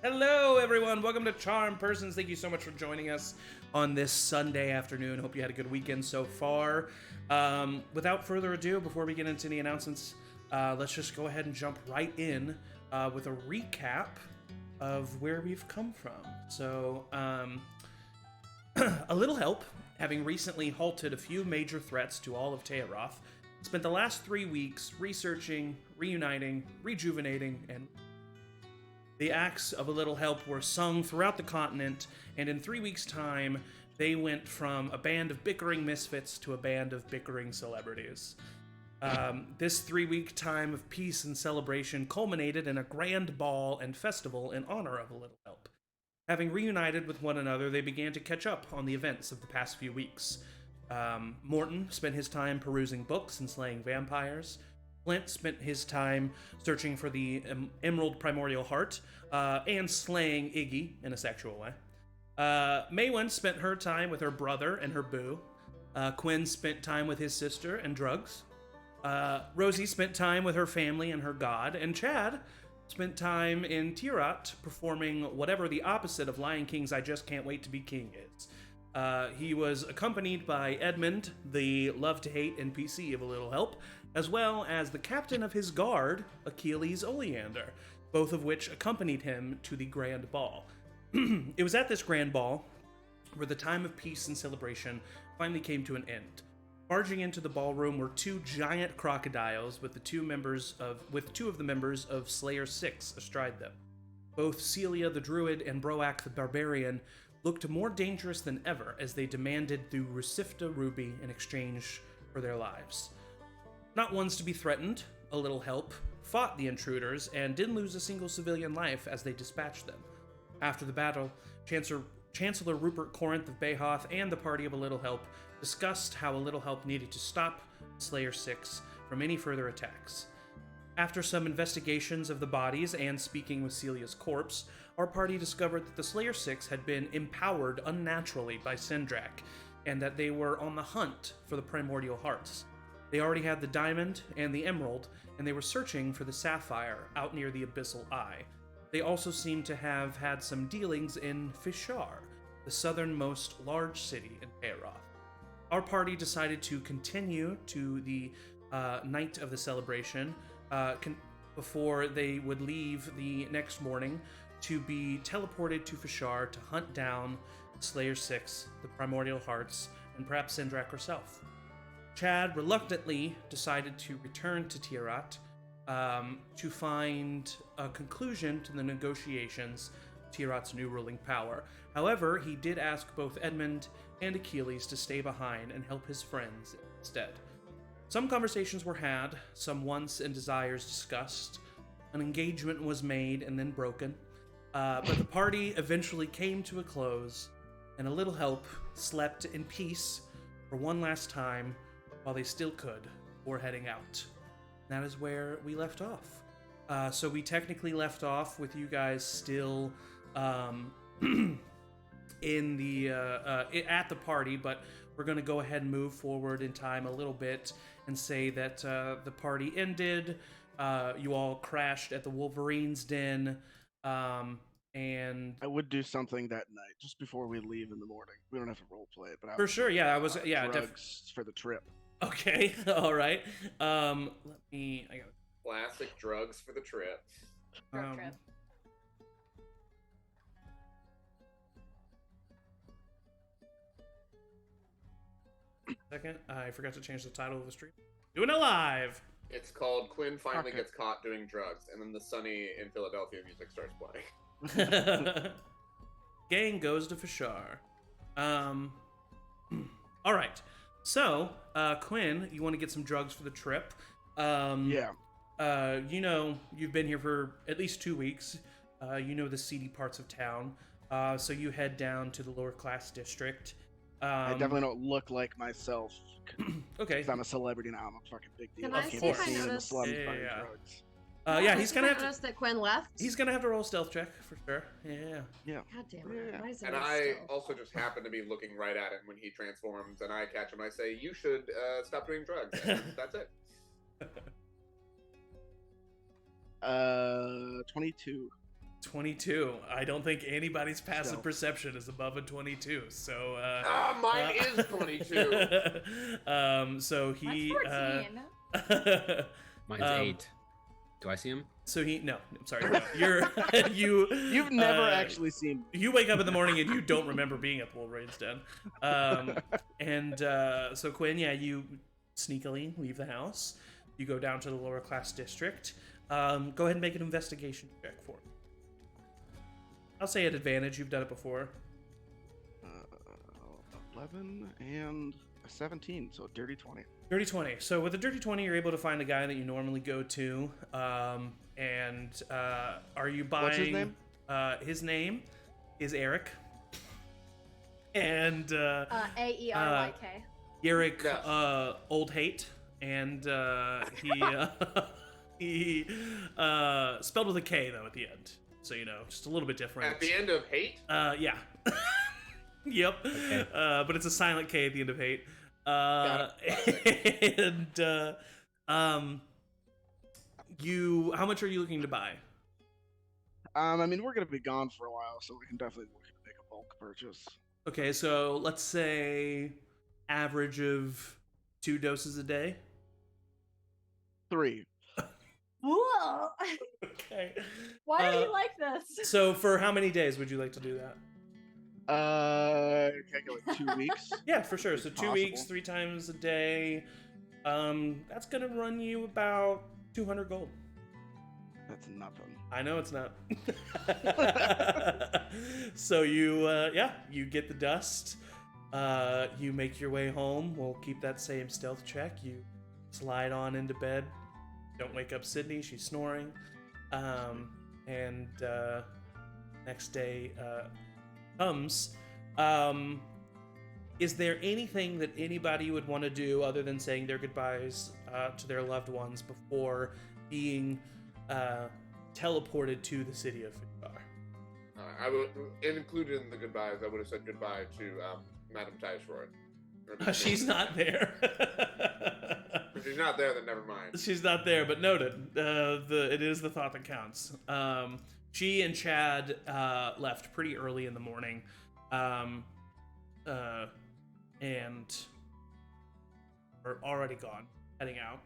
Hello, everyone. Welcome to Charm Persons. Thank you so much for joining us on this Sunday afternoon. Hope you had a good weekend so far. Without further ado, before we get into the announcements, let's just go ahead and jump right in with a recap of where we've come from. So, a little help, having recently halted a few major threats to all of Tayaroth, spent the last 3 weeks researching, reuniting, rejuvenating, and the acts of a little help were sung throughout the continent, and in 3 weeks' time, they went from a band of bickering misfits to a band of bickering celebrities. This 3-week time of peace and celebration culminated in a grand ball and festival in honor of a little help. Having reunited with one another, they began to catch up on the events of the past few weeks. Morton spent his time perusing books and slaying vampires. Flint spent his time searching for the Emerald Primordial Heart and slaying Iggy in a sexual way. Maywin spent her time with her brother and her boo. Quinn spent time with his sister and drugs. Rosie spent time with her family and her god. And Chad spent time in Tayaroth performing whatever the opposite of Lion King's I Just Can't Wait to Be King is. He was accompanied by Edmund, the love-to-hate NPC of A Little Help, as well as the captain of his guard, Achilles Oleander, both of which accompanied him to the grand ball. It was at this grand ball where the time of peace and celebration finally came to an end. Barging into the ballroom were two giant crocodiles with two of the members of Slayer 6 astride them. Both Celia the Druid and Broak the Barbarian looked more dangerous than ever as they demanded the Rusifta Ruby in exchange for their lives. Not ones to be threatened, A Little Help fought the intruders and didn't lose a single civilian life as they dispatched them. After the battle, Chancellor Rupert Corinth of Bayhoth and the party of A Little Help discussed how A Little Help needed to stop Slayer 6 from any further attacks. After some investigations of the bodies and speaking with Celia's corpse, our party discovered that the Slayer 6 had been empowered unnaturally by Sindrak, and that they were on the hunt for the Primordial Hearts. They already had the diamond and the emerald, and they were searching for the sapphire out near the Abyssal Eye. They also seemed to have had some dealings in Physhar, the southernmost large city in Tayaroth. Our party decided to continue to the night of the celebration before they would leave the next morning to be teleported to Physhar to hunt down Slayer 6, the Primordial Hearts, and perhaps Sindrak herself. Chad reluctantly decided to return to Tayaroth to find a conclusion to the negotiations of Tayaroth's new ruling power. However, he did ask both Edmund and Achilles to stay behind and help his friends instead. Some conversations were had, some wants and desires discussed, an engagement was made and then broken, but the party eventually came to a close, and A Little Help slept in peace for one last time while they still could before heading out. That is where we left off. So we technically left off with you guys still in the at the party, but we're going to go ahead and move forward in time a little bit and say that the party ended. You all crashed at the Wolverine's Den, and I would do something that night, just before we leave in the morning. We don't have to role play it, but for sure, yeah, I was, yeah, drugs for the trip. Okay, all right. Let me. I got classic drugs for the trip. Drug trip. Second, I forgot to change the title of the stream. Doing it live. It's called Quinn Finally Gets Caught Doing Drugs, and then the Sunny in Philadelphia music starts playing. Gang goes to Physhar. All right. So, Quinn, you want to get some drugs for the trip. Yeah. You know, you've been here for at least 2 weeks. You know the seedy parts of town. So you head down to the lower class district. I definitely don't look like myself. Okay. Because I'm a celebrity now. I'm a fucking big deal. Can I see if I noticed? Drugs. Yeah, he's gonna have to. Notice that Quinn left. He's gonna have to roll a stealth check for sure. Yeah. God damn it! Yeah. Why is it And always I stealth? also just happen to be looking right at him when he transforms, and I catch him. I say, "You should stop doing drugs." And that's it. 22. 22. I don't think anybody's passive Stealth. perception is above a 22. So Mine is 22. So he Mine's 14. Mine's 8. Do I see him? So no, I'm sorry. No. You're You've never actually seen. You wake up in the morning and you don't remember being at the Wolverine's Den. So Quinn, yeah, you sneakily leave the house. You go down to the lower class district. Go ahead and make an investigation check for me. I'll say at advantage. You've done it before. 11 and a 17, so dirty 20. Dirty 20. So with a dirty 20, you're able to find the guy that you normally go to. Are you buying... What's his name? His name is Eric. And A-E-R-Y-K. Eric Yes. Old Hate. And he spelled with a K though at the end. So you know, just a little bit different. At the end of hate? Yeah. Yep. Okay. But it's a silent K at the end of hate. Got And how much are you looking to buy? I mean, we're gonna be gone for a while, so we can definitely look to make a bulk purchase. Okay, so let's say average of 2 doses a day. 3. Whoa! Okay. Why are you like this? So for how many days would you like to do that? Can I go like 2 weeks? Yeah, for sure. So If 2 weeks, possible. 3 times a day. That's gonna run you about 200 gold. That's nothing. I know it's not. So you get the dust. You make your way home. We'll keep that same stealth check. You slide on into bed. Don't wake up Sydney. She's snoring. Next day comes. Is there anything that anybody would want to do other than saying their goodbyes to their loved ones before being teleported to the city of Physhar? I would, included in the goodbyes, I would have said goodbye to Madame Tayaroth. She's not there. If she's not there, then never mind. She's not there, but noted. It is the thought that counts. She and Chad left pretty early in the morning, and are already gone, heading out.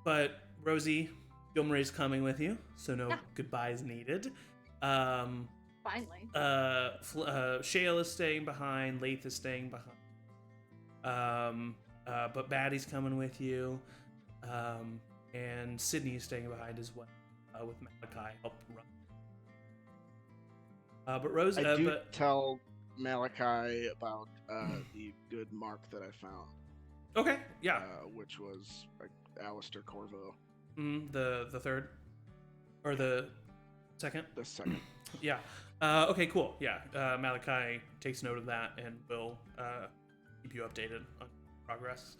But Rosie, Gilmary's coming with you, so no goodbyes needed. Finally. Shale is staying behind. Lath is staying behind. But Batty's coming with you, and Sydney is staying behind as well, with Malachi help run. But Rose, I do tell Malachi about the good mark that I found. Okay, yeah. Which was Alistair Corvo. The third, or the second? The second. Yeah. Okay, cool. Yeah. Malachi takes note of that and will keep you updated on progress.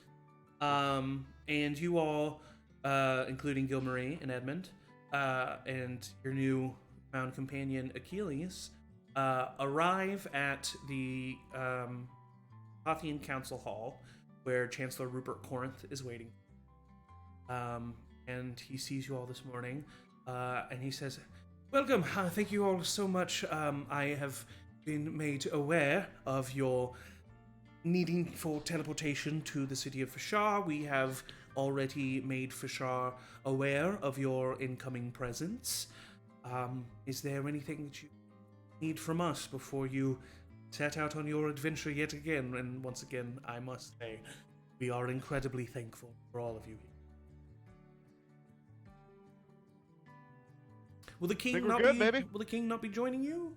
And you all, including Gilmarie and Edmund, and your new found companion Achilles, arrive at the Hothian Council Hall, where Chancellor Rupert Corinth is waiting. And he sees you all this morning, and he says, "Welcome. Thank you all so much. I have been made aware of your needing for teleportation to the city of Physhar. We have already made Physhar aware of your incoming presence. Is there anything that you need from us before you set out on your adventure yet again?" And once again, I must say, we are incredibly thankful for all of you here. Will the king not good, be? baby. Will the king not be joining you?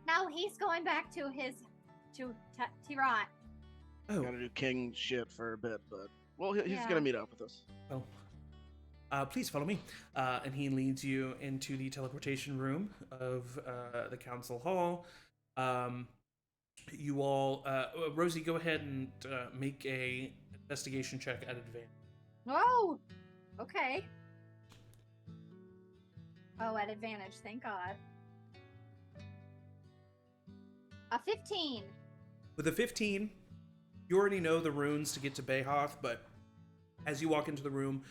No, he's going back to Tayaroth. Oh, Gotta do king shit for a bit, but he's Yeah. gonna meet up with us. well. Please follow me. And he leads you into the teleportation room of the council hall. You all, Rosie, go ahead and make a investigation check at advantage. Oh, okay. Oh, at advantage, thank God. A 15. With a 15, you already know the runes to get to Bayhoth, but as you walk into the room,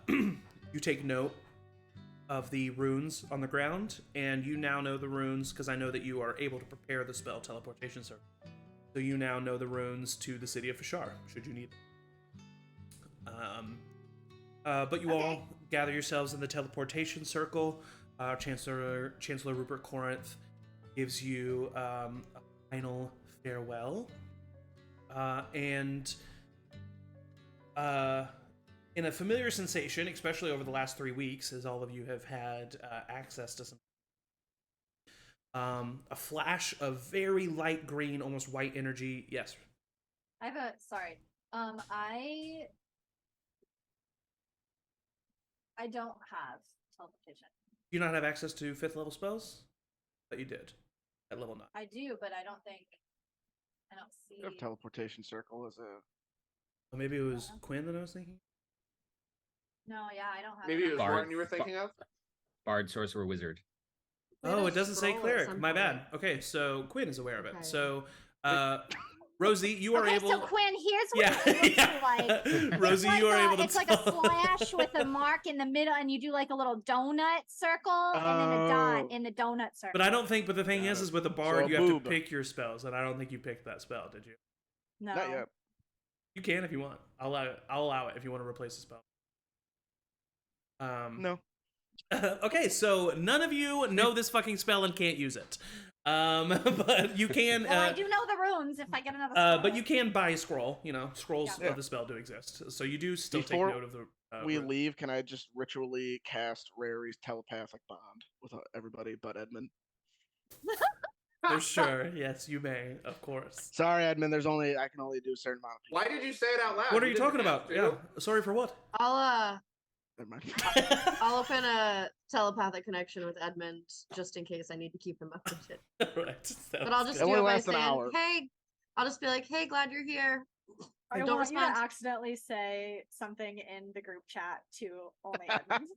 you take note of the runes on the ground, and you now know the runes because I know that you are able to prepare the spell Teleportation Circle. So you now know the runes to the city of Physhar, should you need them. But you all gather yourselves in the Teleportation Circle. Chancellor Rupert Corinth gives you a final farewell. And in a familiar sensation, especially over the last 3 weeks, as all of you have had access to some a flash of very light green, almost white energy. Yes. I have a sorry. I don't have teleportation. Do you not have access to 5th level spells? But you did at level 9. I do, but I don't see. You have teleportation circle as a. Oh, maybe it was Quinn that I was thinking. No, yeah, I don't have. Maybe it was Bard- Warren you were thinking of? Bard, sorcerer, wizard. Oh, it doesn't say cleric. My bad. Okay, so Quinn is aware of it. Okay. So, Rosie, you are Okay, able. so Quinn, here's what it looks like. Rosie, It's you are like able to. It's like a slash with a mark in the middle, and you do like a little donut circle, and then a dot in the donut circle. But I don't think. But the thing is with a bard, So you have to boob. pick your spells, and I don't think you picked that spell, did you? No. Not yet. You can if you want. I'll allow it if you want to replace the spell. No. Okay, so none of you know this fucking spell and can't use it. But you can. Well, I do know the runes if I get another. Scroll. But you can buy a scroll. You know, scrolls Yeah. of the spell do exist, so you do still Before take note of the. We rune. leave. Can I just ritually cast Rary's telepathic bond with everybody but Edmund? For sure, yes, you may, of course. Sorry, Edmund. I can only do a certain amount of people. Why did you say it out loud? What are you didn't talking have about? to. Yeah, sorry for what? Never mind. I'll open a telepathic connection with Edmund just in case I need to keep him updated. Right. But I'll just It do only it by lasts an saying, hour. "Hey," I'll just be like, "Hey, glad you're here." I Don't don't want you respond. to accidentally say something in the group chat to only Edmund.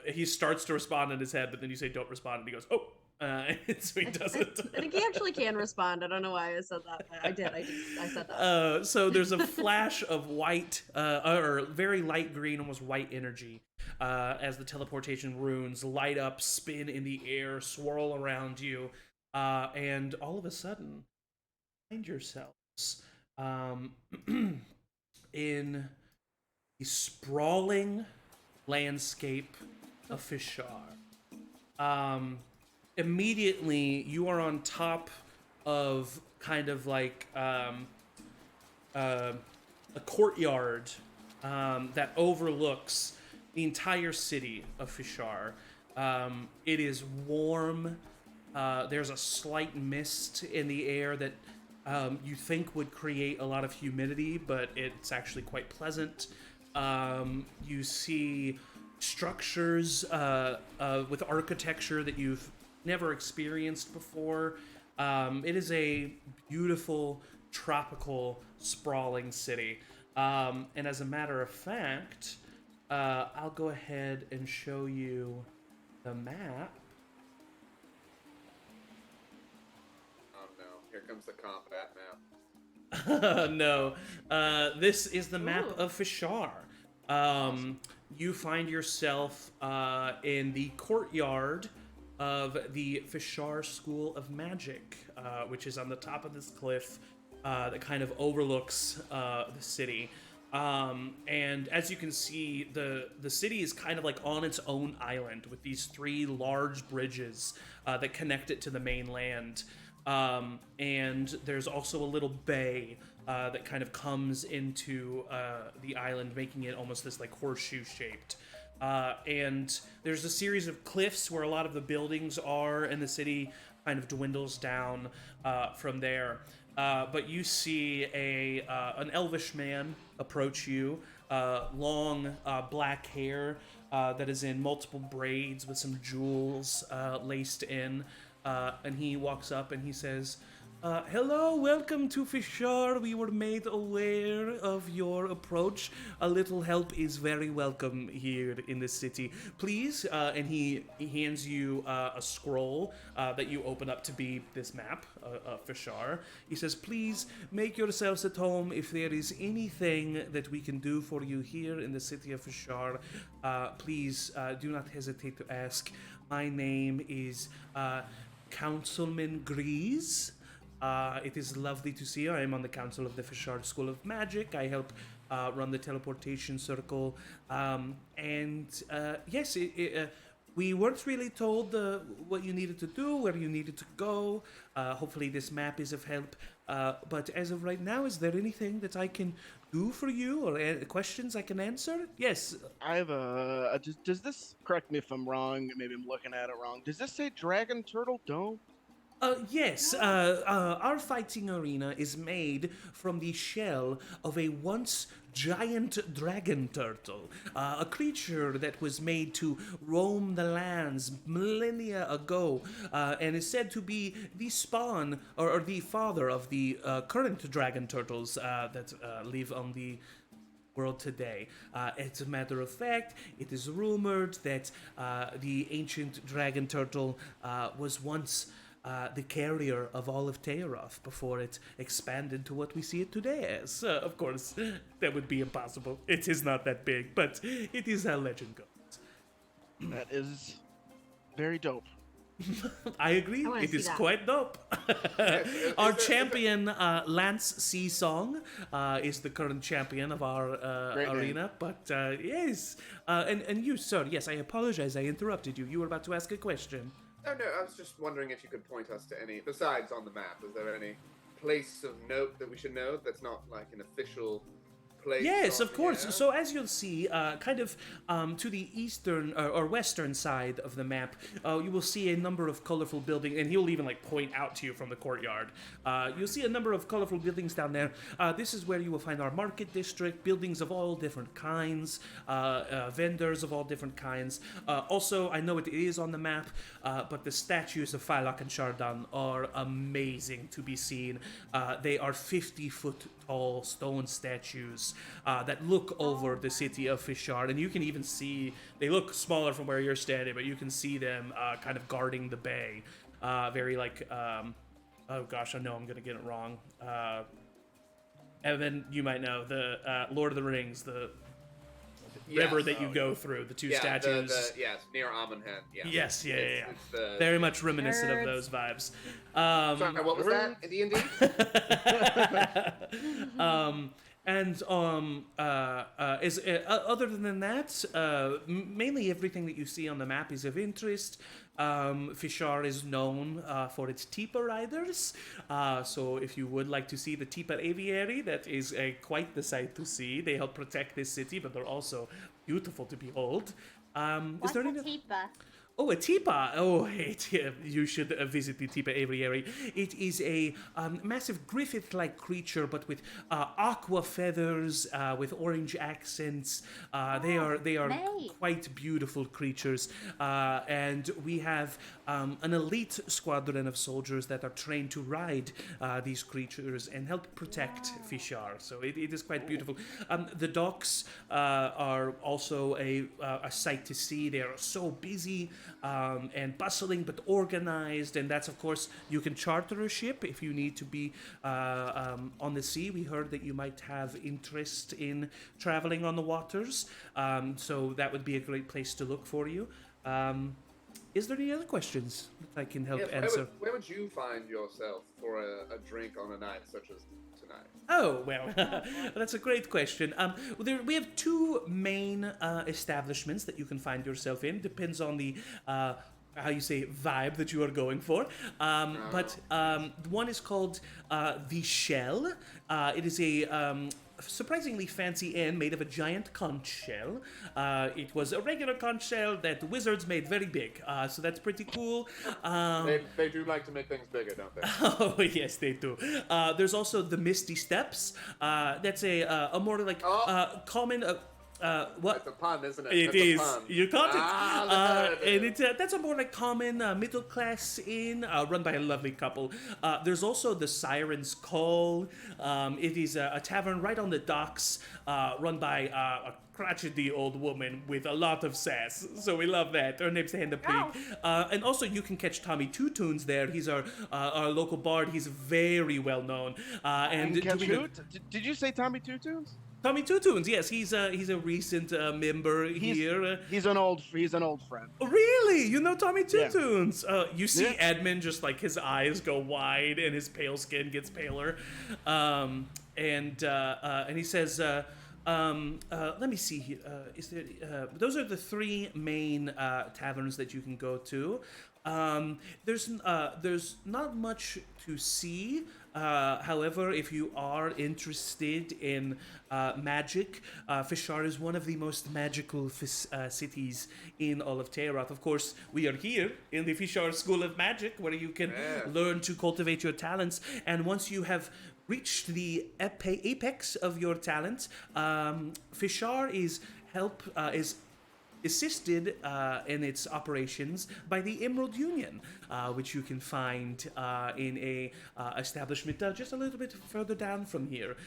He starts to respond in his head, but then you say don't respond, and he goes, "Oh," so he doesn't. I think he actually can respond. I don't know why I said that. But I did. I said that. So there's a flash of white, or very light green, almost white energy, as the teleportation runes light up, spin in the air, swirl around you, and all of a sudden, find yourselves in the sprawling landscape of Physhar. Immediately, you are on top of kind of like a courtyard that overlooks the entire city of Physhar. It is warm. There's a slight mist in the air that you think would create a lot of humidity, but it's actually quite pleasant. You see structures with architecture that you've never experienced before. It is a beautiful, tropical, sprawling city. And as a matter of fact, I'll go ahead and show you the map. Oh no, here comes the combat map. No, this is the map Ooh. of Physhar. You find yourself in the courtyard of the Physhar School of Magic, which is on the top of this cliff that kind of overlooks the city. And as you can see, the city is kind of like on its own island with these 3 large bridges that connect it to the mainland. And there's also a little bay that kind of comes into the island, making it almost this like horseshoe shaped. And there's a series of cliffs where a lot of the buildings are, and the city kind of dwindles down from there. But you see an elvish man approach you, long black hair that is in multiple braids with some jewels laced in. And he walks up and he says, Hello, welcome to Physhar. We were made aware of your approach. A little help is very welcome here in the city. Please, and he hands you a scroll that you open up to be this map of Physhar. He says, please make yourselves at home. If there is anything that we can do for you here in the city of Physhar, please do not hesitate to ask. My name is Councilman Grease. It is lovely to see you. I am on the council of the Physhar School of Magic. I help run the teleportation circle. Yes, we weren't really told what you needed to do, where you needed to go. Hopefully this map is of help. But as of right now, is there anything that I can do for you or questions I can answer? Yes. I have does this, correct me if I'm wrong, maybe I'm looking at it wrong. Does this say Dragon Turtle Dome? Yes, our fighting arena is made from the shell of a once giant dragon turtle, a creature that was made to roam the lands millennia ago, and is said to be the spawn or the father of the current dragon turtles that live on the world today. As a matter of fact, it is rumored that the ancient dragon turtle was once the carrier of all of Tayaroth before it expanded to what we see it today as. Of course, that would be impossible. It is not that big, but it is how legend goes. That is very dope. I agree. I wanna It see is that. quite dope. Our champion, Lance C. Song, is the current champion of our Great name. arena. But yes, and you, sir. Yes, I apologize. I interrupted you. You were about to ask a question. Oh no, I was just wondering if you could point us to any, besides on the map, is there any place of note that we should know that's not like an official place? Yes, on of course. here? So as you'll see, kind of to the eastern or western side of the map, you will see a number of colorful buildings, and he'll even like point out to you from the courtyard. You'll see a number of colorful buildings down there. This is where you will find our market district, buildings of all different kinds, vendors of all different kinds. Also, I know it is on the map, but the statues of Phylok and Shardan are amazing to be seen. They are 50-foot tall stone statues that look over the city of Physhar, and you can even see they look smaller from where you're standing, but you can see them kind of guarding the bay. Very like, oh gosh, I know I'm gonna get it wrong. Evan, you might know the Lord of the Rings, the river that you go through, the two statues. Yes, near Amenhen. Yeah. Yes, yeah. It's the, Very much reminiscent Nerds. of those vibes. sorry, what was that? In D&D? Other than that, mainly everything that you see on the map is of interest. Physhar is known for its Tipa riders, so if you would like to see the Tipa aviary, that is quite the sight to see. They help protect this city, but they're also beautiful to behold. What's Is there a any? tipa? Oh, a Tipa! Oh, you should visit the Tipa aviary. It is a massive griffith-like creature, but with aqua feathers, with orange accents. They are May. quite beautiful creatures, and we have an elite squadron of soldiers that are trained to ride these creatures and help protect Physhar. So it is quite beautiful. The docks are also a sight to see. They are so busy. And bustling but organized, and that's of course you can charter a ship if you need to be on the sea. We heard that you might have interest in traveling on the waters, so that would be a great place to look for you. Is there any other questions that I can help Yes, answer? where would you find yourself for a drink on a night such as tonight? Oh, well, that's a great question. We have two main establishments that you can find yourself in. Depends on the, how you say, vibe that you are going for. But one is called The Shell. It is a surprisingly fancy inn made of a giant conch shell. It was a regular conch shell that the wizards made very big, so that's pretty cool. They do like to make things bigger, don't they? Oh yes, they do. There's also the Misty Steps. That's a more like common. what? That's a pun, isn't it? It That's is. A pun. You caught it. Ah, And it's that's a more like common middle class inn run by a lovely couple. There's also the Siren's Call. It is a tavern right on the docks, run by a crotchety old woman with a lot of sass. So we love that. Her name's Hannah Pig. And also you can catch Tommy Two Tunes there. He's our local bard. He's very well known. And Did you say Tommy Two Tunes? Tommy Two Tunes, yes, he's a recent member here. He's an old friend. Oh, really? You know Tommy Two Yeah. Tunes? You see Yeah. Edmund just like his eyes go wide and his pale skin gets paler, and he says, "Let me see here. Is there? Those are the three main taverns that you can go to. There's not much to see. However, if you are interested in magic, Physhar is one of the most magical cities in all of Tayaroth. Of course, we are here in the Physhar School of Magic, where you can learn to cultivate your talents. And once you have reached the apex of your talent, Physhar is assisted in its operations by the Emerald Union, which you can find in a establishment just a little bit further down from here.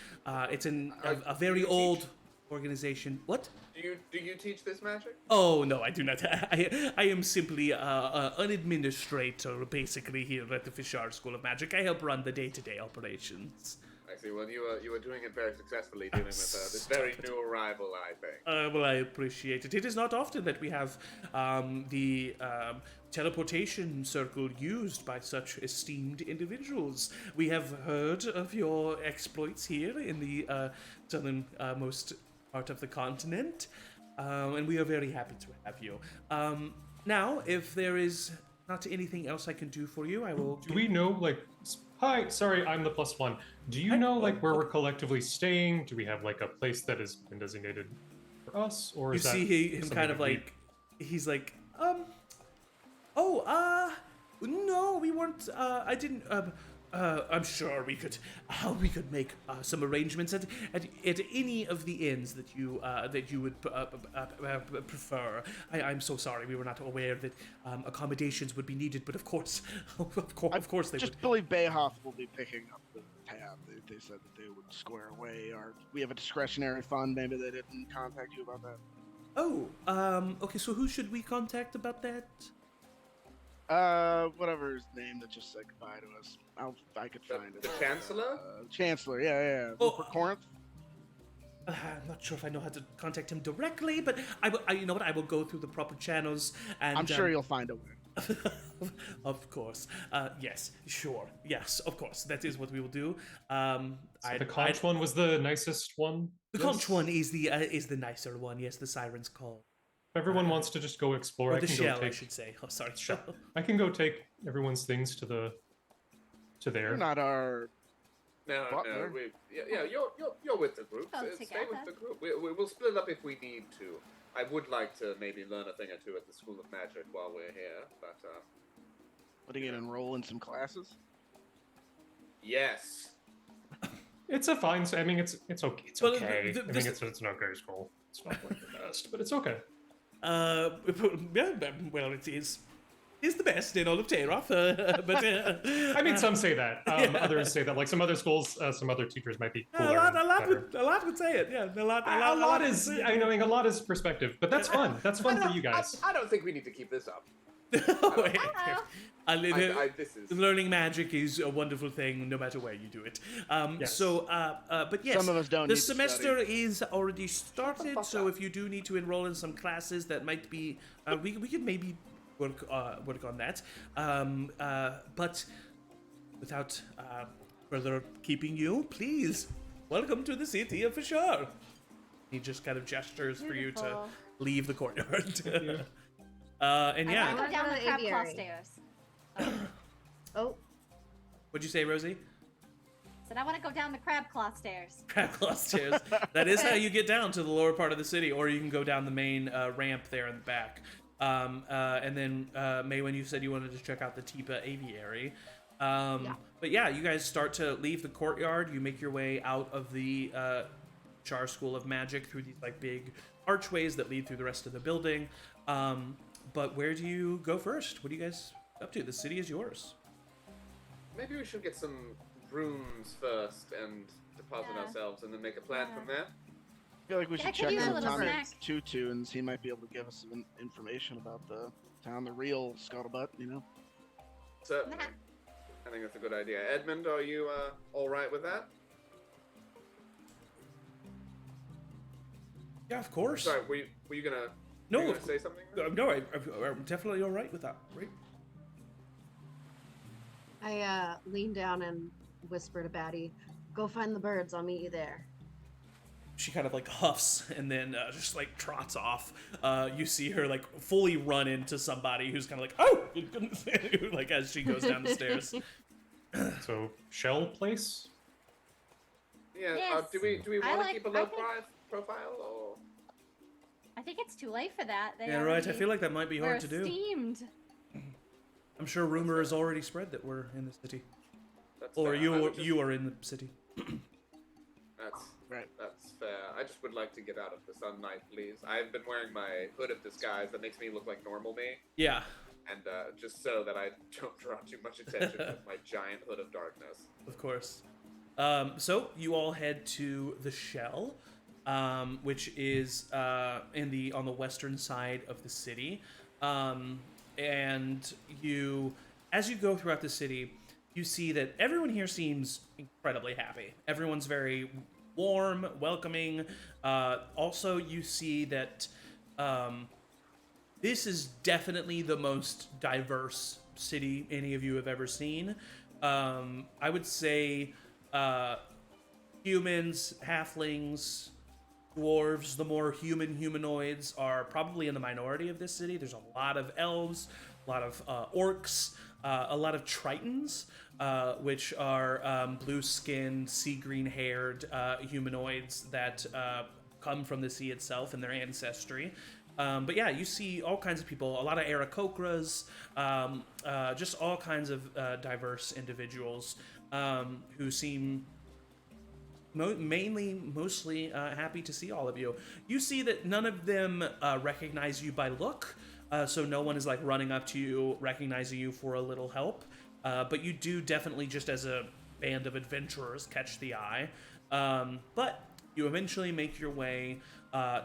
It's a very old organization. What? Do you teach this magic? Oh no, I do not. I am simply an administrator, basically, here at the Physhar School of Magic. I help run the day-to-day operations. I see. Well, you were doing it very successfully, dealing with this very new arrival, I think. Well, I appreciate it. It is not often that we have the teleportation circle used by such esteemed individuals. We have heard of your exploits here in the southernmost part of the continent, and we are very happy to have you. Now, if there is not anything else I can do for you, I will... Do we know, like... Hi, sorry, I'm the +1. Do you know, like, where we're collectively staying? Do we have, like, a place that has been designated for us? Or You is that see him something kind of that we- like... He's like, no, we weren't, I didn't, I'm sure we could make some arrangements at any of the inns that you would prefer. I'm so sorry, we were not aware that accommodations would be needed, but of course they Just would. believe Bayhoff will be picking up the tab. They said that they would square away, or we have a discretionary fund. Maybe they didn't contact you about that. Oh, okay. So who should we contact about that? Whatever his name that just said goodbye to us. I could find it. The Chancellor? Chancellor, yeah. Oh. For Corinth? I'm not sure if I know how to contact him directly, but you know what? I will go through the proper channels, and I'm sure you'll find a way. Of course. Yes, sure. Yes, of course. That is what we will do. So the conch one was the nicest one? The conch one is the nicer one. Yes, the Siren's Call. If everyone wants to just go explore, Or I the can shell, go I take... should say. Oh, sorry. I can go take everyone's things to there. You're not our... No, Butler. you're with the group. Go Stay together. with the group. We'll split up if we need to. I would like to maybe learn a thing or two at the School of Magic while we're here, but Putting it enroll in some classes? yes. It's a fine... I mean, it's okay. It's Well, okay. the- I think it's an okay school. It's not like the best, but it's okay. Yeah, well, it is the best in all of Tayaroth, but I mean, some say that. Others say that. Like some other schools, some other teachers might be cooler. a lot would say it. Yeah, a lot is. I know. A lot is perspective, but that's fun. That's fun for you guys. I don't think we need to keep this up. Wait. This is Learning magic is a wonderful thing, no matter where you do it. Yes. So, but yes, Some of us don't the need to semester study. is already started. fuck So up. if you do need to enroll in some classes, that might be we could maybe work on that. But without further keeping you, please welcome to the city of Physhar. He just kind of gestures for you to Beautiful. leave the courtyard. And I yeah, want to go down Go the to crab claw aviary. stairs. Oh, what'd you say, Rosie? Said I want to go down the crab claw stairs. Crab claw stairs. That is how you get down to the lower part of the city, or you can go down the main ramp there in the back. And then May, when you said you wanted to check out the Tipa Aviary. But yeah, you guys start to leave the courtyard. You make your way out of the Physhar School of Magic through these like big archways that lead through the rest of the building. But where do you go first? What are you guys up to? The city is yours. Maybe we should get some rooms first and deposit Yeah. ourselves, and then make a plan Yeah. from there. I feel like we Yeah, I should could check use a on little Tommy snack. Tunes. He might be able to give us some information about the town, the real scuttlebutt, you know? Certainly. I think that's a good idea. Edmund, are you all right with that? Yeah, of course. Sorry, were you gonna? No, were you gonna say something? No, I'm definitely all right with that. Right? I lean down and whisper to Batty, "Go find the birds. I'll meet you there." She kind of like huffs and then just like trots off. You see her like fully run into somebody who's kind of like, oh, like as she goes down the stairs. So, shell place? Yeah. Yes. Do we I want to keep a low I think- profile or? I think it's too late for that. They Yeah, right. I already feel like that might be were hard to do. steamed. I'm sure rumor has already spread that we're in the city, That's or fair. I would just- you are in the city. That's Right. That's fair. I just would like to get out of the sunlight, please. I've been wearing my hood of disguise that makes me look like normal me, Yeah, and just so that I don't draw too much attention with my giant hood of darkness. of course. So you all head to the Shell, which is on the western side of the city, and as you go throughout the city, you see that everyone here seems incredibly happy. Everyone's very warm, welcoming. Also, you see that this is definitely the most diverse city any of you have ever seen. I would say humans, halflings, dwarves, the more humanoids are probably in the minority of this city. There's a lot of elves, a lot of orcs, a lot of tritons, which are blue-skinned, sea-green-haired humanoids that come from the sea itself and their ancestry. But yeah, you see all kinds of people, a lot of Aarakocras, just all kinds of diverse individuals who seem mostly happy to see all of you. You see that none of them recognize you by look, so no one is like running up to you, recognizing you for a little help. But you do definitely, just as a band of adventurers, catch the eye. But you eventually make your way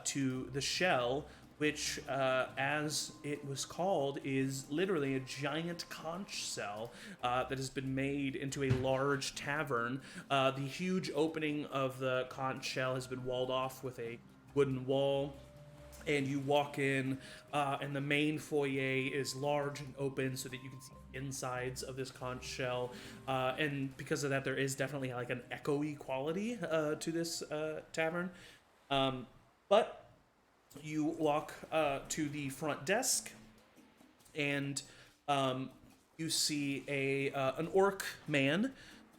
to the Shell, which, as it was called, is literally a giant conch shell that has been made into a large tavern. The huge opening of the conch shell has been walled off with a wooden wall, and you walk in, and the main foyer is large and open so that you can see the insides of this conch shell. And because of that, there is definitely like an echoey quality to this tavern. But you walk to the front desk, and you see an orc man,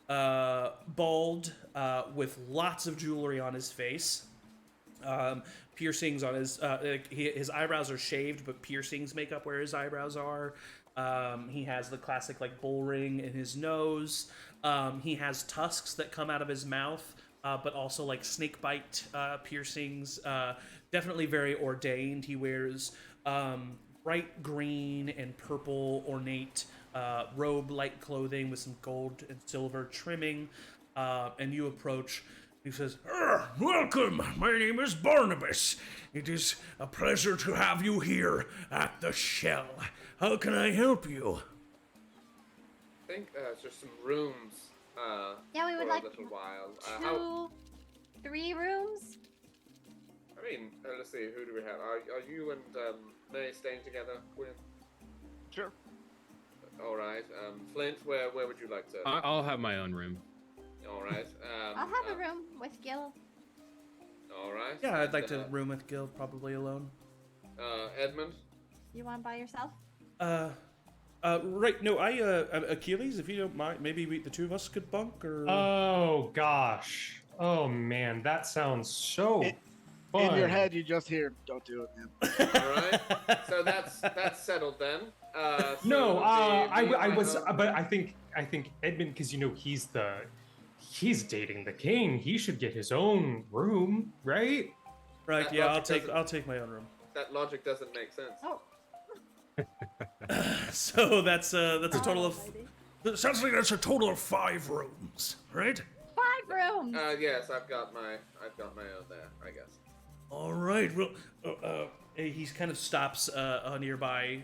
bald, with lots of jewelry on his face, piercings on his eyebrows are shaved, but piercings make up where his eyebrows are. He has the classic like bull ring in his nose. He has tusks that come out of his mouth, but also like snake bite piercings. Definitely very ordained. He wears bright green and purple ornate robe-like clothing with some gold and silver trimming. And you approach. He says, "Welcome. My name is Barnabas. It is a pleasure to have you here at the Shell. How can I help you?" I think it's just some rooms. Yeah, we would for like a little while. 3 rooms. I mean, let's see. Who do we have? Are you and May staying together, Quinn? Sure. All right. Flint, where would you like to? I'll have my own room. All right. I'll have a room with Gil. All right. Yeah, I'd like And, to room with Gil, probably alone. Edmund. You want by yourself? Right. No, Achilles, if you don't mind, maybe the two of us could bunk, or. Oh, gosh. Oh, man. That sounds so fun. In your head, you just hear, "Don't do it, man." All right. So that's settled then. No, so I the was, final- but I think Edmund, because he's he's dating the king. He should get his own room, right? Right? That Yeah, logic I'll take my own room. That logic doesn't make sense. Oh, So that's a total of. alrighty. Sounds like that's a total of 5 rooms, right? 5 rooms. Yes, I've got my own there, I guess. All right. Well, he kind of stops a nearby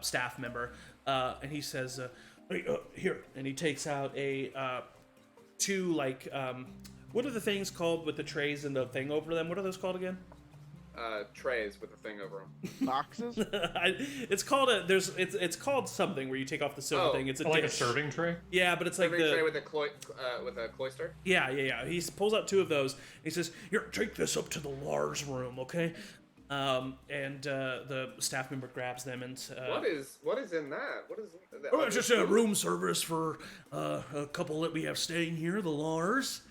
staff member, and he says, hey, "Here," and he takes out a 2 like what are the things called with the trays and the thing over them? What are those called again? Trays with a thing over them. Boxes? It's called it's called something where you take off the silver thing. It's a Like a dish. serving tray. Yeah, but it's like Serving the tray with a cloister. Yeah. He pulls out 2 of those. He says, "Here, take this up to the Lars room, okay?" And the staff member grabs them and. What is in that? What is that? Oh, it's just a room service for a couple that we have staying here, the Lars.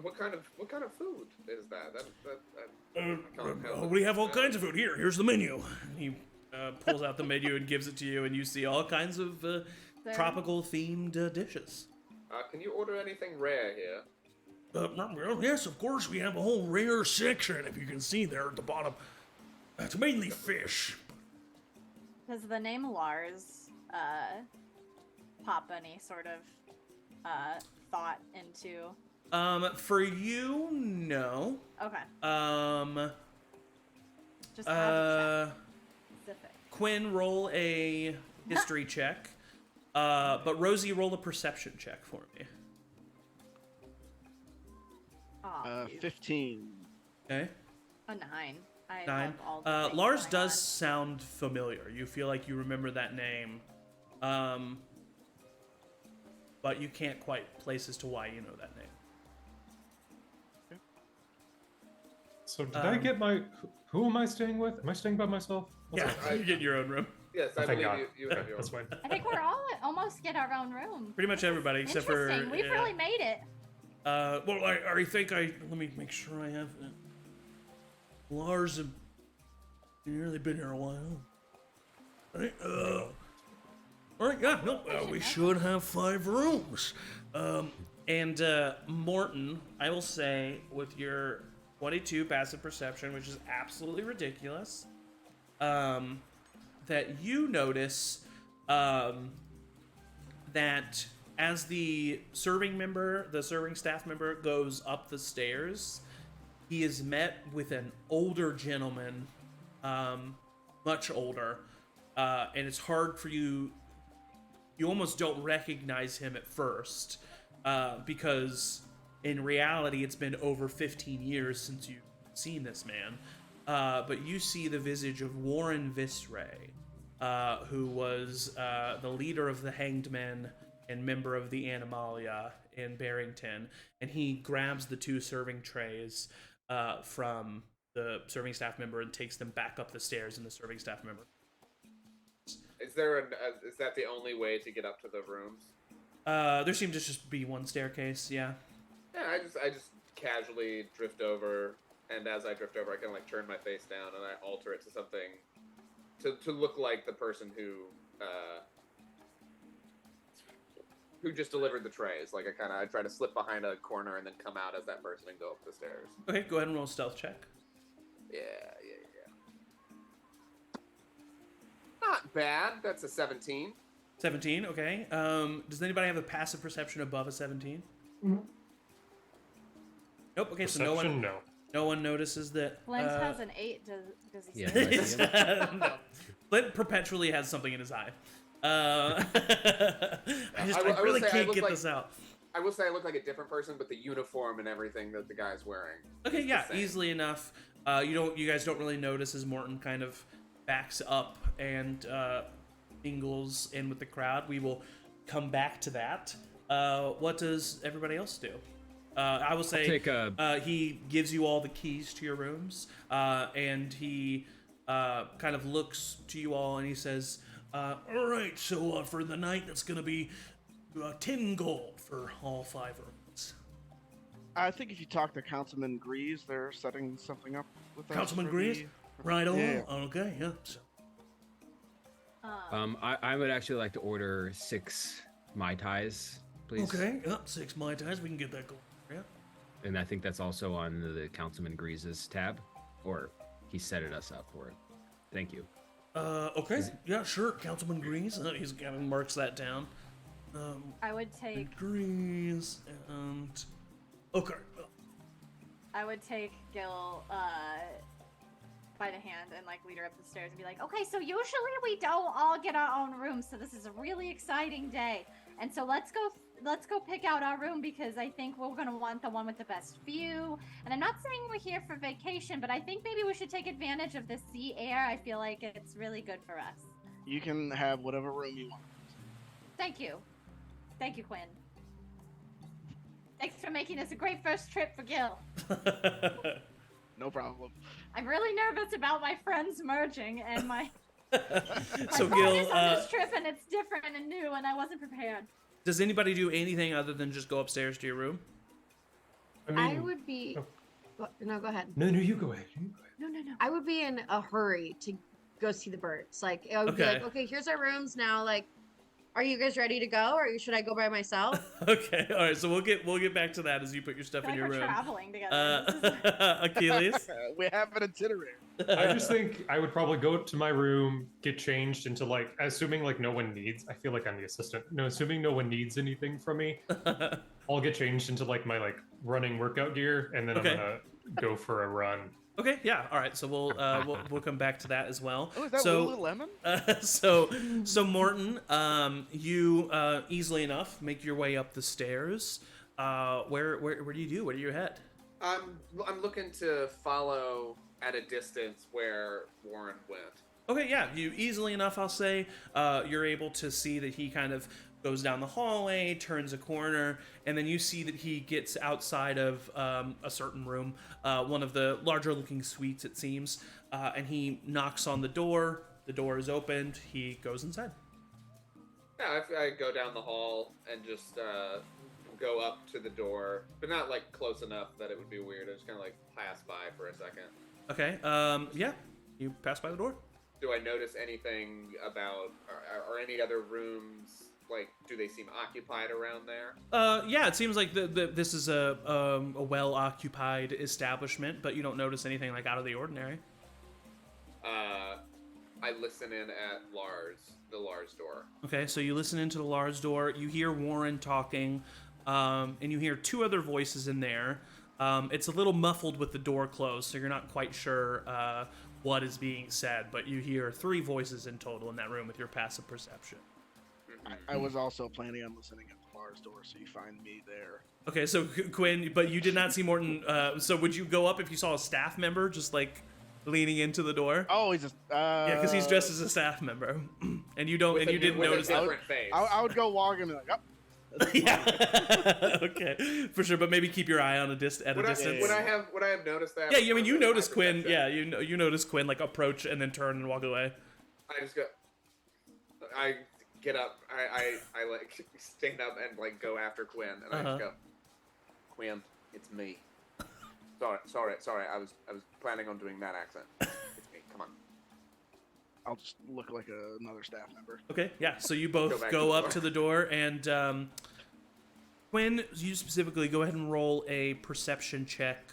What kind of food is that? I can't help We have all kinds of food. Here's the menu. And he pulls out the menu and gives it to you, and you see all kinds of tropical themed dishes. Can you order anything rare here? Well, yes, of course. We have a whole rare section, if you can see there at the bottom. It's mainly fish. Does the name Lars pop any sort of thought into? For you, no. Okay. Just have a check. Specific. Quinn, roll a history check. But Rosie, roll a perception check for me. Aw, dude. 15. Okay. A 9. I 9. love all the things Lars going does on. sound familiar. You feel like you remember that name. But you can't quite place as to why you know that name. So did I get my? Who am I staying with? Am I staying by myself? What's Yeah, up? you get your own room. Yes, I Thank believe God. you have yours. That's fine. I think we're all almost get our own room. Pretty much everybody except for. Interesting. We've really made it. Well, I think let me make sure I have. Lars and here. They've been here a while. Right, all right, yeah, no, we should have 5 rooms. And Morton, I will say, with your 22 passive perception, which is absolutely ridiculous, that you notice that as the serving staff member goes up the stairs, he is met with an older gentleman, much older, and it's hard for you. You almost don't recognize him at first, because in reality, it's been over 15 years since you've seen this man. But you see the visage of Warren Visray, who was the leader of the Hanged Men and member of the Animalia in Barrington. And he grabs the 2 serving trays from the serving staff member and takes them back up the stairs, and the serving staff member. Is that the only way to get up to the rooms? There seemed to just be one staircase, yeah. Yeah, I just casually drift over, and as I drift over, I kind of like turn my face down and I alter it to something to look like the person who just delivered the trays. Like I try to slip behind a corner and then come out as that person and go up the stairs. Okay, go ahead and roll a stealth check. Yeah. Not bad. That's a 17. 17, okay. Does anybody have a passive perception above a 17? Mhm. Nope, okay, Perception, no. no one notices that. Flint has an 8. Does he Yeah, see it? right. No. Flint perpetually has something in his eye. I will really say I can't look get like- this out. I will say I look like a different person, but the uniform and everything that the guy's wearing. Okay, is the yeah, same. easily enough. You guys don't really notice as Morton kind of backs up and mingles in with the crowd. We will come back to that. What does everybody else do? I will say take a- he gives you all the keys to your rooms, and he kind of looks to you all and he says, all right, so for the night, that's going to be 10 gold for all 5 rooms. I think if you talk to Councilman Grease, they're setting something up with us. Councilman for Grease? Right on. Yeah. Okay, yeah. So, I would actually like to order 6 Mai Tais please. Okay, 6 Mai Tais. We can get that going. Yeah. And I think that's also on the Councilman Grease's tab, or he set it us up for it. Thank you. Okay. Yeah, sure. Councilman Grease. He's kind of marks that down. I would take Grease and okay. I would take Gil by the hand and like lead her up the stairs and be like, okay, so usually we don't all get our own room, so this is a really exciting day. And so let's go pick out our room because I think we're gonna want the one with the best view. And I'm not saying we're here for vacation, but I think maybe we should take advantage of the sea air. I feel like it's really good for us. You can have whatever room you want. Thank you. Thank you, Quinn. Thanks for making this a great first trip for Gil. No problem. I'm really nervous about my friends merging and my So my Gil, partner's on this trip and it's different and new and I wasn't prepared. does anybody do anything other than just go upstairs to your room? I I mean, would be. oh. No, go ahead. No, you go ahead. You go ahead. No. I would be in a hurry to go see the birds. Like, I would be Okay. like, okay, here's our rooms now. Like, are you guys ready to go, or should I go by myself? Okay, all right. So we'll get back to that as you put your stuff I in feel your like we're room. traveling together. This is- Achilles. We have an itinerary. I just think I would probably go to my room, get changed into like, assuming like no one needs. I feel like I'm the assistant. No, assuming no one needs anything from me, I'll get changed into like my like running workout gear, and then Okay. I'm gonna go for a run. Okay, yeah, all right. So we'll come back to that as well. Oh, is that so Lululemon? so Morton, you easily enough make your way up the stairs. Where do you do? Where do you head? I'm looking to follow at a distance where Warren went. Okay, yeah, you easily enough, I'll say. You're able to see that he kind of goes down the hallway, turns a corner, and then you see that he gets outside of a certain room, one of the larger-looking suites, it seems, and he knocks on the door. The door is opened. He goes inside. Yeah, I go down the hall and just go up to the door, but not like close enough that it would be weird. I just kind of like pass by for a second. Okay, yeah, you pass by the door. Do I notice anything about, or any other rooms? Like, do they seem occupied around there? Yeah, it seems like this is a well-occupied establishment, but you don't notice anything like out of the ordinary. I listen in at the Lars door. Okay, so you listen into the Lars door. You hear Warren talking, and you hear two other voices in there. It's a little muffled with the door closed, so you're not quite sure what is being said, but you hear 3 voices in total in that room with your passive perception. I was also planning on listening at the Lars door, so you find me there. Okay, so Quinn, but you did not see Morton. So would you go up if you saw a staff member just like leaning into the door? Oh, he's just Yeah, because he's dressed as a staff member, and you don't, With and a- you didn't with notice a that. different face. I would go walk and be like, oh. Yeah. Okay, for sure. But maybe keep your eye on at a distance. Would I have noticed that? Yeah, I mean, you With my notice Quinn. perception? Yeah, you notice Quinn like approach and then turn and walk away. I just go. I get up. I like stand up and like go after Quinn, and I just go. Quinn, it's me. Sorry. I was planning on doing that accent. It's me. Come on. I'll just look like another staff member. Okay, yeah. So you Go both back go to the up door. to the door, and Quinn, you specifically go ahead and roll a perception check.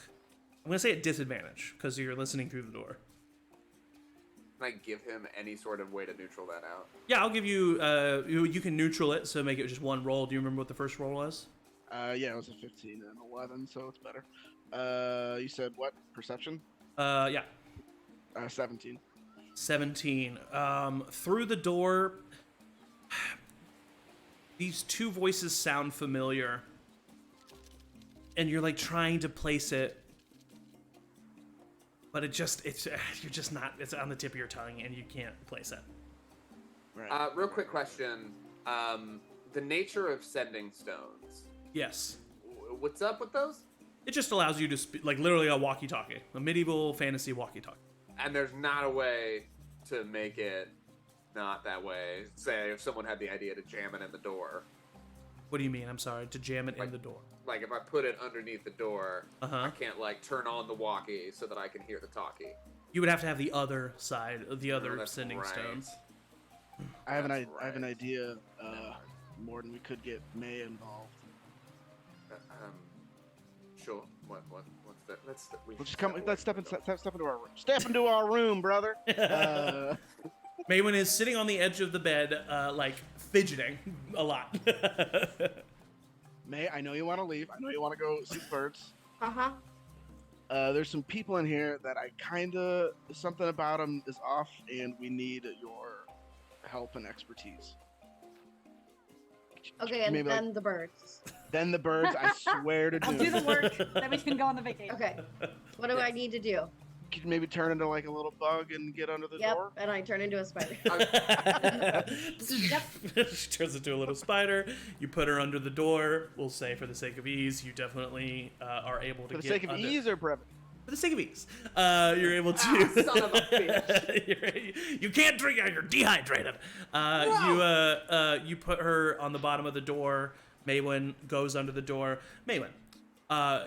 I'm gonna say at disadvantage because you're listening through the door. Can I give him any sort of way to neutral that out? Yeah, I'll give you. You can neutral it, so make it just one roll. Do you remember what the first roll was? Yeah, it was a 15 and 11, so it's better. You said what? Perception? Yeah. 17. 17. Through the door, these 2 voices sound familiar, and you're like trying to place it, but you're just not. It's on the tip of your tongue, and you can't place it. Right. Real quick question. The nature of sending stones. Yes, What's up with those? it just allows you to like literally a walkie-talkie, a medieval fantasy walkie-talkie. And there's not a way to make it not that way. Say if someone had the idea to jam it in the door. What do you mean? I'm sorry, to jam it in the door. Like if I put it underneath the door, Uh-huh. I can't like turn on the walkie so that I can hear the talkie. You would have to have the other side, the Oh, other that's sending right. stones. I have an That's I have an right. idea. more than we could get May involved. Sure. What's that? Let's just come. Let's step into our room. Step into our room, brother. Maywin is sitting on the edge of the bed, like fidgeting a lot. May, I know you want to leave. I know you want to go see the birds. Uh-huh. There's some people in here that I kinda something about them is off, and we need your help and expertise. Okay, and Maybe, then the birds. Then the birds. I swear to I'll do the work, then we can go on the vacation. Okay. What do I need to do? Could you maybe turn into like a little bug and get under the Yep, door? and I turn into a spider. She turns into a little spider. You put her under the door. We'll say, for the sake of ease, you definitely are able to For the get sake of under. ease or brevity? For the sake of ease, you're able to. Son of a bitch. You can't drink it. You're dehydrated. You put her on the bottom of the door. Maywin goes under the door. Maywin,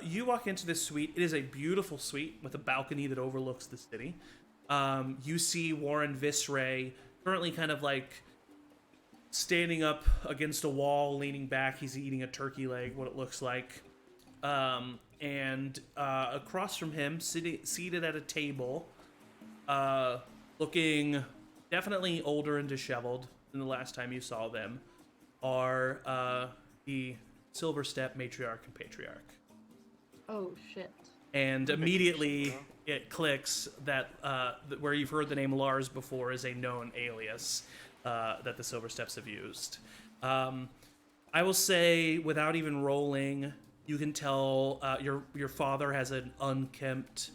you walk into this suite. It is a beautiful suite with a balcony that overlooks the city. You see Warren Visray currently kind of like standing up against a wall, leaning back. He's eating a turkey leg, what it looks like. And across from him, seated at a table, looking definitely older and disheveled than the last time you saw them, are the Silver Step matriarch and patriarch. Oh, shit. And immediately it clicks that where you've heard the name Lars before is a known alias that the Silver Steps have used. I will say, without even rolling, you can tell your father has an unkempt,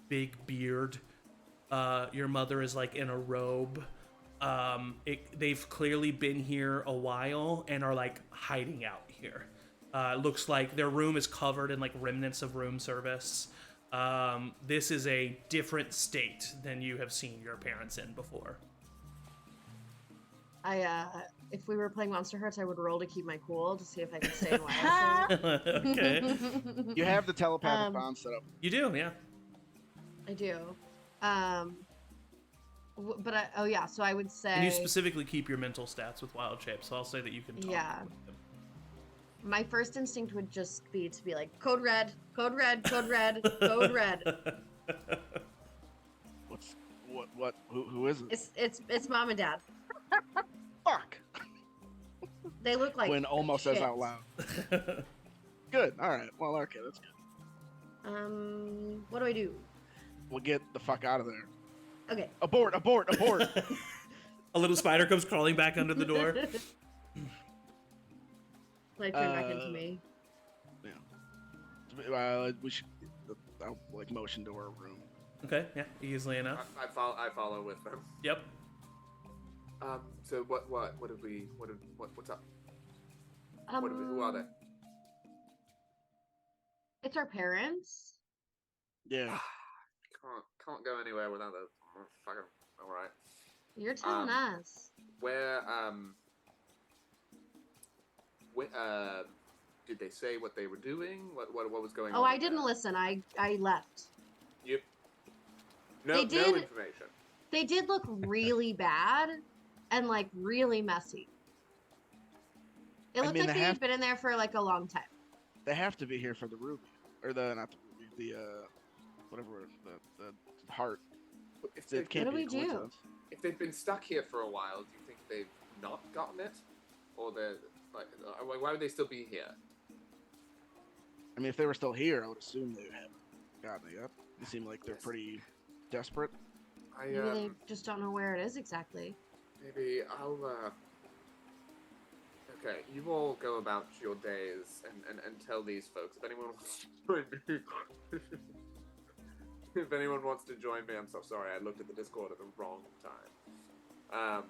big beard. Your mother is like in a robe. They've clearly been here a while and are like hiding out here. Looks like their room is covered in like remnants of room service. This is a different state than you have seen your parents in before. If we were playing Monster Hearts, I would roll to keep my cool to see if I can stay in line. Okay. You have the telepathic bond set up. You do, yeah. I do. So I would say. And you specifically keep your mental stats with wild shape, so I'll say that you can talk. Yeah. My first instinct would just be to be like, code red, code red, code red, code red. Who is it? It's mom and dad. Fuck. They look like When almost says shit. out loud. Good. All right. Well, okay, that's good. What do I do? We'll get the fuck out of there. Okay. Abort! Abort! Abort! A little spider comes crawling back under the door. Like turn back into me. Yeah. We should. I'll like motion to our room. Okay, yeah, easily enough. I follow with them. Yep. So what's up? Who are they? It's our parents. Yeah. Can't go anywhere without the fucking. All right. You're telling us. Where did they say what they were doing? What was going on? Oh, I didn't listen. I left. Yep. No, They no did- information. They did look really bad and like really messy. It looked like they had been in there for like a long time. They have to be here for the ruby, or not the ruby, the whatever the heart. It can't What do be we do? coincidence. If they've been stuck here for a while, do you think they've not gotten it, or they're like, why would they still be here? I mean, if they were still here, I would assume they haven't gotten it yet. They seem like they're pretty desperate. Maybe they just don't know where it is exactly. Maybe I'll. Okay, you all go about your days and tell these folks. If anyone wants to join me, if anyone wants to join me, I'm so sorry. I looked at the Discord at the wrong time.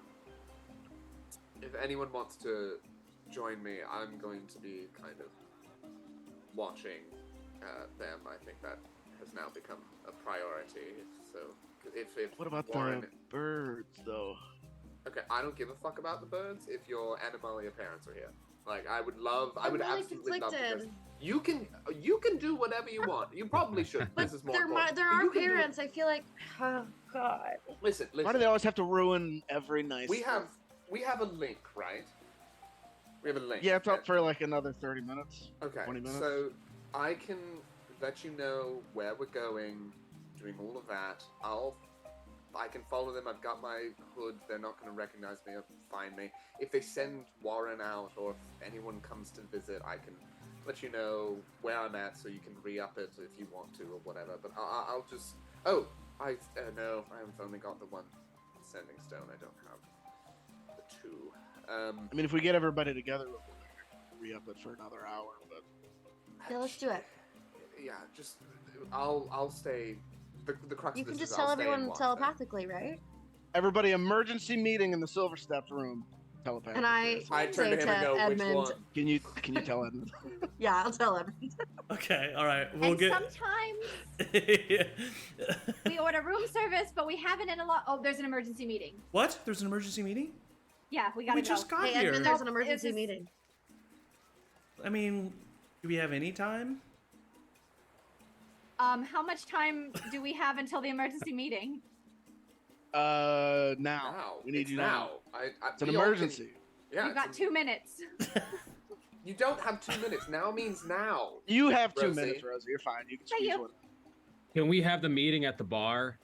If anyone wants to join me, I'm going to be kind of watching them. I think that has now become a priority. So if What about Warren, the birds, though? Okay, I don't give a fuck about the birds if your Animalia parents are here. Like, I would I'm really absolutely love to conflicted. just... You can do whatever you want. You probably should. But This is more they're important. they're But our you can do it. parents. I feel like, oh god. Listen. Why do they always have to ruin every nice We have a link, right? We have a link. Yeah, it's up for like another 30 minutes. Okay. 20 minutes. So I can let you know where we're going, doing all of that. I can follow them. I've got my hood. They're not going to recognize me or find me. If they send Warren out, or if anyone comes to visit, I can let you know where I'm at, so you can re-up it if you want to or whatever. But I'll just. Oh, no, I've only got the one sending stone. I don't have the two. I mean, if we get everybody together, we'll re-up it for another hour. But Yeah, let's do it. Yeah, just I'll stay. The crux You of can this just is tell I'll stay and everyone watch telepathically, right? everybody, emergency meeting in the Silver Steps room. Telepathically. And I them. I turn say to him and to go, Edmund, which one? Can you tell Edmund? yeah, I'll tell Edmund. Okay, all right. We'll And get. sometimes we order room service, but we haven't in a lot. Oh, there's an emergency meeting. What? There's an emergency meeting? Yeah, we gotta We go. just got Hey, here. Edmund, there's an Nope, emergency it's just- meeting. I mean, do we have any time? How much time do we have until the emergency meeting? Now. Now. We need It's you now. now. It's It's an emergency. Yeah. We've got 2 minutes. You don't have 2 minutes. Now means now. You have 2 Rosie. minutes, Rosie. You're fine. You can Thank squeeze you. one. Can we have the meeting at the bar?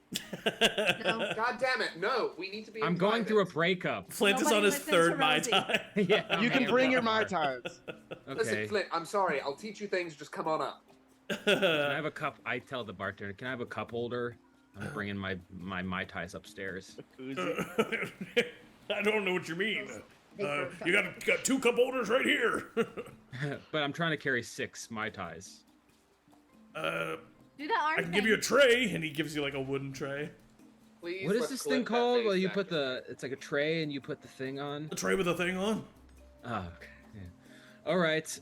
No. God damn it! No, we need to be. I'm in going through a private. breakup. Flint is on Nobody his listens third to Mai Rosie. Tai. Yeah. You can I'm bring at your the Mai bar. Tais. Listen, Okay. Flint. I'm sorry. I'll teach you things. Just come on up. Can I have a cup? I tell the bartender, can I have a cup holder? I'm bringing my Mai Tais upstairs. Uzi. I don't know what you mean. You got 2 cup holders right here. But I'm trying to carry 6 Mai Tais. Do the arm I can thing. give you a tray, and he gives you like a wooden tray. Please. What is let's this clip thing that called? face Well, you back put to the, it's like a tray and you put the thing on. A tray with a thing on. Oh, okay. Yeah. All right.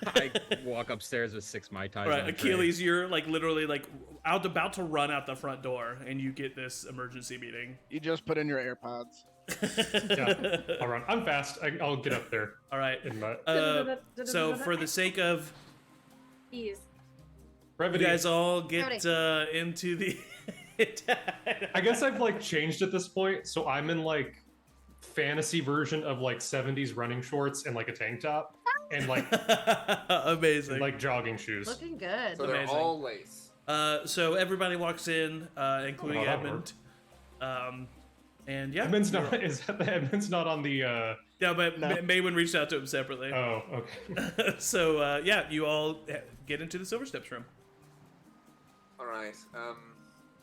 I walk upstairs with 6 Mai Tais. All right, on a Achilles, you're like literally like about to run out the front door, and you get this emergency meeting. You just put in your AirPods. Yeah, I'll run. I'm fast. I'll get up there. All right. In my So for the sake of Ease. you brevity, guys all get Howdy. into the. I guess I've like changed at this point, so I'm in like fantasy version of like 70s running shorts and like a tank top and like Amazing. like jogging shoes. Looking good. So they're Amazing. all lace. So everybody walks in, including Oh, that Edmund. And yeah, Edmund's not Edmund's not on the Yeah, but No. Maywin reached out to him separately. oh, okay. So yeah, you all get into the Silver Steps room. All right.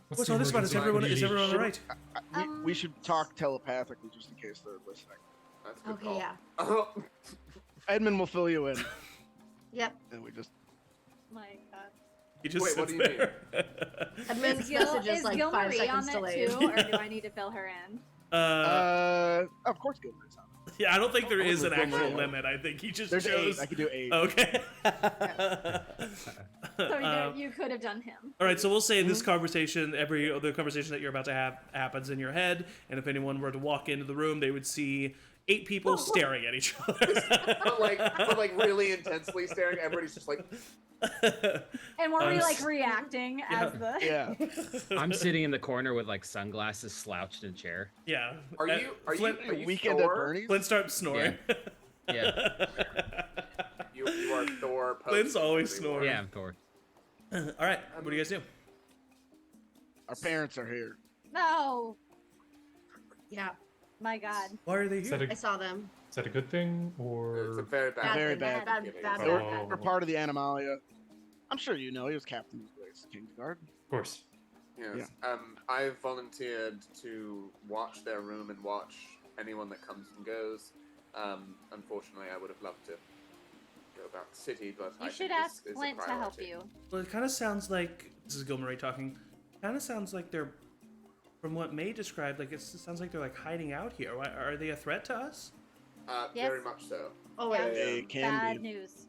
What's all this about? Is everyone all right? We should talk telepathically just in case they're listening. That's a good Okay, call. yeah. Oh, Edmund will fill you in, Yep. and we just. My God. He just Wait, what sits do you there. Edmund's Is Gil, message is is like Gil 5 Marie on seconds that delayed. too, or do I need to fill her in? Of course, Gilbert's on it. Yeah, I don't think there I'll is an move actual Marie. limit. I think he just There's chose. 8. I could do 8. Okay. So you could have done him. All right, so we'll say this conversation, every other conversation that you're about to have, happens in your head, and if anyone were to walk into the room, they would see 8 people staring at each other. but like really intensely staring. Everybody's just like. And were we s- like reacting as the? Yeah. I'm sitting in the corner with like sunglasses slouched in a chair. Yeah. Are you? Are Flint, you? Are you Weekend Thor? at Bernie's. Flint starts snoring. Yeah. You are Thor. Flint's post- always whatever you snoring. Yeah, I'm Thor. All right, what do you guys do? Our parents are here. No. Yeah, My God. Why are they Is that, here? I saw them. a good thing are. It's a or very bad. Bad Very thing, bad. Bad, bad, They're, bad. they're part of the Animalia. I'm sure you know he was captain of the Kingsguard. of course. Yes. I've volunteered to watch their room and watch anyone that comes and goes. Unfortunately, I would have loved to go about the city, but You I should think ask this is a Flint to help priority. you. Well, it kind of sounds like this is Gilmarie talking. Kind of sounds like they're, from what May described, like it sounds like they're like hiding out here. Why, are they a threat to us? Yes. Very much so. Oh, Yeah. wait. They can Bad be. news.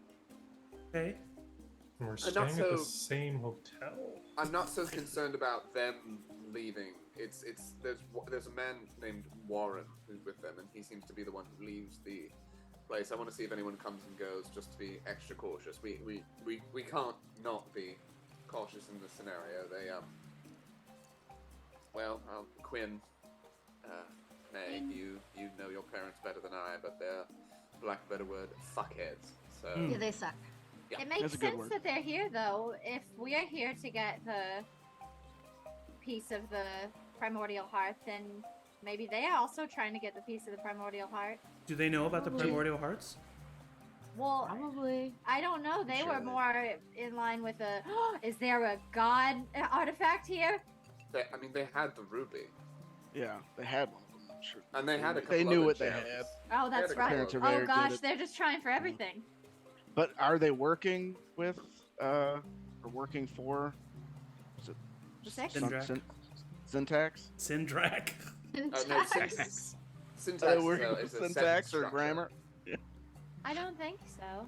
Okay. We're not staying at so- the same hotel. I'm not so concerned about them leaving. There's a man named Warren who's with them, and he seems to be the one who leaves the place. I want to see if anyone comes and goes, just to be extra cautious. We can't not be cautious in this scenario. They Quinn, May, you know your parents better than I, but lack of a better word, fuckheads. So Yeah, they suck. Yeah, It makes that's a good sense word. that they're here, though. If we are here to get the piece of the primordial heart, then maybe they are also trying to get the piece of the primordial heart. Do they know about the Probably. primordial hearts? Well, Probably. I don't know. They Sure were they- more in line with the. Is there a god artifact here? they had the ruby, Yeah, they had one of them. I'm sure. and they had a couple They knew other what they gems. had. Oh, that's They're the right. parents are Oh very good gosh, at- they're just trying for everything. But are they working with or working for? Is it The six? Syndrak. syntax? Syndrak. No, Syntax. syntax Are they working is with a sentence syntax or structure. grammar? I don't think so.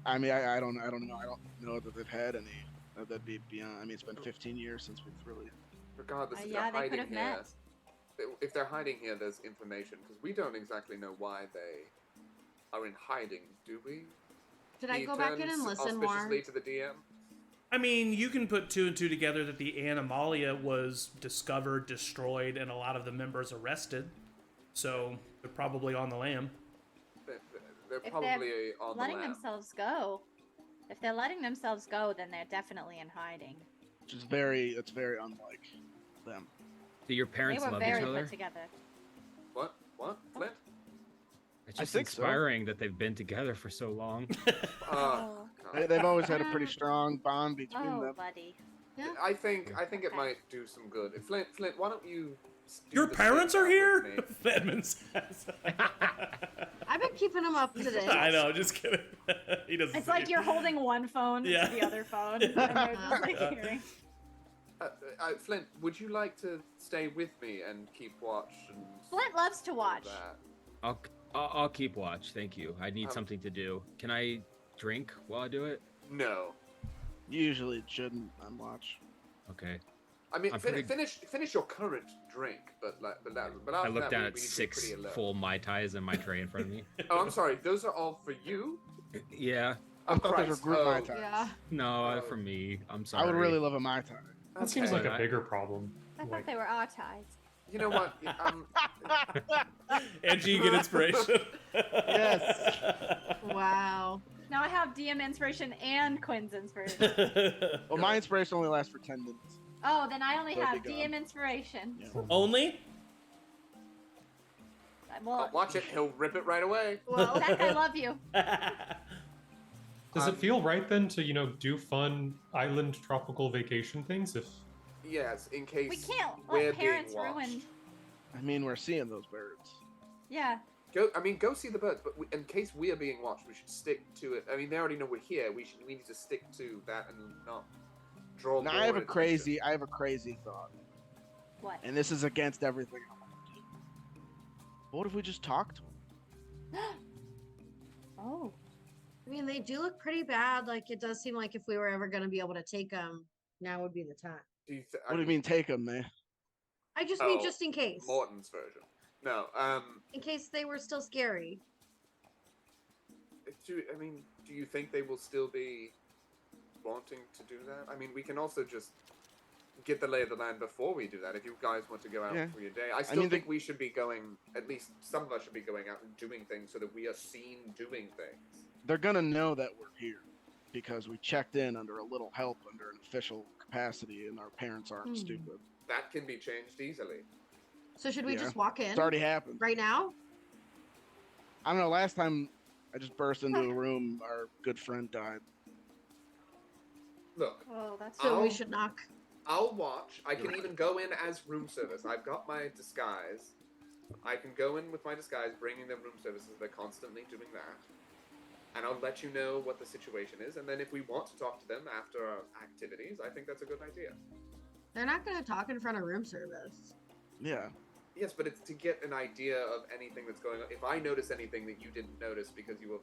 I mean, I don't know. I don't know that they've had any. That'd be beyond. I mean, it's been 15 years since we've really. Regardless, if Yeah, they're they could hiding have here, met. if they're hiding here, there's information because we don't exactly know why they are in hiding, do we? Should I He go back in turns and listen more? auspiciously to the DM. I mean, you can put two and two together that the Animalia was discovered, destroyed, and a lot of the members arrested. So they're probably on the lam. They're If probably they're on letting the lam. themselves go. If they're letting themselves go, then they're definitely in hiding. Which is very. It's very unlike them. Do your They parents were love very each other? put together. What? Flint? It's I just think so. inspiring that they've been together for so long. Oh, God. They've always had a pretty strong bond between Oh, them. buddy. Yeah. I think it Okay. might do some good. Flint, why don't you? Do Your the parents sit are down here? with me? Edmund says. I've been keeping them up to date. I know, just kidding. He doesn't It's see like you. you're holding one phone Yeah. to the other phone, and they're just like hearing. Flint, would you like to stay with me and keep watch? And Flint loves to all watch. that? I'll keep watch. Thank you. I need Um, something to do. Can I drink while I do it? No. Usually it shouldn't on watch. Okay. I mean, I'm pretty- finish your current drink, but I after look that, down we at need to be 6 pretty alert. full Mai Tais in my tray in front of me. Oh, I'm sorry. Those are all for you. Yeah. I thought those were Christ. group Oh, Mai Tais. Yeah. No, Oh. for me. I'm sorry. I would really love a Mai Tai. That seems Okay. like a bigger problem. I thought Like, they were our ties. You know what? Angie, you get inspiration. Yes. Wow. Now I have DM inspiration and Quinn's inspiration. Well, my inspiration only lasts for 10 minutes. Oh, then I only They'll have be DM gone. inspiration. Yeah. Only? Well, Watch it. He'll rip it right away. well, Zach, I love you. does it feel right then to do fun island tropical vacation things? If Yes, in case We can't we're let parents being watched. ruin. I mean, we're seeing those birds. Yeah. Go see the birds, but in case we are being watched, we should stick to it. I mean, they already know we're here. We need to stick to that and not draw. Now more I have a attention. crazy thought, What? and this is against everything I want to do. What if we just talk to them? Oh. I mean, they do look pretty bad. Like, it does seem like if we were ever going to be able to take them, now would be the time. What do you mean take them, man? I just mean Oh, just in case. Morton's version. No. In case they were still scary. Do you think they will still be wanting to do that? I mean, we can also just get the lay of the land before we do that. If you guys want to go out Yeah. for your day, I still mean, think we should be going. At least some of us should be going out and doing things so that we are seen doing things. They're gonna know that we're here because we checked in under a little help under an official capacity, and our parents aren't stupid. That can be changed easily. So should we Yeah. just walk in It's already happened. right now? I don't know. Last time I just burst into a room, our good friend died. Look, Oh, that's So we I'll- should knock. I'll watch. I can even go in as room service. I've got my disguise. I can go in with my disguise, bringing them room services. They're constantly doing that. And I'll let you know what the situation is. And then if we want to talk to them after our activities, I think that's a good idea. They're not going to talk in front of room service. Yeah. Yes, but it's to get an idea of anything that's going on. If I notice anything that you didn't notice because you were,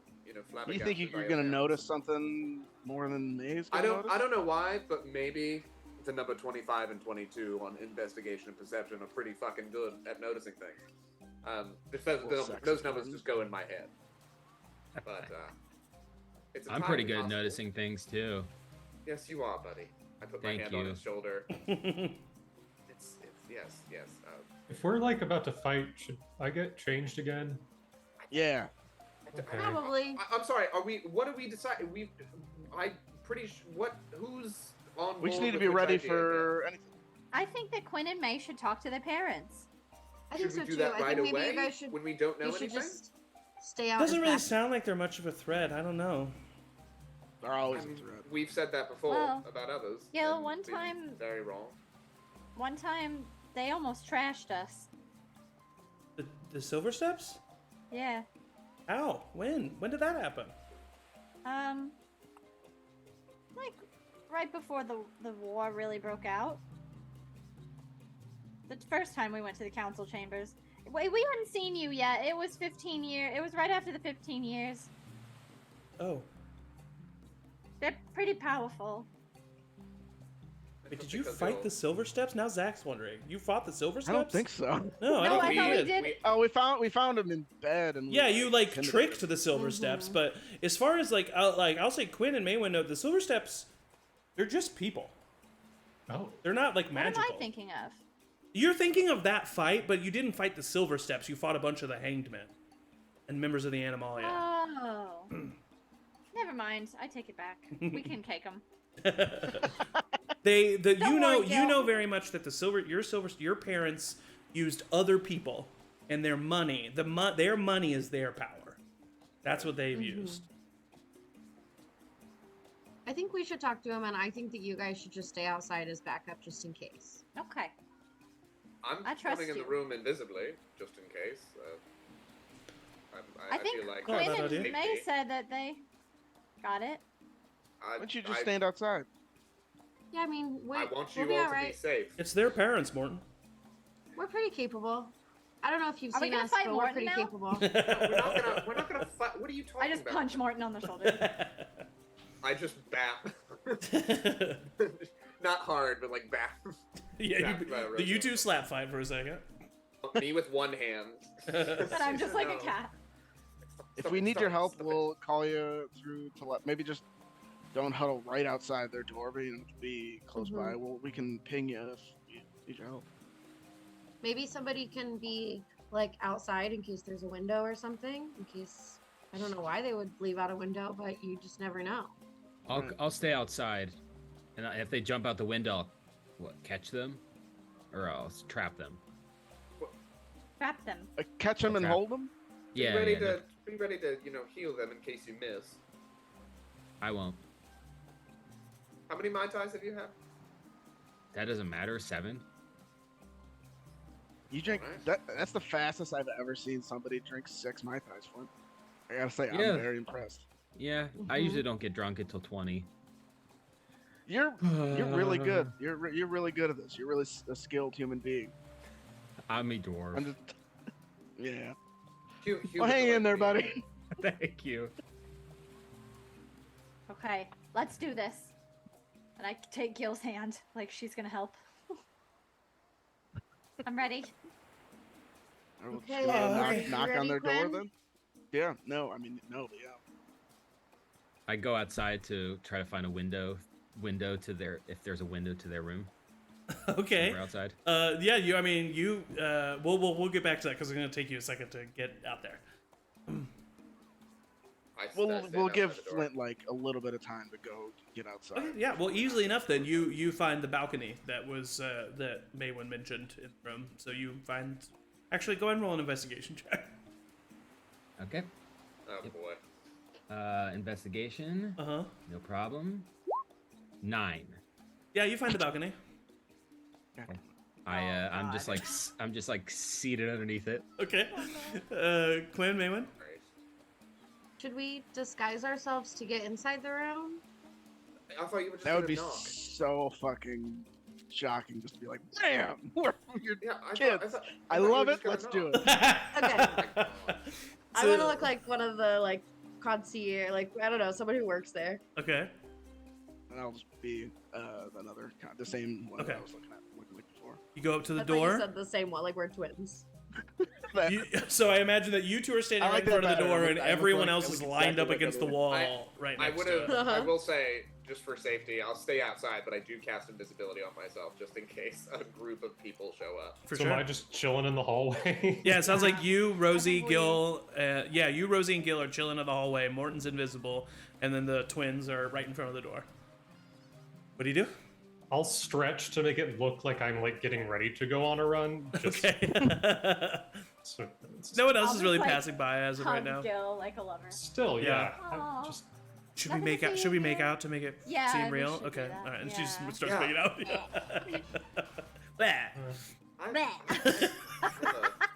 flabbergasted. You think by you're your gonna parents. notice something more than May's I gonna don't. notice? I don't know why, but maybe the number 25 and 22 on investigation and perception are pretty fucking good at noticing things. Those numbers just go in my head. But it's. A I'm pretty timely good at hospital. noticing things too. Yes, you are, buddy. I put my Thank hand on you. his shoulder. It's yes. if we're like about to fight, should I get changed again? Yeah. Okay. Probably. I'm sorry. What do we decide? I'm pretty sure. Who's on? We just board need to with be which ready idea for anything. I think that Quinn and May should talk to their parents. I think Should so we do too. that I right think maybe away you guys should. when we don't know You should anything? just stay out. Doesn't as really back- sound like they're much of a threat. I don't know. They're always I a mean, threat. we've said that before Well, about others. Gil, and one been time- Very wrong. One time, they almost trashed us. The Silver Steps? Yeah. How? When? When did that happen? Like right before the war really broke out. The first time we went to the council chambers. We hadn't seen you yet. It was 15 years. It was right after the 15 years. Oh. They're pretty powerful. Wait, did you fight the Silver Steps? Now Zach's wondering. You fought the Silver Steps? I don't think so. No, I No, don't I think thought you we did. did. Oh, we found him in bed and. Yeah, you like intimidated tricked him. the Silver Steps, but as far as I'll say Quinn and Maywin know the Silver Steps, they're just people. Oh. They're not like What magical. am I thinking of? You're thinking of that fight, but you didn't fight the Silver Steps. You fought a bunch of the Hanged Men and members of the Animalia. Oh. Never mind. I take it back. We can cake them. You worry, Gil. know very much that your parents used other people and their money. Their money is their power. That's what they've used. I think we should talk to him, and I think that you guys should just stay outside as backup just in case. Okay. I'm I trust coming in you. the room invisibly, just in case. I think feel like Oh, Quinn that and idea. May said that they got it. Why don't you just stand outside? Yeah, I mean, I want you we'll be all all to be right. safe. It's their parents, Morton. We're pretty capable. I don't know if you've Are we seen gonna us, fight but Morton we're pretty now? capable. We're not gonna fight. What are you talking I just about? punch Morton on the shoulder. I just bap. Not hard, but like bap. Yeah, Right, you two slap fight for a second. Me with one hand. But I'm just like a No. cat. If we need your help, we'll call you through maybe just don't huddle right outside their door, but be close by. We can ping you if you need your help. Maybe somebody can be like outside in case there's a window or something. In case I don't know why they would leave out a window, but you just never know. I'll stay outside, and if they jump out the window, I'll catch them, or I'll trap them. Trap them. Catch them and Okay. hold them. Yeah, Be ready to heal them in case you miss. I won't. How many Mai Tais have you had? That doesn't matter. 7. You drink Alright. that's the fastest I've ever seen somebody drink 6 Mai Tais for. I gotta say, Yeah. I'm very impressed. Yeah, I usually don't get drunk until 20. You're really good. You're really good at this. You're really a skilled human being. I'm a dwarf. I'm just, yeah. Humans Well, hang are in there, like buddy. Thank you. Okay, let's do this. And I take Gil's hand, like she's gonna help. I'm ready. I will Okay, just okay. knock Ready, on their door Quinn? then. Yeah. No. I mean, no. But yeah. I go outside to try to find a window to their, if there's a window to their room. Okay. We're outside. Yeah. We'll get back to that because it's gonna take you a second to get out there. I We'll stand we'll outside give the door. Flint like a little bit of time to go get outside. Okay, yeah. Well, easily enough then you find the balcony that was that Maywin mentioned in the room. So you find. Actually, go ahead and roll an investigation check. Okay. Oh boy. Investigation. Uh-huh. No problem. 9. Yeah, you find the balcony. I'm just God. like seated underneath it. Okay. Quinn, Maywin. Great. Should we disguise ourselves to get inside the room? I thought you were just That would gonna be knock. so fucking shocking just to be like, bam! You're Yeah, I kids. thought I you were love just it. gonna Let's knock. do it. Okay. I So- want to look like one of the like concierge, like I don't know, somebody who works there. Okay. And I'll just be the same one Okay. that I was looking before. You go up to the I thought you door. said the same one, like we're twins. So I imagine that you two are standing I right like in front that of the better. door, I and look everyone like- else I is look lined exactly up like against the other- wall I- right I next would to have. it. I will say, just for safety, I'll stay outside, but I do cast invisibility on myself just in case a group of people show up. For so sure. am I just chilling in the hallway? Yeah, it sounds like you, Rosie, think we- Gil. You, Rosie, and Gil are chilling in the hallway. Morton's invisible, and then the twins are right in front of the door. What do you do? I'll stretch to make it look like I'm like getting ready to go on a run. Just, Okay. so, No one else I'll is really just, like, passing by as of right now. Gil like a lover. still, Yeah. yeah. Aw. Just Should we Nothing make to out? see Should we make here. out to make it Yeah, seem we real? should do Okay. that. All right. And she just Yeah. starts Yeah. making out. Blah.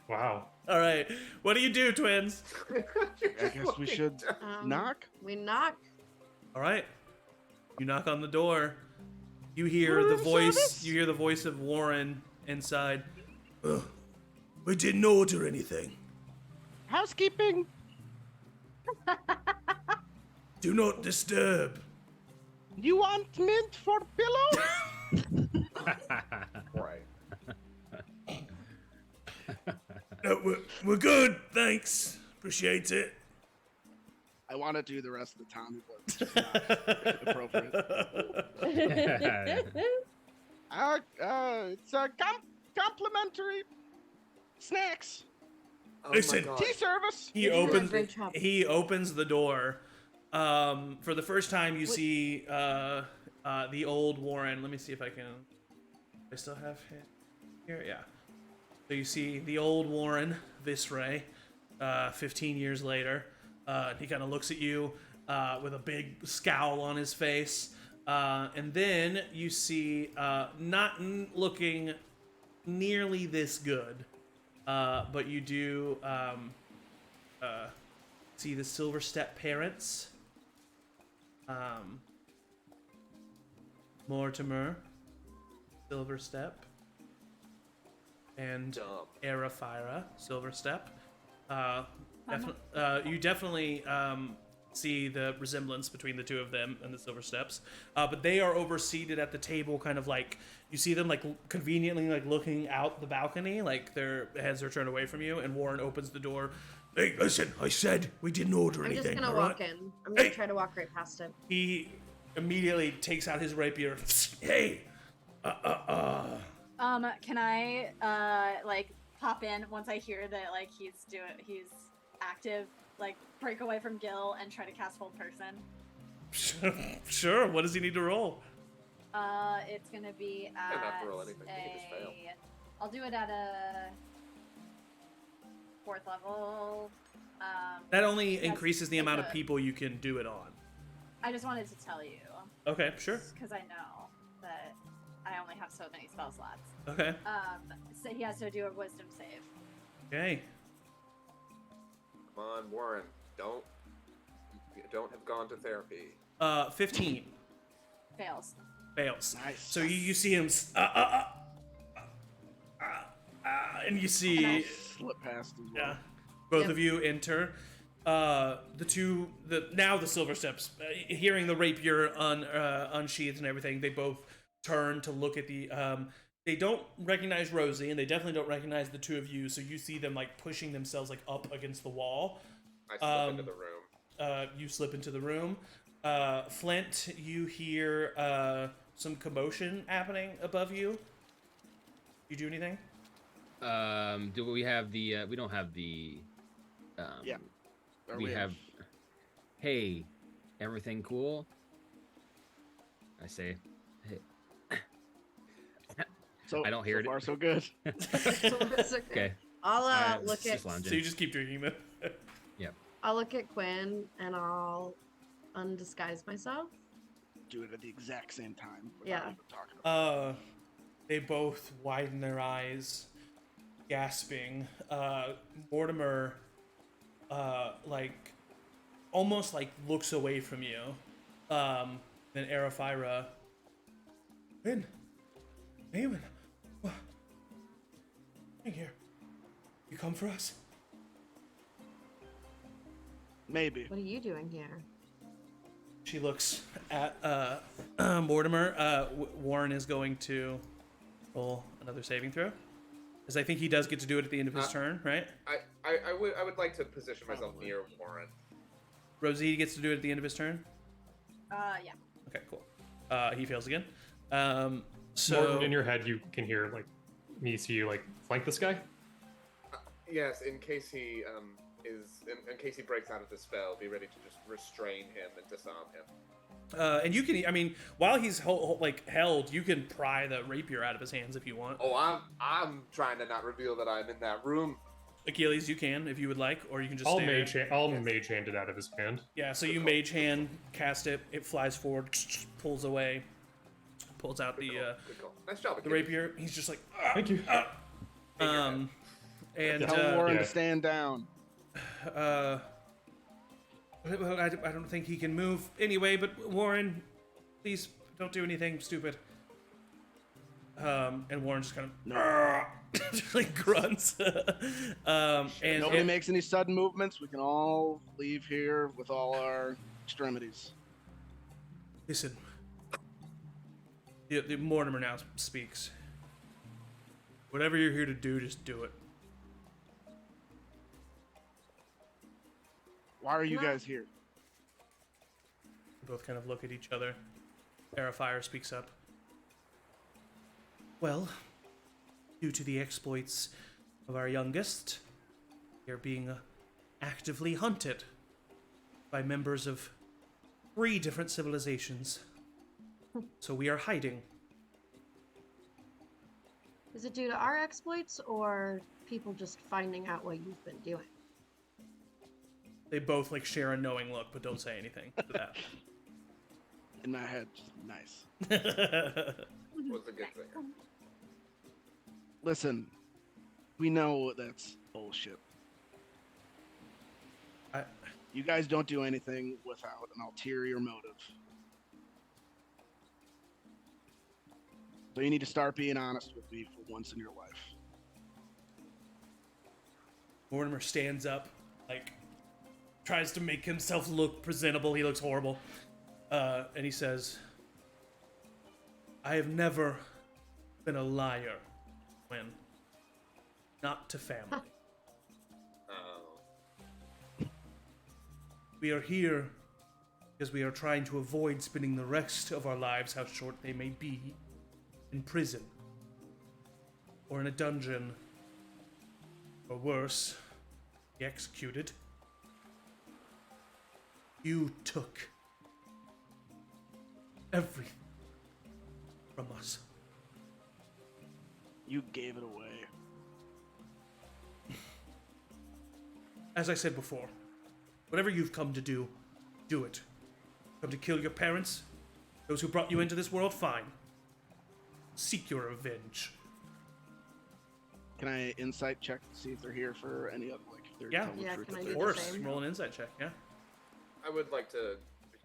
wow. All right. What do you do, twins? I guess we should knock. We knock. All right. You knock on the door. You hear the voice. You hear the voice of Warren inside. We didn't order anything. Housekeeping. Do not disturb. You want mint for pillow? Right. No, we're good. Thanks. Appreciate it. I want to do the rest of the Tommy, but it's just not appropriate. It's complimentary snacks. Oh Listen. my God. Tea service. He You did a opens. great job. He opens the door. For the first time, you see the old Warren. Let me see if I can. I still have him here. Yeah. So you see the old Warren Visray, 15 years later. He kind of looks at you with a big scowl on his face, and then you see not looking nearly this good, but you do see the Silver Step parents, Mortimer, Silver Step, and Dumb. Arafira, Silver Step. You definitely see the resemblance between the two of them and the Silver Steps, but they are overseated at the table, kind of like you see them like conveniently like looking out the balcony, like their heads are turned away from you. And Warren opens the door. Hey, listen! I said we didn't order I'm anything. just gonna all walk right? in. I'm gonna Hey! try to walk right past him. He immediately takes out his rapier. Hey, Can I like pop in once I hear that like he's active, like break away from Gil and try to cast hold person? Sure. What does he need to roll? It's gonna be Don't have at to roll anything, you can just fail. I'll do it at a 4th level. That only Yes, increases the it's amount of a- people you can do it on. I just wanted to tell you Okay, sure. because I know that I only have so many spell slots. Okay. So he has to do a wisdom save. Okay. Come on, Warren. You don't have gone to therapy. 15 Fails. fails. Nice. So you see him, and you see, Slip past as well. yeah, both Yep. of you enter. The Silver Steps, hearing the rapier unsheathed and everything, they both turn to look at the. They don't recognize Rosie, and they definitely don't recognize the two of you. So you see them like pushing themselves like up against the wall. I slip into the room. You slip into the room. Flint, you hear some commotion happening above you. You do anything? Do we have the? We don't have the. Yeah. Or We have. Hey, everything cool? I say. Hey. So, I don't hear so it. far, so good. It's okay. Okay. I'll Alright, look at just lounging. So you just keep drinking them. I'll look at Quinn and I'll undisguise myself. Do it at the exact same time. without Yeah. even talking about They both widen their eyes, gasping. Mortimer, like, almost like looks away from you. Then Arafira. Win. Eamon. What? Here. You come for us? Maybe. What are you doing here? She looks at Mortimer. Warren is going to roll another saving throw, because I think he does get to do it at the end of his turn, right? I would like to position myself Probably. near Warren. Rosie gets to do it at the end of his turn. Yeah. Okay, cool. He fails again. So Morton, in your head, you can hear like me see you like flank this guy. Yes, in case he in case he breaks out of the spell, be ready to just restrain him and disarm him. And you can, I mean, while he's held, you can pry the rapier out of his hands if you want. Oh, I'm trying to not reveal that I'm in that room. Achilles, you can if you would like, or you can just I'll stay there. mage hand it out of his hand. Yeah, so you mage hand, cast it, it flies forward, pulls away, pulls out Good call. Nice job, the Achilles. rapier. He's just like, Thank you. and Tell Warren yeah. to stand down. I don't think he can move anyway. But Warren, please don't do anything stupid. And Warren just kind of just like grunts. And Nobody makes any sudden movements. We can all leave here with all our extremities. Listen, the Mortimer now speaks. Whatever you're here to do, just do it. Why are you guys here? We both kind of look at each other. Fire speaks up. Well, due to the exploits of our youngest, we are being actively hunted by members of 3 different civilizations. So we are hiding. Is it due to our exploits or people just finding out what you've been doing? They both like share a knowing look, but don't say anything to that. In my head, nice. Was a good thing. Listen, we know that's bullshit. You guys don't do anything without an ulterior motive. So you need to start being honest with me for once in your life. Mortimer stands up, like, tries to make himself look presentable. He looks horrible. And he says, I have never been a liar, when not to family. We are here because we are trying to avoid spending the rest of our lives, how short they may be, in prison. Or in a dungeon. Or worse, be executed. You took everything from us. You gave it away. As I said before, whatever you've come to do, do it. Come to kill your parents? Those who brought you into this world? Fine. Seek your revenge. Can I insight check to see if they're here for any other, like, if they're Yeah. telling the Yeah, truth? can I if do Of they're- the course, same? roll an insight check, yeah? I would like to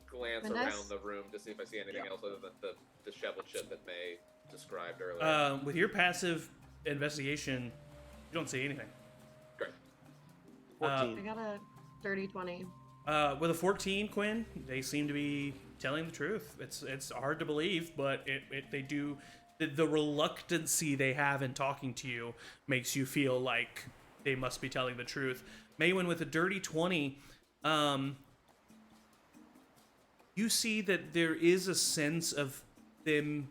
glance Vanessa? around the room to see if I see anything else other than the disheveled shit that May described earlier. With your passive investigation, you don't see anything. Great. 14. I got a dirty 20. With a 14, Quinn, they seem to be telling the truth. It's hard to believe, but they do. The reluctancy they have in talking to you makes you feel like they must be telling the truth. Maywin with a dirty 20, you see that there is a sense of them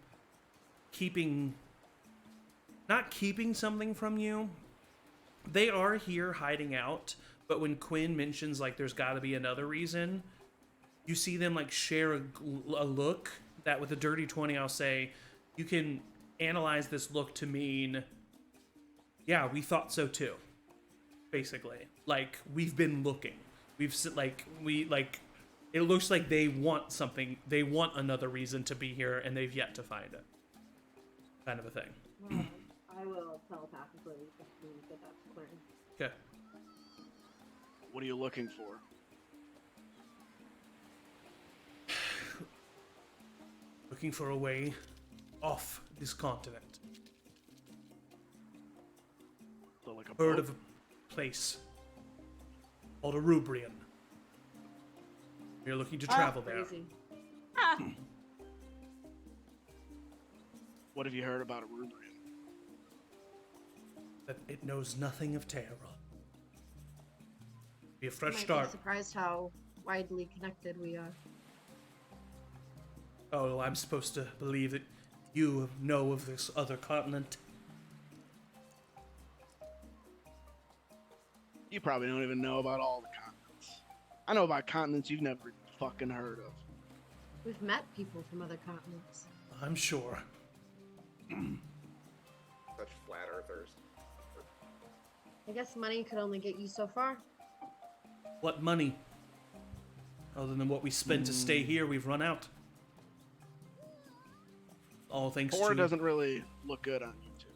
not keeping something from you. They are here hiding out, but when Quinn mentions like there's got to be another reason, you see them like share a look that with a dirty 20, I'll say, you can analyze this look to mean, yeah, we thought so too. Basically, like we've been looking. It looks like they want something. They want another reason to be here, and they've yet to find it. Kind of a thing. I will telepathically get that to Quinn. Okay. What are you looking for? Looking for a way off this continent. So like a Heard boat? of a place called a Rubrian. We're looking to travel there. Crazy. What have you heard about a Rubrian? That it knows nothing of Tayaroth. Be a I fresh might start. be surprised how widely connected we are. Oh, I'm supposed to believe that you know of this other continent. You probably don't even know about all the continents. I know about continents you've never fucking heard of. We've met people from other continents. I'm sure. Such flat earthers. I guess money could only get you so far. What money? Other than what we spent to stay here, we've run out. All thanks Poor to... doesn't really look good on you two.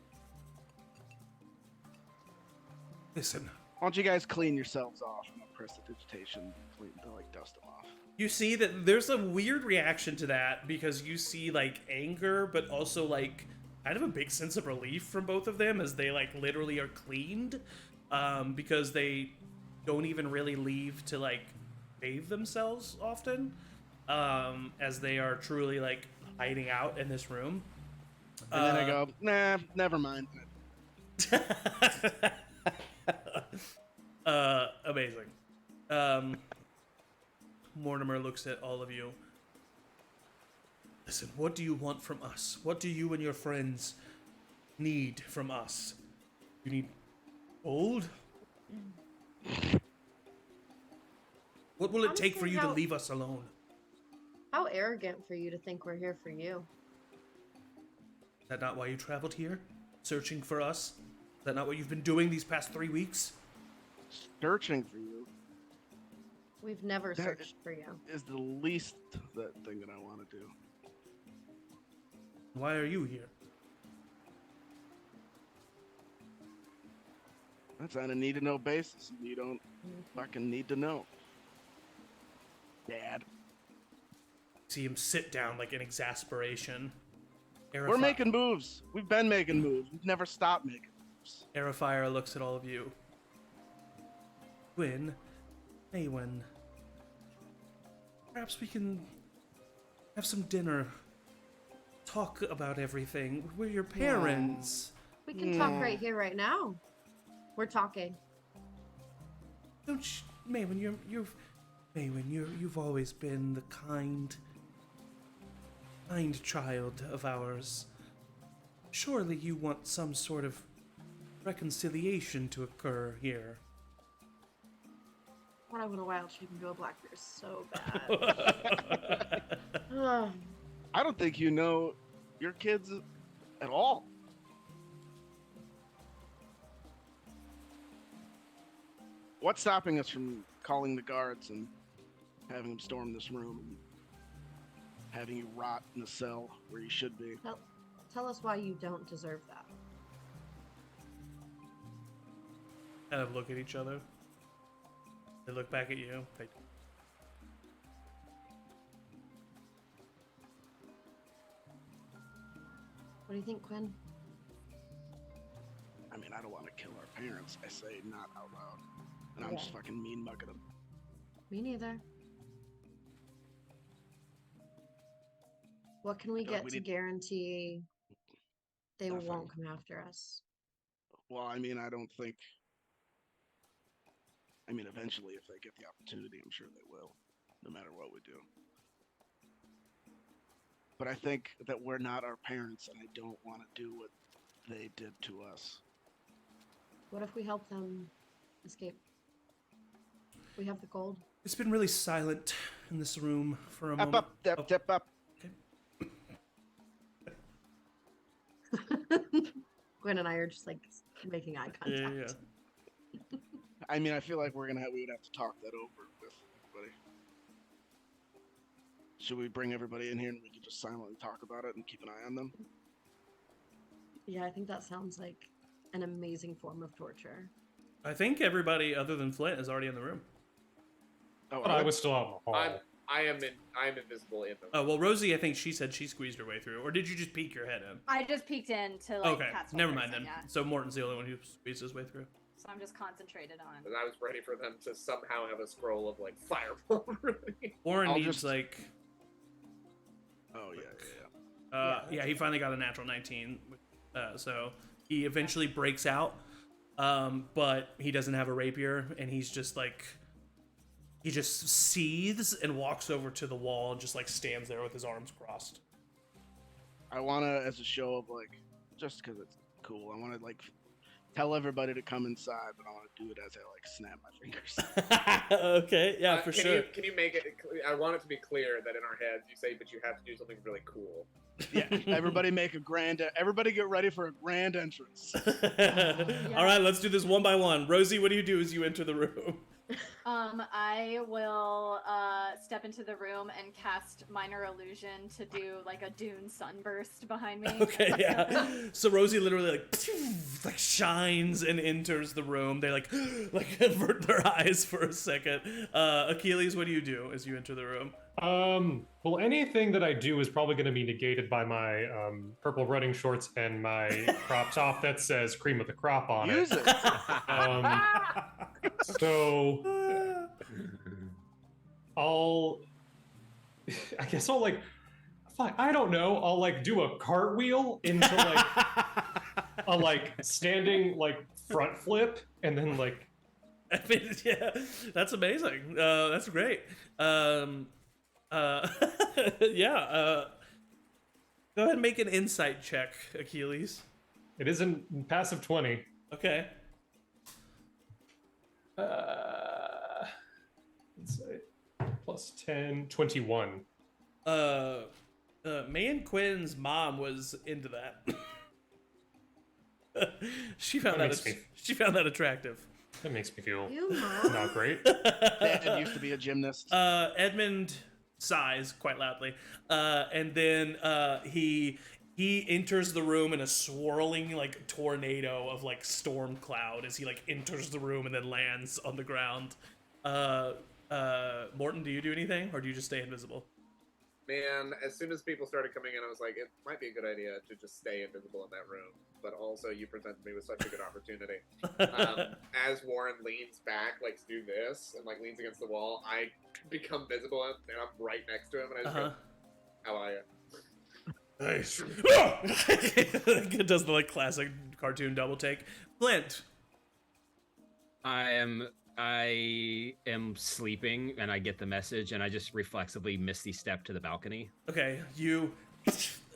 Listen, Why don't you guys clean yourselves off? I'm gonna press the digitation clean to like dust them off. you see that there's a weird reaction to that because you see like anger, but also like kind of a big sense of relief from both of them as they like literally are cleaned, because they don't even really leave to like bathe themselves often, as they are truly like hiding out in this room. And then I go, nah, never mind. Amazing. Mortimer looks at all of you. Listen, what do you want from us? What do you and your friends need from us? You need gold? What will it take for you to leave us alone? How arrogant for you to think we're here for you. Is that not why you traveled here? Searching for us? Is that not what you've been doing these past 3 weeks? Searching for you We've never searched for you. is the least that thing that I want to do. Why are you here? That's on a need to know basis. You don't fucking need to know. Dad. See him sit down like in exasperation. We're making moves. We've been making moves. We've never stopped making moves. Aerofire looks at all of you. Gwyn, Maywin, perhaps we can have some dinner. Talk about everything. We're your parents. We can talk right here, right now. We're talking. Don't Maywin, you've always been the kind child of ours. Surely you want some sort of reconciliation to occur here. When I went a wild sheep into a black bear so bad. Ugh. I don't think you know your kids at all. What's stopping us from calling the guards and having them storm this room and having you rot in a cell where you should be? Tell us why you don't deserve that. Kind of look at each other. They look back at you. What do you think, Quinn? I mean, I don't want to kill our parents. I say not out loud. And I'm just fucking mean mugging them. Me neither. What can we get to guarantee they won't come after us? Well, I mean, I don't think... I mean, eventually, if they get the opportunity, I'm sure they will, no matter what we do. But I think that we're not our parents, and I don't want to do what they did to us. What if we help them escape? We have the gold. It's been really silent in this room for a moment. Step up. Gwen and I are just like making eye contact. Yeah. I mean, I feel like we would have to talk that over with everybody. Should we bring everybody in here and we can just silently talk about it and keep an eye on them? Yeah, I think that sounds like an amazing form of torture. I think everybody other than Flint is already in the room. Oh, I was still out in the hall. I am invisible in the Oh, well, Rosie, I think she said she squeezed her way through. Or did you just peek your head in? I just peeked in to like. Okay, Cat's never whole mind person, then. yeah. So Morton's the only one who squeezed his way through. So I'm just concentrated on. And I was ready for them to somehow have a scroll of like fireball. Warren I'll needs just- like... Oh, yeah. yeah, he finally got a natural 19. So he eventually breaks out, but he doesn't have a rapier, and he's just like he just seethes and walks over to the wall and just like stands there with his arms crossed. I want to, as a show of like, just because it's cool, I want to like tell everybody to come inside, but I want to do it as I like snap my fingers. Okay, yeah, for sure. Can you make it? I want it to be clear that in our heads you say, but you have to do something really cool. Yeah, everybody make a grand. Everybody get ready for a grand entrance. All right, let's do this one by one. Rosie, what do you do as you enter the room? I will step into the room and cast minor illusion to do like a dune sunburst behind me. Okay, yeah. So Rosie literally like shines and enters the room. They like avert their eyes for a second. Achilles, what do you do as you enter the room? Well, anything that I do is probably going to be negated by my purple running shorts and my crop top that says "cream of the crop" on it. Use it. So I guess I'll like, fuck, I don't know. I'll like do a cartwheel into like a like standing like front flip, and then like. I mean, yeah, that's amazing. That's great. Yeah. Go ahead and make an insight check, Achilles. It isn't passive 20. Okay. Let's say plus 10, 21. Man Quinn's mom was into that. She found that attractive. That makes me feel You mom. not great. Dad used to be a gymnast. Edmund sighs quite loudly, and then he enters the room in a swirling like tornado of like storm cloud as he like enters the room and then lands on the ground. Morton, do you do anything, or do you just stay invisible? Man, as soon as people started coming in, I was like, it might be a good idea to just stay invisible in that room. But also, you presented me with such a good opportunity. As Warren leans back, like to do this, and like leans against the wall, I become visible, and I'm right next to him, and I just go, "How are you?" Nice. It does the like classic cartoon double take. Flint. I am sleeping, and I get the message, and I just reflexively misty step to the balcony. Okay, you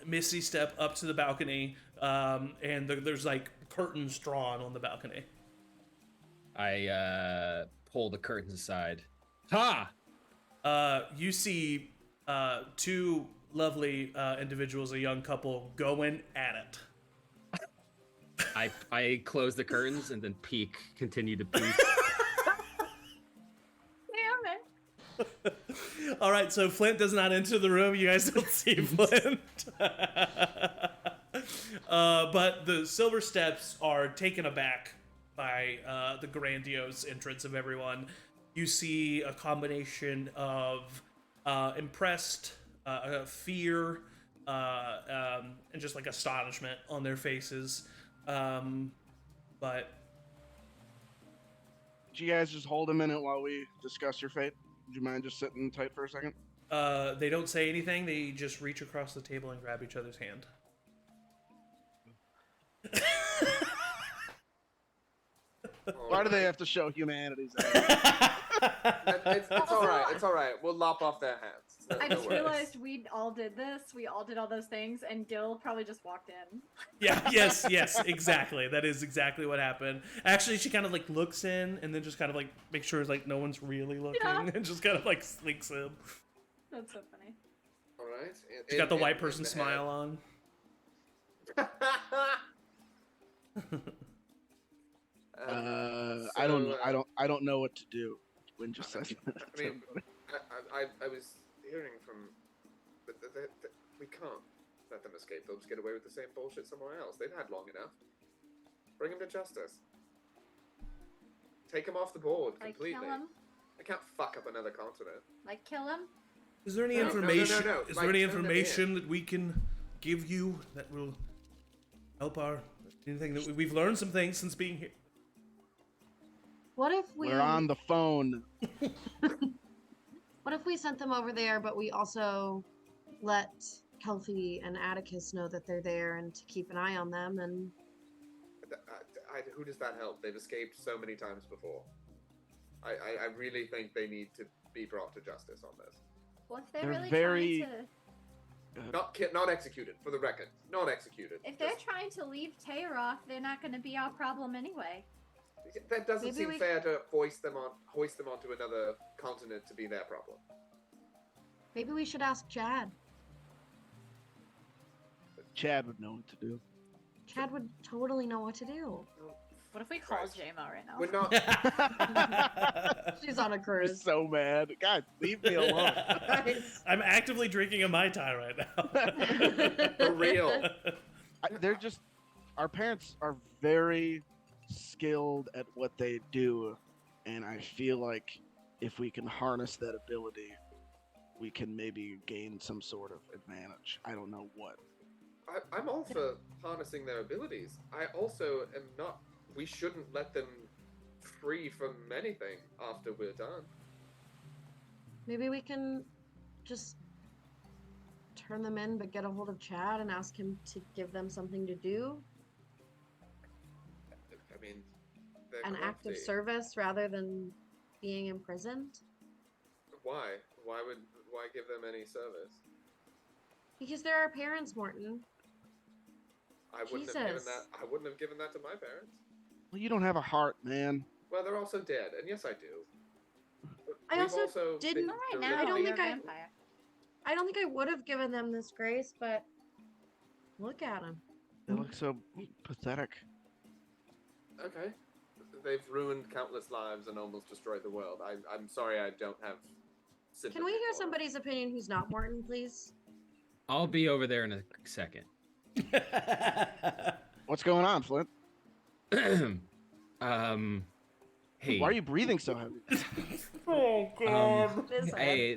misty step up to the balcony, and there's like curtains drawn on the balcony. I pull the curtains aside. Ha! You see two lovely individuals, a young couple, going at it. I close the curtains and then continue to peek. All right, so Flint does not enter the room. You guys don't see Flint. But the Silver Steps are taken aback by the grandiose entrance of everyone. You see a combination of impressed, fear, and just like astonishment on their faces. But Did you guys just hold a minute while we discuss your fate? Would you mind just sitting tight for a second? they don't say anything. They just reach across the table and grab each other's hand. Why do they have to show humanity? It's all right. It's all right. We'll lop off their hands. I No just worries. realized we all did this. We all did all those things, and Gil probably just walked in. Yeah, yes, exactly. That is exactly what happened. Actually, she kind of like looks in and then just kind of like makes sure like no one's really looking and just kind of like sneaks in. That's so funny. All right. She's got the white person smile on. I don't know what to do. When just says that. I mean, I was hearing from, but we can't let them escape. They'll just get away with the same bullshit somewhere else. They've had long enough. Bring them to justice. Take them off the board Like completely. kill him. I can't fuck up another continent. Like kill him. Is there any No, information? no. Is Like, there any turn them information that we can give you that will help our anything that we've learned some things since being here? What if We're on the phone. What if we sent them over there, but we also let Kelpie and Atticus know that they're there and to keep an eye on them? And Who does that help? They've escaped so many times before. I really think they need to be brought to justice on this. Well, if they're They're really very- trying to, Not executed, for the record. Not executed. if they're Just- trying to leave Tayaroth, they're not going to be our problem anyway. that doesn't Maybe seem we- fair to hoist them onto another continent to be their problem. Maybe we should ask Chad. Chad would know what to do. Chad would totally know what to do. What if we call Christ. Jama right now? We're not. She's on a I'm cruise. so mad. God, leave me alone. I'm actively drinking a Mai Tai right now. For real. They're just. Our parents are very skilled at what they do, and I feel like if we can harness that ability, we can maybe gain some sort of advantage. I don't know what. I'm all for harnessing their abilities. I also am not. We shouldn't let them free from anything after we're done. Maybe we can just turn them in, but get a hold of Chad and ask him to give them something to do. I mean, they're An act of crafty. service rather than being imprisoned. Why? Why give them any service? Because they're our parents, Morton. I wouldn't have given Jesus. that. I wouldn't have given that to my parents. Well, you don't have a heart, man. Well, they're also dead, and yes, I do. But I we've also didn't- been All right, through now I don't living- think you're a I- vampire. I don't think I would have given them this grace, but look at him. They look so pathetic. Okay. They've ruined countless lives and almost destroyed the world. I'm sorry I don't have sympathy Can we hear for them. somebody's opinion who's not Morton, please? I'll be over there in a second. What's going on, Flint? Hey. Why are you breathing so heavy? Oh god. Hey,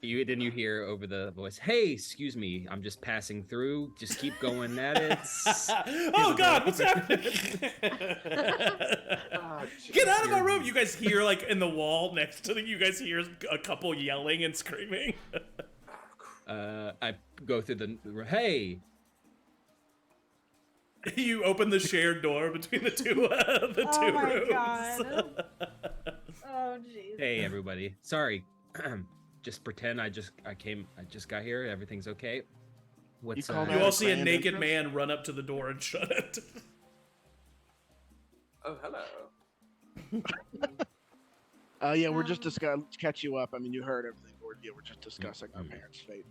you hear over the voice, hey, excuse me, I'm just passing through. Just keep going at it. Oh god, what's happening? Ah, Get out of my You're- room! You guys hear like in the wall next to you guys hear a couple yelling and screaming. I go through the hey. You open the shared door between the two Oh my rooms. God. Oh jeez. Hey everybody. Sorry. Just pretend I just got here. Everything's okay. What's call You that all a see a grand naked entrance? man run up to the door and shut it. Oh, hello. Yeah, we're just discussing. Catch you up. I mean, you heard everything. We're just discussing our Mm. parents' fate.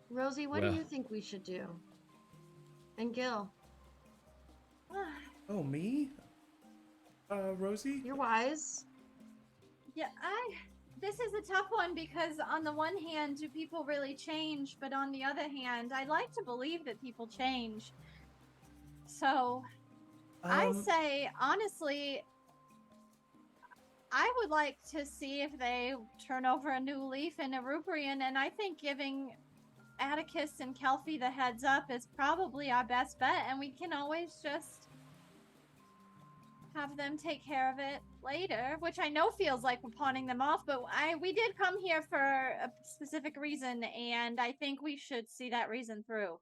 Rosie, what Well. do you think we should do? And Gil, Oh, me? Rosie? you're wise. Yeah, this is a tough one because on the one hand, do people really change? But on the other hand, I like to believe that people change. So I say, honestly, I would like to see if they turn over a new leaf in Erubrian, and I think giving Atticus and Kelpie the heads up is probably our best bet, and we can always just have them take care of it later, which I know feels like we're pawning them off, but we did come here for a specific reason, and I think we should see that reason through.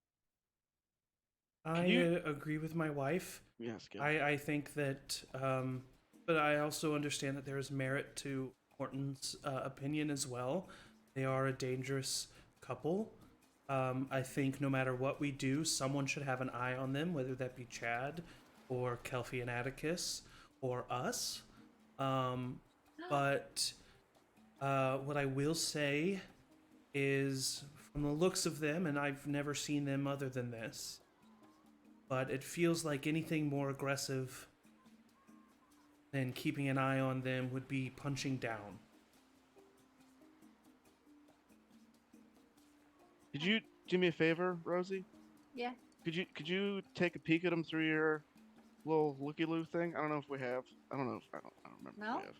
I you- agree with my wife. Yes, good. I think that, but I also understand that there is merit to Morton's opinion as well. They are a dangerous couple. I think no matter what we do, someone should have an eye on them, whether that be Chad or Kelpie and Atticus or us. But what I will say is, from the looks of them, and I've never seen them other than this, but it feels like anything more aggressive than keeping an eye on them would be punching down. Could you do me a favor, Rosie? Yeah. Could you take a peek at them through your little looky-loo thing? I don't know if we have. I don't remember if No. we have.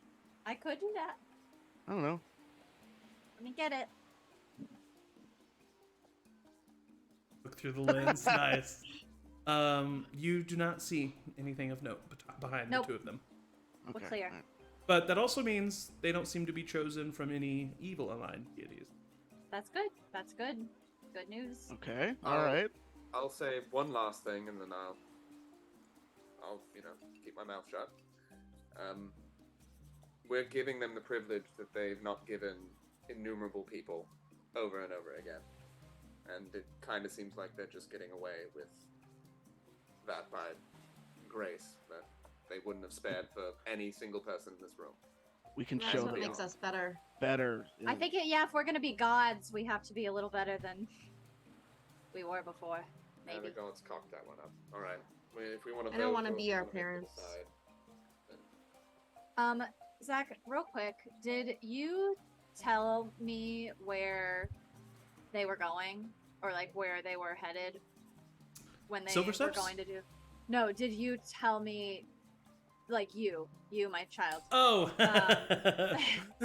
I could do that. I don't know. Let me get it. Look through the lens. Nice. You do not see anything of note behind Nope. the two of them. We're Okay. clear. alright. But that also means they don't seem to be chosen from any evil aligned deities. That's good. That's good. Good news. Okay. Uh, All right. I'll say one last thing, and then I'll keep my mouth shut. We're giving them the privilege that they've not given innumerable people over and over again. And it kind of seems like they're just getting away with that by grace that they wouldn't have spared for any single person in this room. We can That's show what them makes us better. better. I think, if we're gonna be gods, we have to be a little better than we were before. Yeah, Maybe. the gods cocked that one up. All right. If we want to I don't wanna be our parents. Zach, real quick, did you tell me where they were going, or like where they were headed when they Silver were Steps? going to do? No, did you tell me, like you, my child? Oh.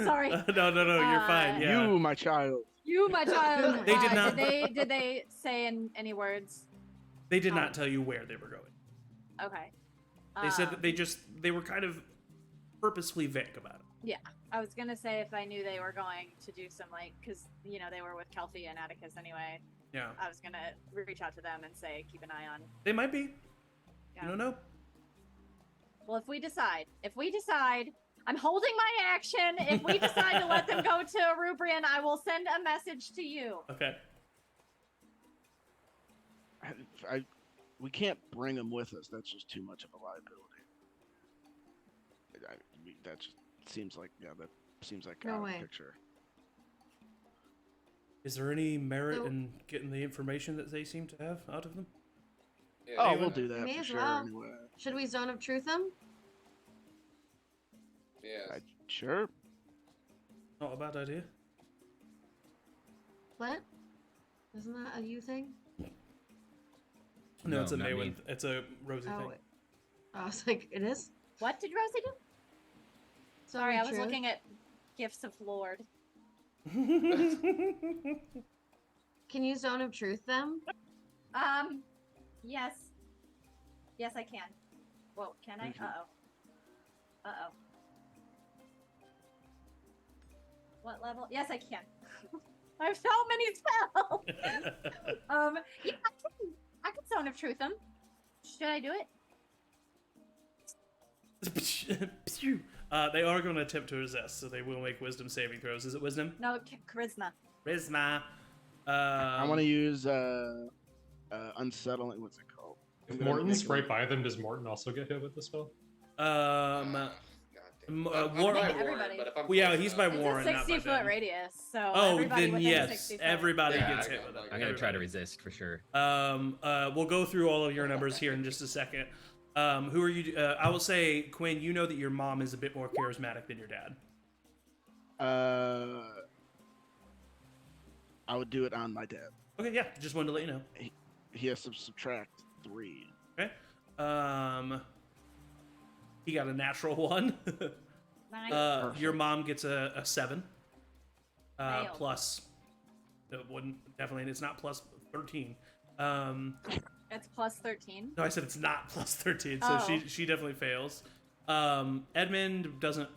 Sorry. No, you're fine. Yeah. You, my child. You, my child. They did not- Did they say any words? They did not tell you where they were going. Okay. They said that they were kind of purposefully vague about it. Yeah, I was gonna say if I knew they were going to do some because they were with Kelpie and Atticus anyway. Yeah. I was gonna reach out to them and say keep an eye on. They might be. Yeah. You don't know. Well, if we decide, I'm holding my action. If we decide to let them go to Rubrian, I will send a message to you. Okay. We can't bring them with us. That's just too much of a liability. That just seems like that seems like No out way. of picture. Is there any merit So- in getting the information that they seem to have out of them? Yeah, Oh, anyway. we'll do that May for as sure. well. Anyway, Should we zone of truth them? Yeah. sure. Not a bad idea. Flint? Isn't that a you thing? No, it's a not Maywin. me. It's a Rosie Oh, thing. I was like, it is? What did Rosie do? Zone Sorry, of I was truth? looking at gifts of Lord. Can you zone of truth them? Yes. Yes, I can. Whoa, can I? Uh-oh. What level? Yes, I can. I have so many spells! Yeah, I can zone of truth them. Should I do it? They are going to attempt to resist, so they will make wisdom saving throws. Is it wisdom? No, charisma. Charisma. I want to use unsettling. What's it called? If Morton's right by them, does Morton also get hit with the spell? Everybody. But if I'm Yeah, close he's enough- by It's Warren, a not by 60-foot Ben. radius, so Oh, everybody then within yes, 60 foot. everybody Yeah, gets I hit got with like- it. I'm gonna try to Everybody. resist for sure. We'll go through all of your numbers here in just a second. Who are you? I will say, Quinn, you know that your mom is a bit more charismatic than your dad. I would do it on my dad. Okay, yeah, just wanted to let you know. He has to subtract 3. Okay. He got a natural 1. Nice. Your mom gets a 7. Failed. Plus, it wouldn't definitely. It's not plus 13. It's plus 13. No, I said it's not plus 13, so Oh. she definitely fails. Edmund doesn't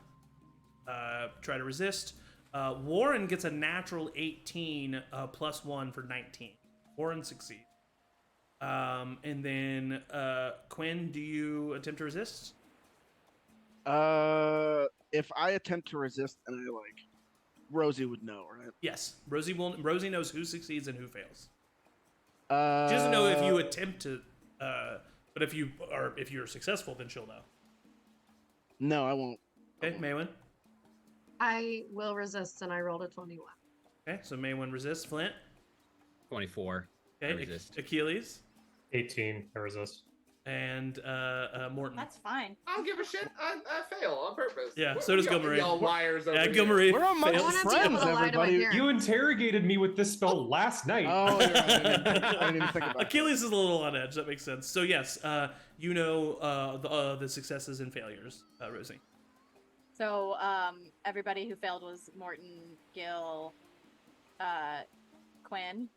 try to resist. Warren gets a natural 18 plus 1 for 19. Warren succeeds. And then Quinn, do you attempt to resist? If I attempt to resist and I Rosie would know, right? Yes. Rosie knows who succeeds and who fails. She She doesn't know if you attempt to, but if you're successful, then she'll know. No, I won't. Okay, Maywin. I will resist, and I rolled a 21. Okay, so Maywin resists. Flint. 24. I Okay, resist. Achilles 18. I resist. and Morton. That's fine. I don't give a shit. I fail on purpose. Yeah, What- so does y'all- Gilmarie. Y'all liars over Yeah, here. Gilmarie We're amongst fails. I wanna be friends, able to lie to my everybody. parents. You interrogated me with this spell last night. Oh, you're right. I didn't even think about it. Achilles is a little on edge. That makes sense. So yes, you know the successes and failures, Rosie. So, everybody who failed was Morton, Gil, Quinn.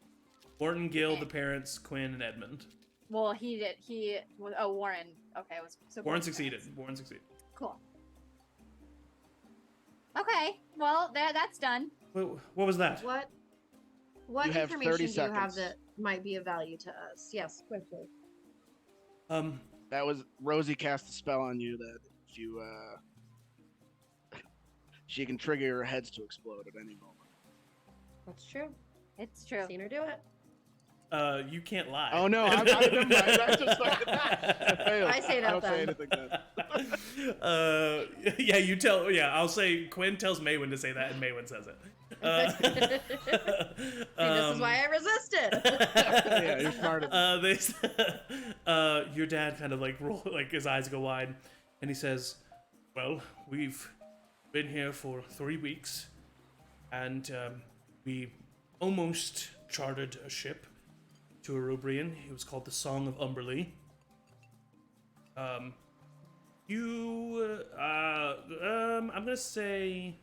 Morton, Gil, the parents, Quinn, and Edmund. Well, Warren. Okay, it was so Warren both succeeded. parents. Warren succeeded. Cool. Okay, well, that's done. What was that? What You have 30 information do you have seconds. that might be of value to us? Yes, quickly. That was Rosie cast a spell on you that if you she can trigger your heads to explode at any moment. That's true. It's true. Seen her do it. You can't lie. Oh no, I never mind. I just I say I don't say nothing. anything then. Yeah, you tell. Yeah, I'll say Quinn tells Maywin to say that, and Maywin says it. See, this is why I resisted. Yeah, you're smart. Your dad kind of like his eyes go wide, and he says, "Well, we've been here for 3 weeks, and we almost chartered a ship to Erubrian. It was called the Song of Umberlee. I'm gonna say,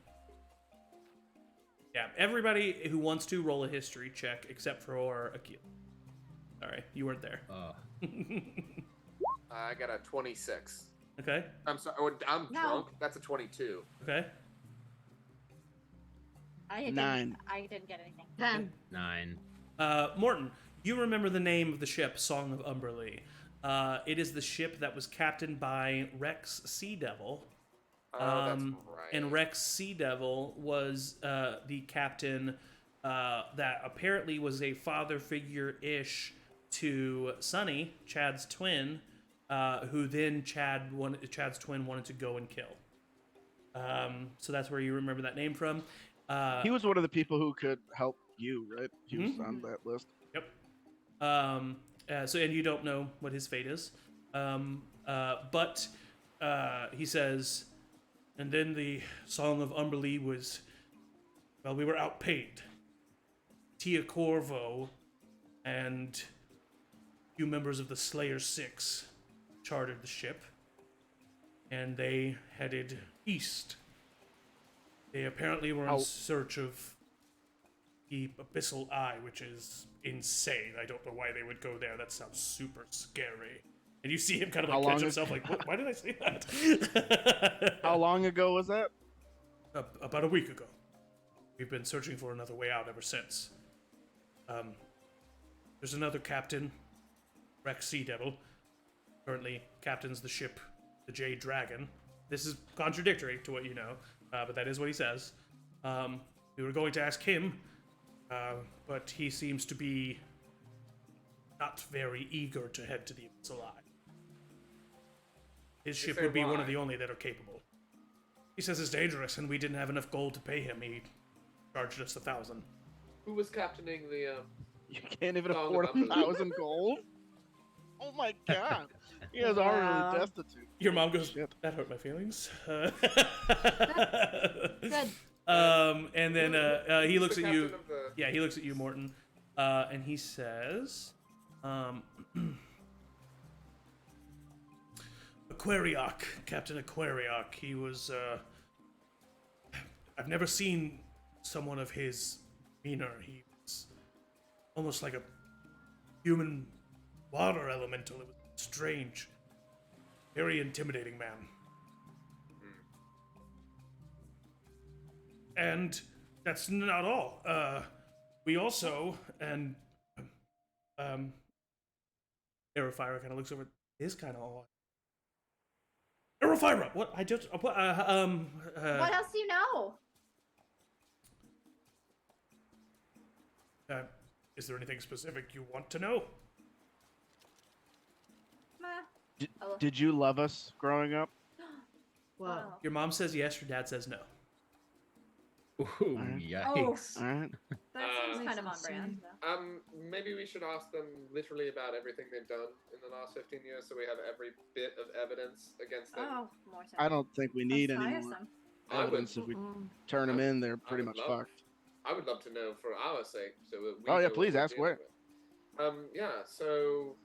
yeah, everybody who wants to roll a history check except for Akil. Sorry, you weren't there. I got a 26. Okay. I'm sorry. I'm No. drunk. That's a 22. Okay. I didn't, 9. I didn't get anything. 10. 9. Morton, you remember the name of the ship, Song of Umberlee. It is the ship that was captained by Rex Sea Devil. Oh, that's right. And Rex Sea Devil was the captain that apparently was a father figure-ish to Sunny, Chad's twin, who then Chad's twin wanted to go and kill. So that's where you remember that name from. He was one of the people who could help you, right? He was on that list. Yep. So, and you don't know what his fate is. But he says, and then the Song of Umberlee was, well, we were outpaid. Tia Corvo and a few members of the Slayer Six chartered the ship, and they headed east. They apparently were in search of the Abyssal Eye, which is insane. I don't know why they would go there. That sounds super scary. And you see him kind of like catch himself, like, what? Why did I say that? How long ago was that? About a week ago. We've been searching for another way out ever since. There's another captain, Rex Sea Devil, currently captains the ship, the Jade Dragon. This is contradictory to what you know, but that is what he says. We were going to ask him, but he seems to be not very eager to head to the Abyssal Eye. His ship would be one of the only that are capable. He says it's dangerous, and we didn't have enough gold to pay him. He charged us 1,000. Who was captaining the? You can't even Song afford of Umberlee. 1,000 gold? Oh my god. You guys are really destitute. Your mom goes, Shit. that hurt my feelings. Good. And then he looks at you. captain of the- Yeah, he looks at you, Morton, and he says, Aquariok, Captain Aquariok. He was, I've never seen someone of his demeanor. He was almost like a human water elemental. It was strange. Very intimidating man. And that's not all. We also, and Aerofira kind of looks over. Is kind of odd. Aerofira, what I just What else do you know? Is there anything specific you want to know? Did you love us growing up? Whoa. Wow. Your mom says yes. Your dad says no. Ooh, yikes. Alright. That seems kind of on brand. though. Maybe we should ask them literally about everything they've done in the last 15 years, so we have every bit of evidence against them. Oh, more time. I don't think we need That's any more tiresome. I would. evidence. If we turn them in, they're pretty much love- fucked. I would love to know for our sake. So we Oh, yeah, know please what we're ask dealing away. with. Yeah. So,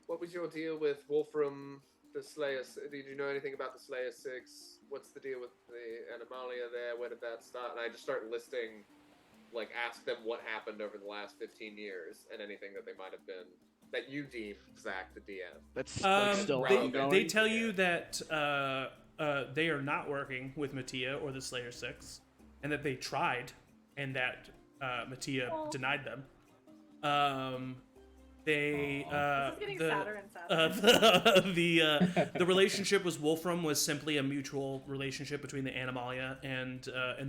what was your deal with Wolfram, the Slayer? Did you know anything about the Slayer Six? What's the deal with the Animalia there? Where did that start? And I just start listing, like, ask them what happened over the last 15 years and anything that they might have been that you deem, Zach, the DM. That's like, still ongoing. They tell you that they are not working with Mattia or the Slayer Six, and that they tried, and that Mattia denied them. They This is getting sadder and sadder. the relationship with Wolfram was simply a mutual relationship between the Animalia and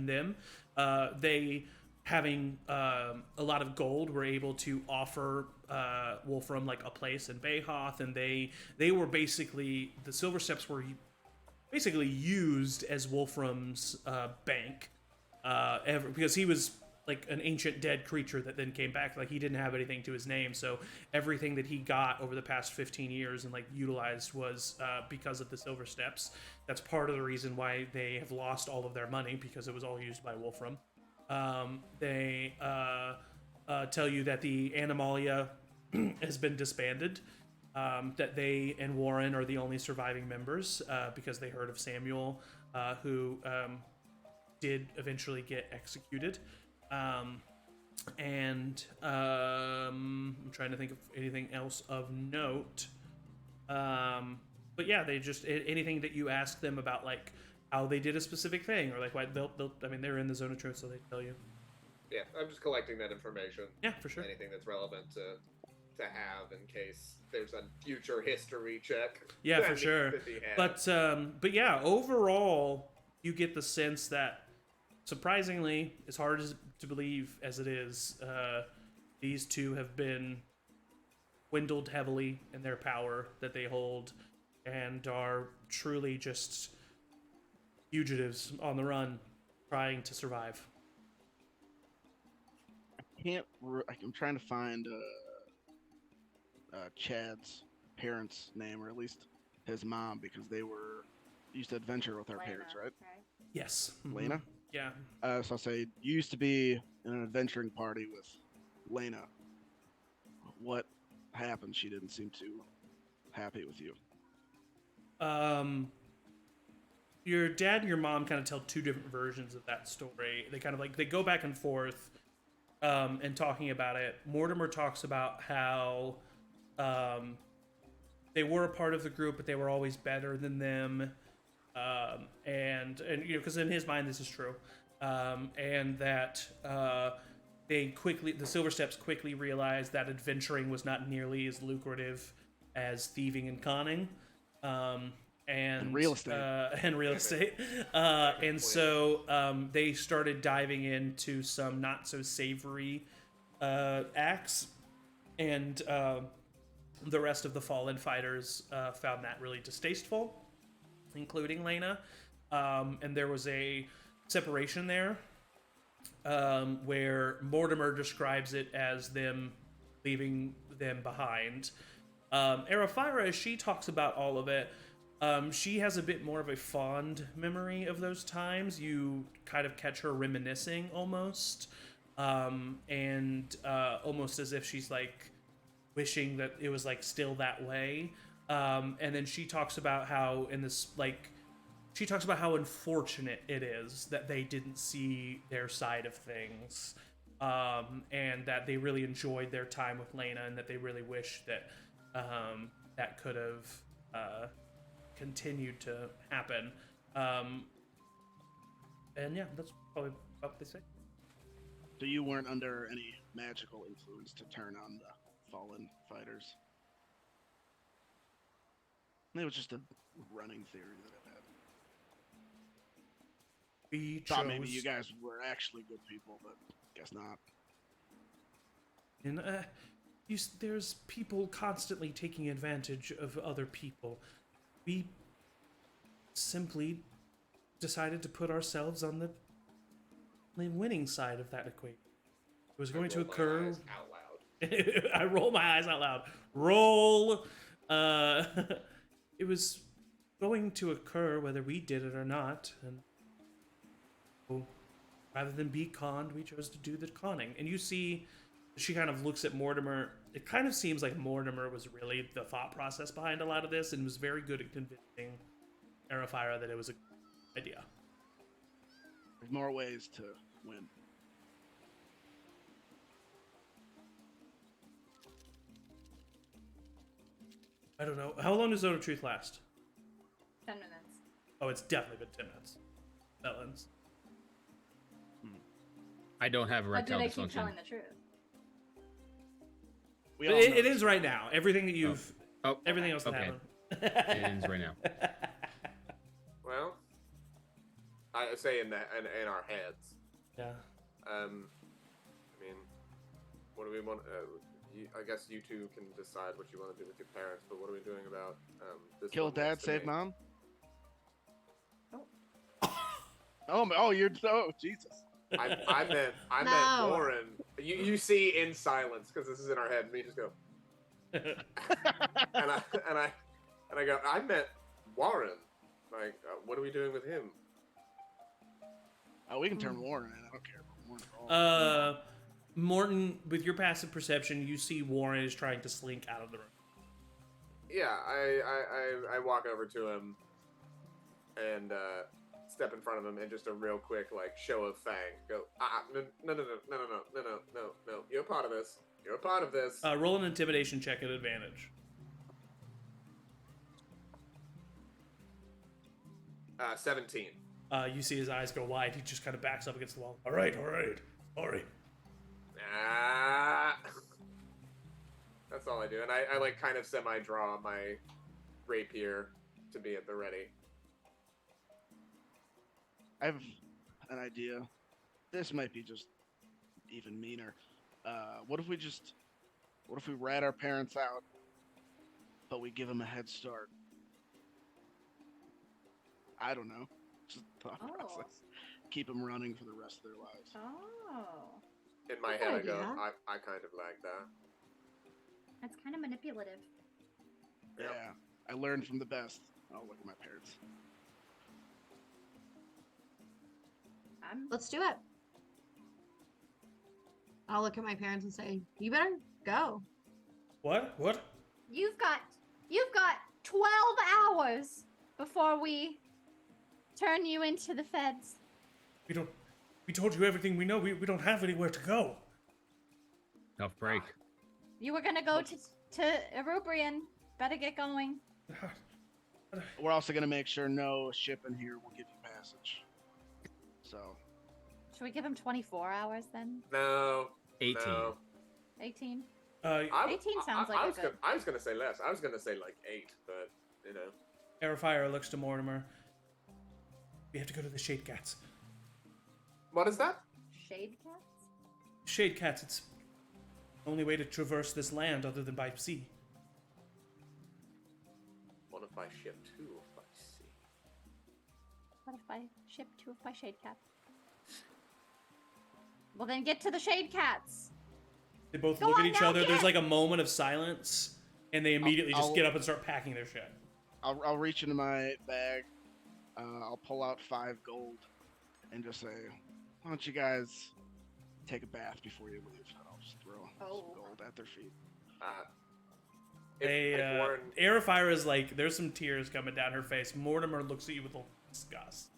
them. They, having a lot of gold, were able to offer Wolfram like a place in Bayhoth, and they were basically, the Silver Steps were basically used as Wolfram's bank, because he was like an ancient dead creature that then came back. Like, he didn't have anything to his name, so everything that he got over the past 15 years and like utilized was because of the Silver Steps. That's part of the reason why they have lost all of their money, because it was all used by Wolfram. They tell you that the Animalia has been disbanded, that they and Warren are the only surviving members, because they heard of Samuel, who did eventually get executed. I'm trying to think of anything else of note. But yeah, they just, anything that you ask them about, like how they did a specific thing, or like why they'll I mean, they're in the zone of truth, so they tell you. Yeah, I'm just collecting that information. Yeah, for sure. Anything that's relevant to have in case there's a future history check. Yeah, for sure. But yeah, overall, you get the sense that, surprisingly, as hard as to believe as it is, these two have been dwindled heavily in their power that they hold, and are truly just fugitives on the run, trying to survive. I'm trying to find Chad's parents' name, or at least his mom, because they used to adventure with our parents, right? Yes. Mm-hmm. Lena? Yeah. So I'll say, you used to be in an adventuring party with Lena. What happened? She didn't seem too happy with you. Your dad and your mom kind of tell two different versions of that story. They kind of like, they go back and forth, and talking about it. Mortimer talks about how they were a part of the group, but they were always better than them. And you know, because in his mind this is true, and that the Silver Steps quickly realized that adventuring was not nearly as lucrative as thieving and conning, and real estate, and so they started diving into some not so savory acts, and the rest of the fallen fighters found that really distasteful, including Lena, and there was a separation there, where Mortimer describes it as them leaving them behind. Arafira, as she talks about all of it, she has a bit more of a fond memory of those times. You kind of catch her reminiscing almost, and almost as if she's like wishing that it was like still that way. And then she talks about how she talks about how unfortunate it is that they didn't see their side of things, and that they really enjoyed their time with Lena, and that they really wish that that could have continued to happen. And yeah, that's probably what they say. So you weren't under any magical influence to turn on the fallen fighters? It was just a running theory that I've had. We thought maybe you guys were actually good people, but guess not. And there's people constantly taking advantage of other people. We simply decided to put ourselves on the winning side of that equation. It was going to occur. Out loud. I roll my eyes out loud. Roll. It was going to occur whether we did it or not, and rather than be conned, we chose to do the conning. And you see, she kind of looks at Mortimer. It kind of seems like Mortimer was really the thought process behind a lot of this, and was very good at convincing Arafira that it was a good idea. There's more ways to win. I don't know. How long does Zone of Truth last? 10 minutes. Oh, it's definitely been 10 minutes. That ends. I don't have But do erectile they keep dysfunction. telling the truth? We But all it know ends right now. Everything that you've, Oh, everything else that okay. happened. It ends right now. Well, I say in our heads. Yeah. I mean, what do we want? I guess you two can decide what you want to do with your parents. But what are we doing about this? Kill one dad, next to save me? mom. Oh, you're Jesus. I meant No. Warren. You see in silence because this is in our head, and we just go. and I go. I meant Warren. Like, what are we doing with him? Oh, we can turn Warren in. I don't care about Warren at all. Morton, with your passive perception, you see Warren is trying to slink out of the room. Yeah, I walk over to him and step in front of him and just a real quick like show of fang. Go, no. You're a part of this. You're a part of this. Roll an intimidation check at advantage. 17. You see his eyes go wide. He just kind of backs up against the wall. All right. Sorry. That's all I do, and I like kind of semi-draw my rapier to be at the ready. I have an idea. This might be just even meaner. What if we rat our parents out, but we give them a head start? I don't know. Just thought process. Keep them running for the rest of their lives. Oh. In my Good head, I go, idea. I kind of like that. That's kind of manipulative. Yep. Yeah, I learned from the best. Oh, look at my parents. Let's do it. I'll look at my parents and say, "You better go." What? You've got 12 hours before we turn you into the feds. We told you everything we know. We don't have anywhere to go. Tough break. You were gonna go to Erubrian. Better get going. We're also gonna make sure no ship in here will give you passage. So. Should we give him 24 hours then? No. 18. No. 18? 18 sounds like a good- I was gonna say less. I was gonna say like 8, but you know. Airfire looks to Mortimer. We have to go to the Shade Cats. What is that? Shade cats? Shade Cats. It's the only way to traverse this land other than by sea. One if I ship, 2 if I see. What if I ship 2 of my shade cats? Well, then get to the shade cats. They both Go look at on each now, other. get There's it. like a moment of silence, and they immediately just I'll- get up and start packing their shit. I'll reach into my bag. I'll pull out 5 gold and just say, "Why don't you guys take a bath before you leave?" I'll just throw some gold at their feet. If Warren, Airfire is like, there's some tears coming down her face. Mortimer looks at you with a disgust.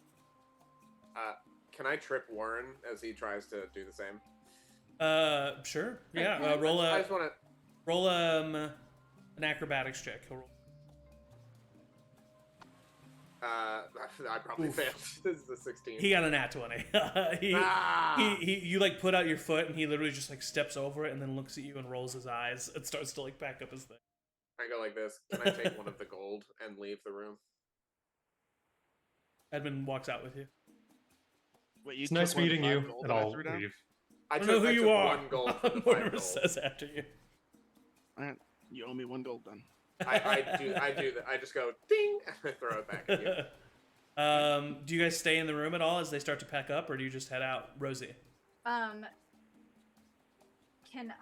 can I trip Warren as he tries to do the same? Sure. Yeah. Roll I just want to. roll an acrobatics check. He'll roll. I probably failed. This is a 16. He got a nat 20. You like put out your foot, and he literally just like steps over it, and then looks at you and rolls his eyes and starts to like back up his thing. I go like this. Can I take one of the gold and leave the room? Edmund walks out with you. Wait, you It's nice took one of the meeting 5 you, gold and that I I'll threw down? leave. I don't know who you are. 1 gold from the 5 Mortimer gold. says after you. Alright, you owe me 1 gold then. I do that. I just go ding and I throw it back at you. Do you guys stay in the room at all as they start to pack up, or do you just head out, Rosie? Can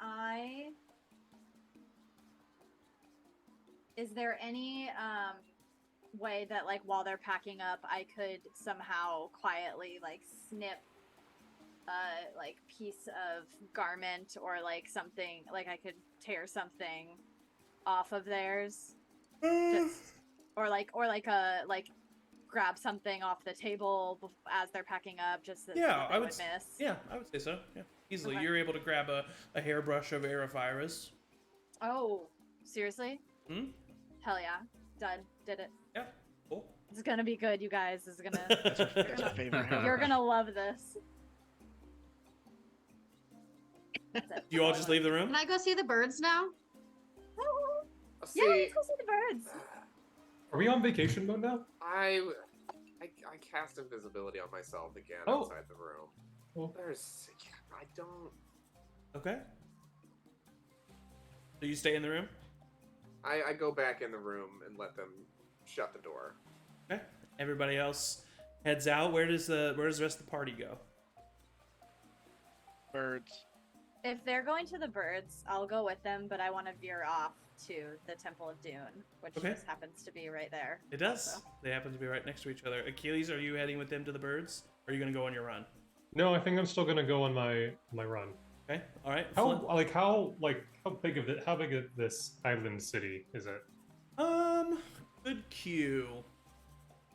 I... Is there any way that, like, while they're packing up, I could somehow quietly, like, snip like, piece of garment or, like, something, like, I could tear something off of theirs? Just, or grab something off the table as they're packing up, just that Yeah, they I would would. miss. Yeah, I would say so. Yeah, easily. Okay. You're able to grab a hairbrush of Aerofira's. Oh, seriously? Hmm. Hell yeah. Done. Did it. Yeah. Cool. This is gonna be good, you guys. This is gonna. That's my favorite hair. You're gonna love this. That's it. Do you all just leave the room? Can I go see the birds now? See, Yeah, let's go see the birds. Are we on vacation mode now? I cast invisibility on myself again Oh. outside the room. Well, I don't. Okay. So you stay in the room? I go back in the room and let them shut the door. Okay. Everybody else heads out. Where does the rest of the party go? Birds. If they're going to the birds, I'll go with them, but I want to veer off to the Temple of Dune, which Okay. just happens to be right there. It does. also. They happen to be right next to each other. Achilles, are you heading with them to the birds? Or are you going to go on your run? no, I think I'm still gonna go on my run. Okay. All right. How big of this island city is it? Good cue.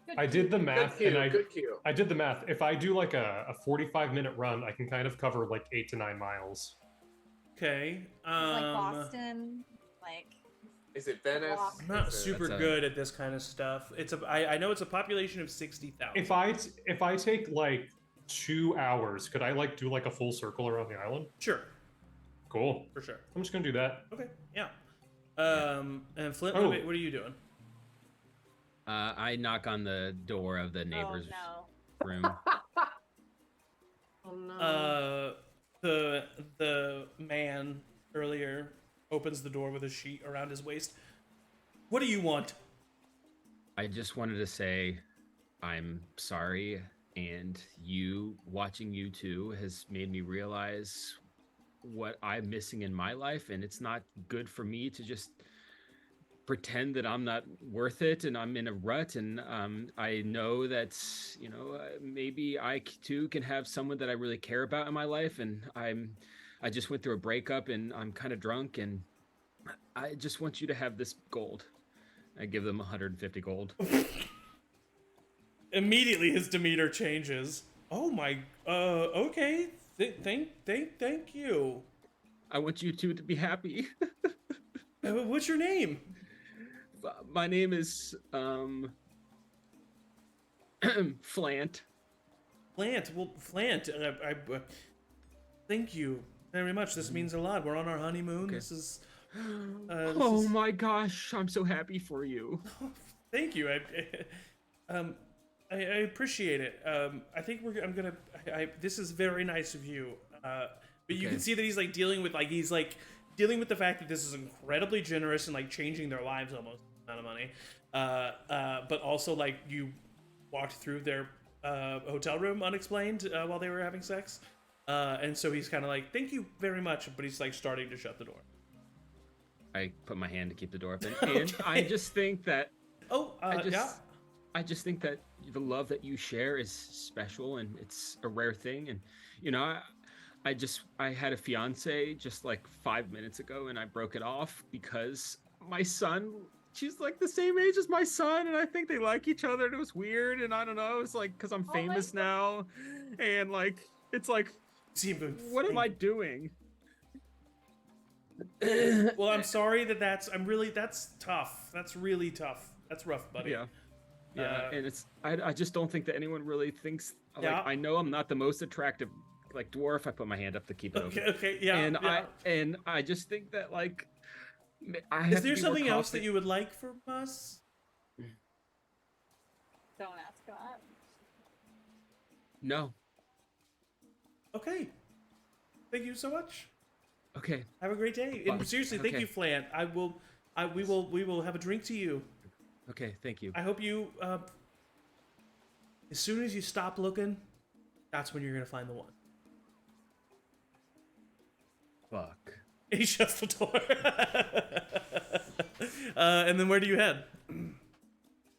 Good I did the Good math, cue. and Good cue. I did the math. If I do like a 45-minute run, I can kind of cover like 8 to 9 miles. Okay. Like Boston, like Is it Venice? Walk. I'm not Is it- super That's a- good at this kind of stuff. I know it's a population of 60,000. If I take like 2 hours, could I like do like a full circle around the island? Sure, Cool. for sure. I'm just gonna do that. Okay. Yeah. And Flint, Oh. what are you doing? I knock on the door of the neighbor's oh no. room. Oh no. The man earlier opens the door with a sheet around his waist. What do you want? I just wanted to say I'm sorry, and watching you two has made me realize what I'm missing in my life, and it's not good for me to just pretend that I'm not worth it and I'm in a rut, and I know that maybe I too can have someone that I really care about in my life, and I just went through a breakup and I'm kind of drunk, and I just want you to have this gold. I give them 150 gold. Immediately, his demeanor changes. Oh my. Okay. Thank you. I want you two to be happy. What's your name? My name is Flant. Flant. Well, Flant. Thank you very much. This means a lot. We're on our honeymoon. Okay. This is. Oh my gosh, I'm so happy for you. Thank you. I appreciate it. I think this is very nice of you. But you Okay. can see that he's dealing with the fact that this is incredibly generous and changing their lives almost amount of money. But also you walked through their hotel room unexplained while they were having sex. And so he's kind of thank you very much, but he's starting to shut the door. I put my hand to keep the door open, Okay. and I just think that Yeah. I just think that the love that you share is special, and it's a rare thing. And I had a fiance just 5 minutes ago, and I broke it off because my son, she's the same age as my son, and I think they like each other, and it was weird, and I don't know, it's because I'm my famous now, and it's See him going, what am I doing? Well, I'm sorry that's tough. That's really tough. That's rough, buddy. Yeah, and I just don't think that anyone really thinks Yeah. I know I'm not the most attractive dwarf. I put my hand up to keep it open. Okay, yeah. And yeah. I just think that I Is have there to be more something else that confident. you would like from us? Don't ask that. No. Okay. Thank you so much. Okay. Have a great day. Bye. And seriously, thank Okay. you, Flan. We will have a drink to you. Okay. Thank you. I hope you as soon as you stop looking, that's when you're gonna find the one. Fuck. He shuts the door. And then where do you head?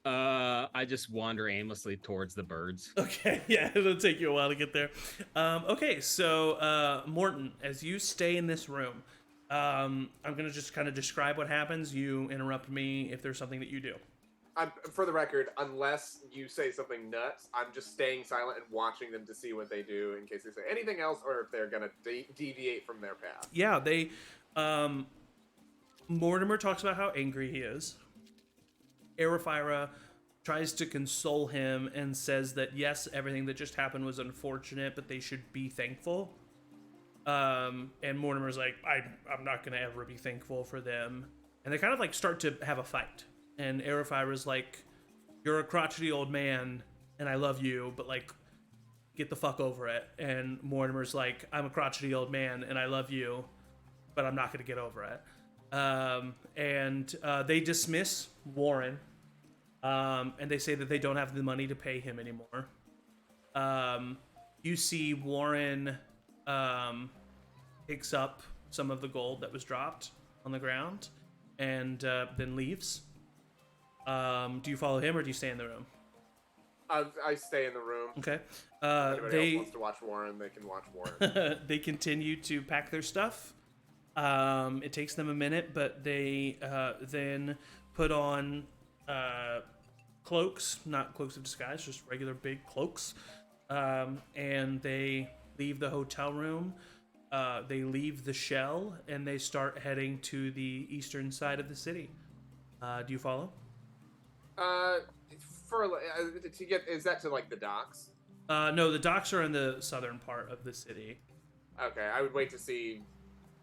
I just wander aimlessly towards the birds. Okay, yeah, it'll take you a while to get there. Okay, so Morton, as you stay in this room, I'm gonna just kind of describe what happens. You interrupt me if there's something that you do. For the record, unless you say something nuts, I'm just staying silent and watching them to see what they do in case they say anything else or if they're gonna deviate from their path. Yeah, they. Mortimer talks about how angry he is. Arafira tries to console him and says that yes, everything that just happened was unfortunate, but they should be thankful. And Mortimer's I'm not gonna ever be thankful for them. and they kind of like start to have a fight. And Aerofira's like, "You're a crotchety old man, and I love you, but like, get the fuck over it." And Mortimer's like, "I'm a crotchety old man, and I love you, but I'm not gonna get over it." And they dismiss Warren, and they say that they don't have the money to pay him anymore. You see Warren picks up some of the gold that was dropped on the ground and then leaves. Do you follow him or do you stay in the room? I stay in the room. Okay. If anybody else wants to watch Warren, they can watch Warren. They continue to pack their stuff. It takes them a minute, but they then put on cloaks, not cloaks of disguise, just regular big cloaks. And they leave the hotel room. They leave the shell, and they start heading to the eastern side of the city. Do you follow? To get, is that to like the docks? No, the docks are in the southern part of the city. Okay, I would wait to see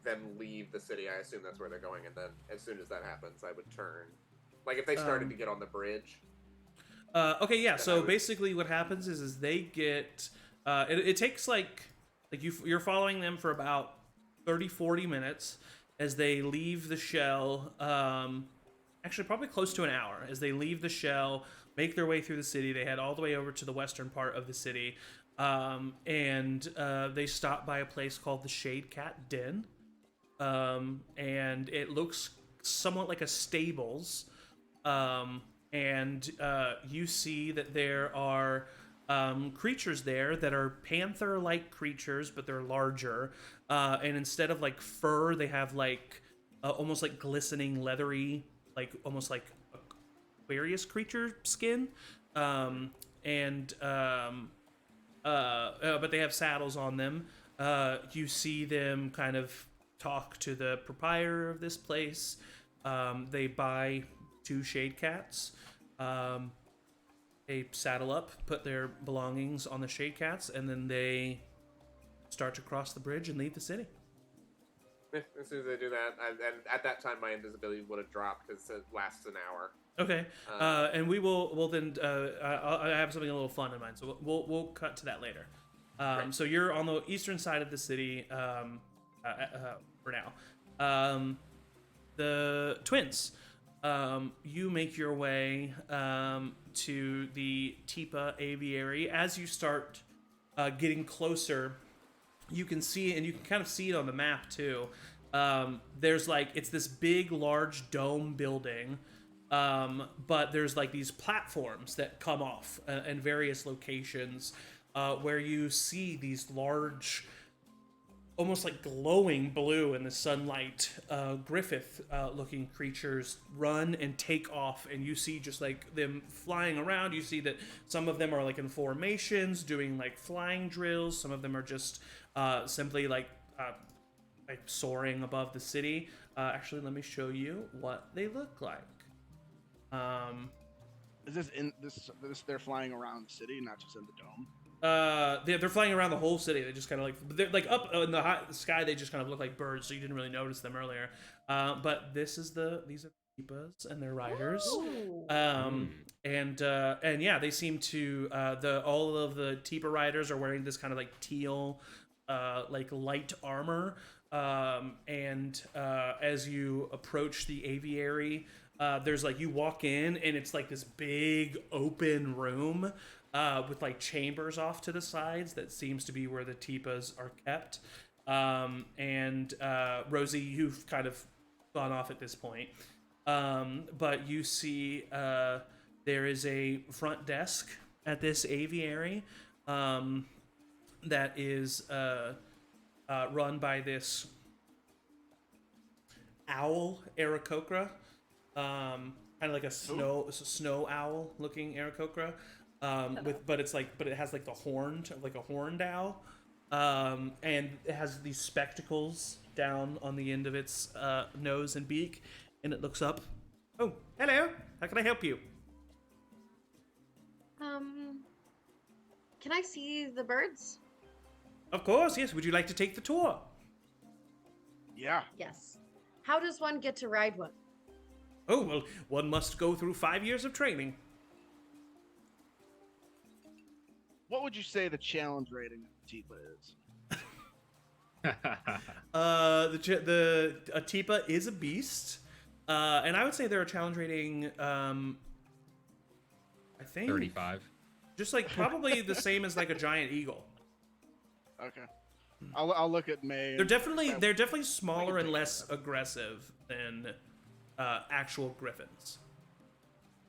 them leave the city. I assume that's where they're going, and then as soon as that happens, I would turn. Like if they started to get on the bridge. Okay, yeah. So basically, what happens is they get. It takes like you're following them for about 30-40 minutes as they leave the shell. Actually, probably close to an hour as they leave the shell, make their way through the city. They head all the way over to the western part of the city, and they stop by a place called the Shade Cat Den, and it looks somewhat like a stables. And you see that there are creatures there that are panther-like creatures, but they're larger. And instead of like fur, they have like almost like glistening, leathery, like almost like Aquarius creature skin. But they have saddles on them. You see them kind of talk to the proprietor of this place. They buy 2 shade cats. They saddle up, put their belongings on the shade cats, and then they start to cross the bridge and leave the city. As soon as they do that, and at that time my invisibility would have dropped because it lasts an hour. Okay, and we'll then I have something a little fun in mind, so we'll cut to that later. Right. So you're on the eastern side of the city for now. The twins. You make your way to the Tipa aviary. As you start getting closer, you can see, and you can kind of see it on the map too. There's like, it's this big, large dome building, but there's like these platforms that come off in various locations where you see these large, almost like glowing blue in the sunlight, Griffith-looking creatures run and take off, and you see just like them flying around. You see that some of them are like in formations, doing like flying drills. Some of them are just simply like soaring above the city. Actually, let me show you what they look like. Is this in this? They're flying around the city, not just in the dome. They're flying around the whole city. They just kind of like, they're like up in the sky. They just kind of look like birds, so you didn't really notice them earlier. But these are Tipas and their riders. And yeah, they seem to all of the Tipa riders are wearing this kind of like teal, like light armor. And as you approach the aviary, there's like, you walk in and it's like this big open room. With like chambers off to the sides that seems to be where the Tipas are kept. And Rosie, you've kind of gone off at this point. But you see there is a front desk at this aviary that is run by this owl, Aarakocra. Kind of like a snow owl looking Aarakocra. But it has like a horned owl, and it has these spectacles down on the end of its nose and beak, and it looks up. Oh, hello! How can I help you? Can I see the birds? Of course, yes. Would you like to take the tour? Yeah. Yes. How does one get to ride one? Oh, well, one must go through 5 years of training. What would you say the challenge rating of Tipa is? The Atipa is a beast. And I would say they're a challenge rating, I think 35. just like probably the same as like a giant eagle. Okay. I'll look at May. They're definitely smaller and less aggressive than actual griffins.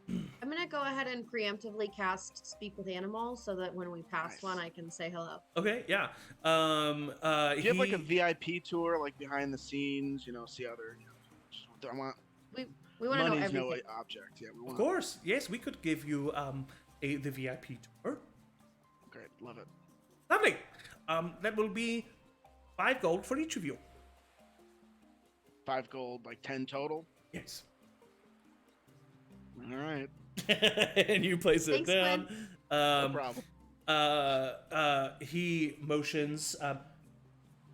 I'm gonna go ahead and preemptively cast Speak with Animals so that when we pass Nice. one, I can say hello. Okay, yeah. Do you have like a VIP tour, like behind the scenes? You know, see other. I want. We want to know Money's everything. no object. Yeah, we want. Of course, yes, we could give you the VIP tour. Great, love it. Lovely. That will be 5 gold for each of you. 5 gold, like 10 total. Yes. All right. And you place it Thanks, down. No problem. He motions.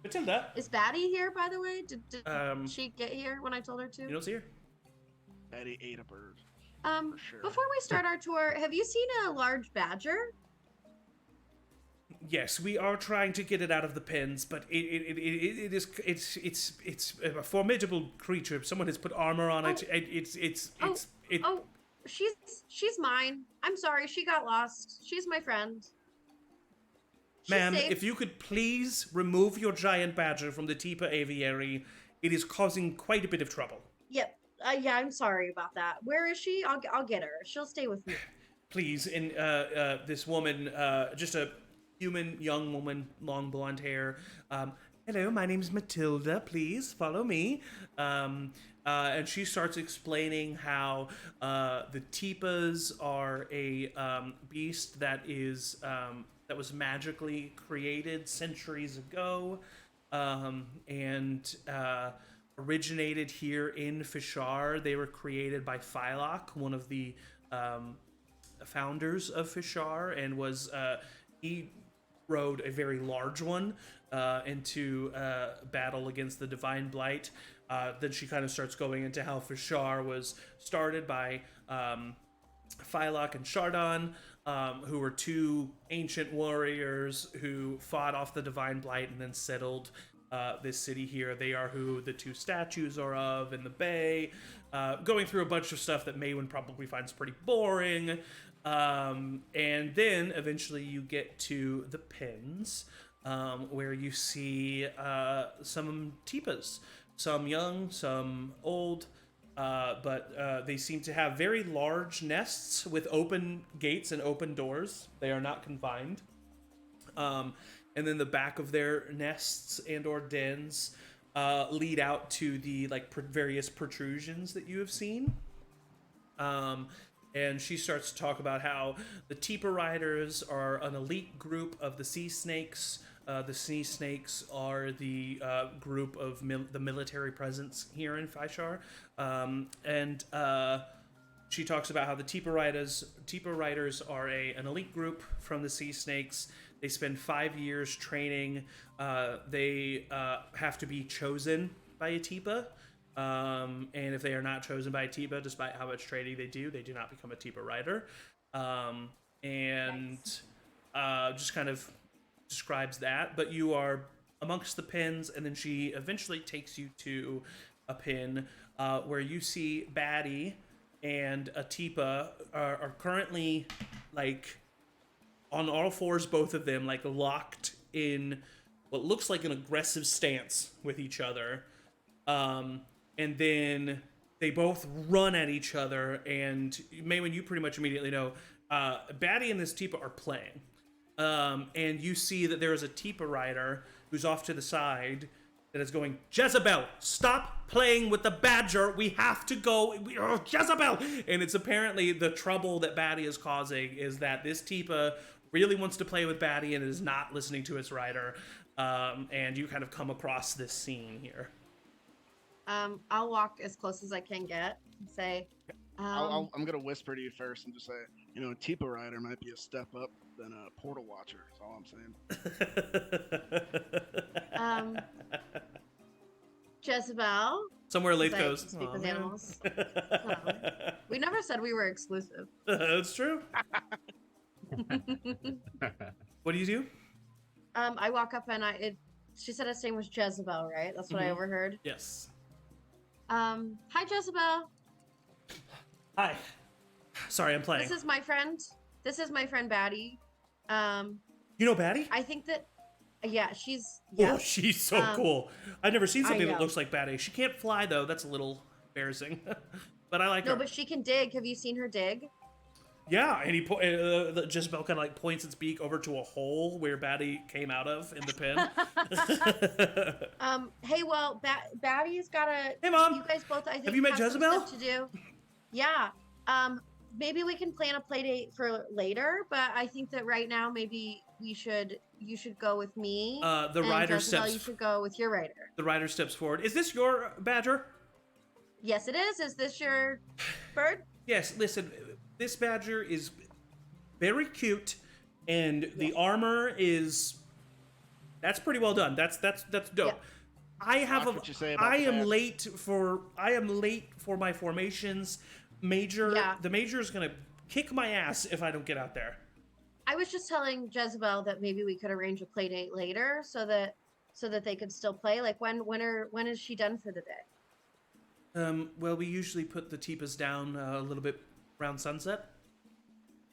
Matilda, Is Batty here, by the way? Did she get here when I told her to? you don't see her. Betty ate a bird. Um, for sure. Before we start our tour, have you seen a large badger? Yes, we are trying to get it out of the pens, but it's a formidable creature. Someone has put armor on it. Oh, she's mine. I'm sorry, she got lost. She's my friend. She's Ma'am, safe. if you could please remove your giant badger from the Tipa aviary, it is causing quite a bit of trouble. Yep. Yeah, I'm sorry about that. Where is she? I'll get her. She'll stay with me. Please, and this woman, just a human young woman, long blonde hair. Hello, my name's Matilda. Please follow me. And she starts explaining how the Tipas are a beast that is that was magically created centuries ago, and originated here in Physhar. They were created by Phylok, one of the founders of Physhar, and was he rode a very large one into battle against the Divine Blight. Then she kind of starts going into how Physhar was started by Phylok and Shardon, who were 2 ancient warriors who fought off the Divine Blight and then settled this city here. They are who the 2 statues are of in the bay. Going through a bunch of stuff that Maywin probably finds pretty boring. And then eventually you get to the pens, where you see some Tipas. Some young, some old, but they seem to have very large nests with open gates and open doors. They are not confined. And then the back of their nests and or dens lead out to the various protrusions that you have seen. And she starts to talk about how the Tipa Riders are an elite group of the Sea Snakes. The Sea Snakes are the group of the military presence here in Physhar. And she talks about how the Tipa Riders are an elite group from the Sea Snakes. They spend 5 years training. They have to be chosen by a Tipa. And if they are not chosen by a Tipa, despite how much training they do not become a Tipa Rider. Just kind of describes that, but you are amongst the pins, and then she eventually takes you to a pin where you see Batty and Atipa are currently on all fours, both of them locked in what looks like an aggressive stance with each other, and then they both run at each other, and Maywin, you pretty much immediately know Batty and this Tipa are playing. And you see that there is a Tipa rider who's off to the side that is going, Jezebel, stop playing with the badger. We have to go. Jezebel! And it's apparently the trouble that Batty is causing is that this Tipa really wants to play with Batty and is not listening to its rider. And you kind of come across this scene here. I'll walk as close as I can get and say, I'm gonna whisper to you first and just say, a Tipa rider might be a step up than a portal watcher. That's all I'm saying. Jezebel, Somewhere Leith 'Cause I goes, speak "Aw, with man." animals. We never said we were exclusive. That's true. What do you do? I walk up and she said its name was Jezebel, right? That's what I Mhm. overheard. Yes. Hi Jezebel. Hi. Sorry, I'm playing. This is my friend. This is my friend Batty. You know Batty? I think that, yeah, she's. Oh, Yeah. she's so cool. I've never seen I something that know. looks like Batty. She can't fly though. That's a little embarrassing. But I like No, her. but she can dig. Have you seen her dig? Yeah, and Jezebel kind of like points its beak over to a hole where Batty came out of in the pen. Hey, well, Batty's got a. Hey, Mom. You guys both, I think, Have you met some Jezebel? stuff to do. Yeah. Maybe we can plan a play date for later, but I think that right now maybe you should go with me. The and rider Jezebel, steps. You should go with your rider. The rider steps forward. Is this your badger? Yes, it is. Is this your bird? Yes. Listen, this badger is very cute, and the armor is. That's pretty well done. That's dope. Yeah. I have Watch what you say about I the am badge. late for my formations. Major. Yeah. The major is gonna kick my ass if I don't get out there. I was just telling Jezebel that maybe we could arrange a play date later so that they could still play. Like when is she done for the day? Well, we usually put the teepas down a little bit around sunset.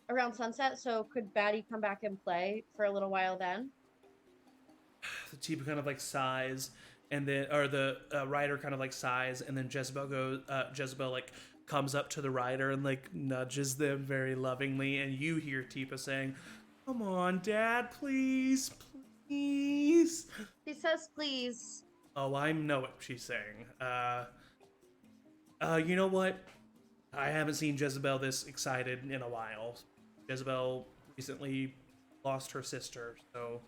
Around sunset. So could Batty come back and play for a little while then? The teepa kind of like sighs, and then the rider kind of like sighs, and then Jezebel like comes up to the rider and like nudges them very lovingly, and you hear Teepa saying, "Come on, Dad, please, please." She says, "Please." Oh, I know what she's saying. You know what? I haven't seen Jezebel this excited in a while. Jezebel recently lost her sister, so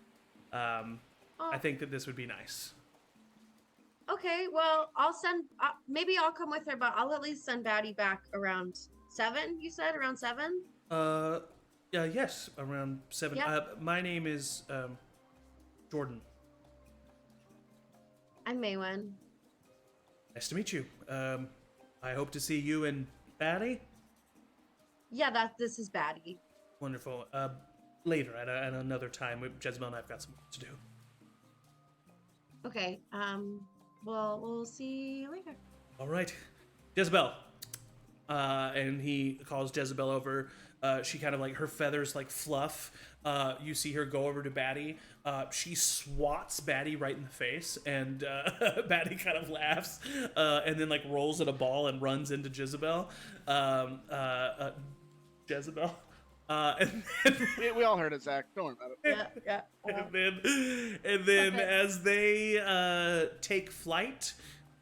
I think that this would be nice. Okay, well, I'll send. Maybe I'll come with her, but I'll at least send Batty back around 7. You said around 7. Yes, around 7. Yeah. My name is Jordan. I'm Maywin. Nice to meet you. I hope to see you and Batty. Yeah, this is Batty. Wonderful. Later at another time. Jezebel and I've got some work to do. Okay. Well, we'll see you later. All right, Jezebel. And he calls Jezebel over. She kind of like, her feathers like fluff. You see her go over to Batty. She swats Batty right in the face, and Batty kind of laughs, and then like rolls in a ball and runs into Jezebel. Jezebel. And then, We all heard it, Zach. Don't worry about it. Yeah. and then Okay. as they take flight,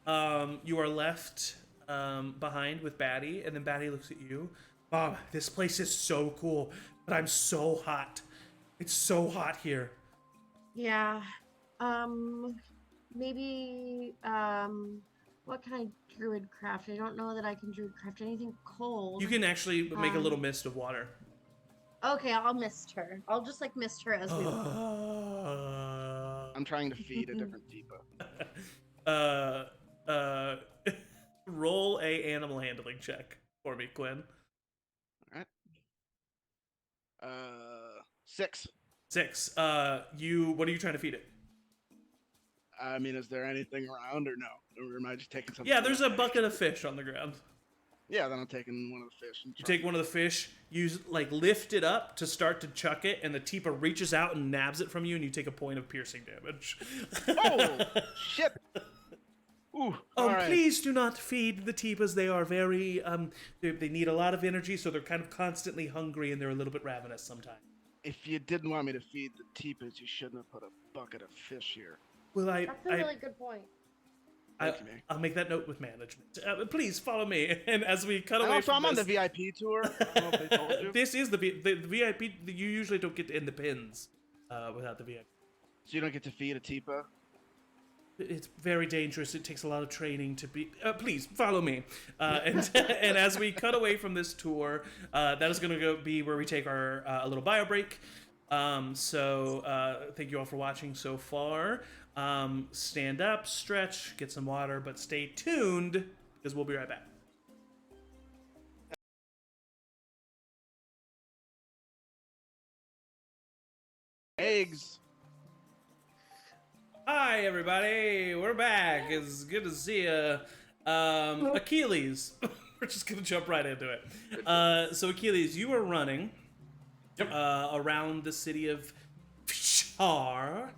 you are left behind with Batty, and then Batty looks at you. Mom, this place is so cool, but I'm so hot. It's so hot here. Yeah. Maybe. What can I druid craft? I don't know that I can druid craft anything cold. You can actually make a little mist of water. Okay, I'll mist her. I'll just like mist her as we. I'm trying to feed a different Teepa. Roll a animal handling check for me, Quinn. All right. 6. 6. What are you trying to feed it? I mean, is there anything around or no? Or am I just taking something? Yeah, there's a bucket of fish on the ground. Yeah, then I'm taking one of the fish. And You take one of the fish, you like lift it up to start to chuck it, and the Teepa reaches out and nabs it from you, and you take a point of piercing damage. Oh, shit! Ooh, all right. Please do not feed the Teepas. They are very, they need a lot of energy, so they're kind of constantly hungry, and they're a little bit ravenous sometimes. If you didn't want me to feed the Teepas, you shouldn't have put a bucket of fish here. Well, That's a really good point. Thank you, man. I'll make that note with management. Please follow me. And as we cut away Also, from I'm on this, the VIP tour. I don't know if they told you. this is the VIP. You usually don't get in the pins without the VIP. So you don't get to feed a Teepa? It's very dangerous. It takes a lot of training to be. Please follow me. And and as we cut away from this tour, that is going to be where we take our a little bio break. Thank you all for watching so far. Stand up, stretch, get some water, but stay tuned because we'll be right back. Eggs. Hi, everybody. We're back. It's good to see you. Achilles. We're just going to jump right into it. So, Achilles, you are running around the city of Physhar.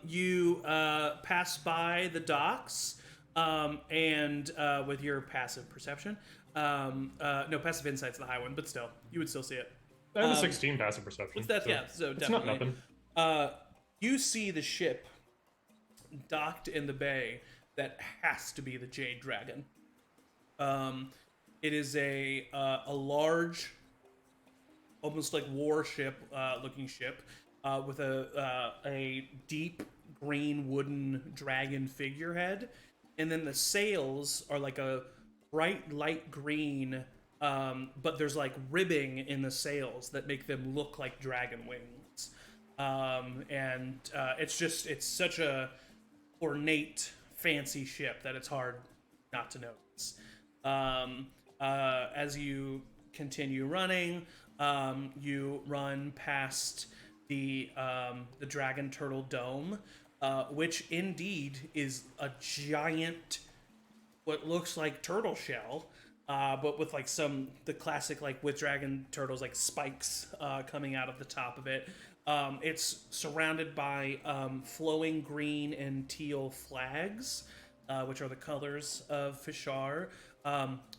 You pass by the docks and with your passive perception. No, passive insight's the high one, but still, you would still see it. I have a 16 passive perception. What's that? So Yeah, so it's definitely. not nothing. You see the ship docked in the bay that has to be the Jade Dragon. It is a large, almost like warship looking ship with a deep green wooden dragon figurehead, and then the sails are like a bright light green, but there's like ribbing in the sails that make them look like dragon wings. It's such a ornate, fancy ship that it's hard not to notice. As you continue running, you run past the Dragon Turtle Dome, which indeed is a giant, what looks like turtle shell, but with like the classic, like with dragon turtles, like spikes coming out of the top of it. It's surrounded by flowing green and teal flags, which are the colors of Physhar.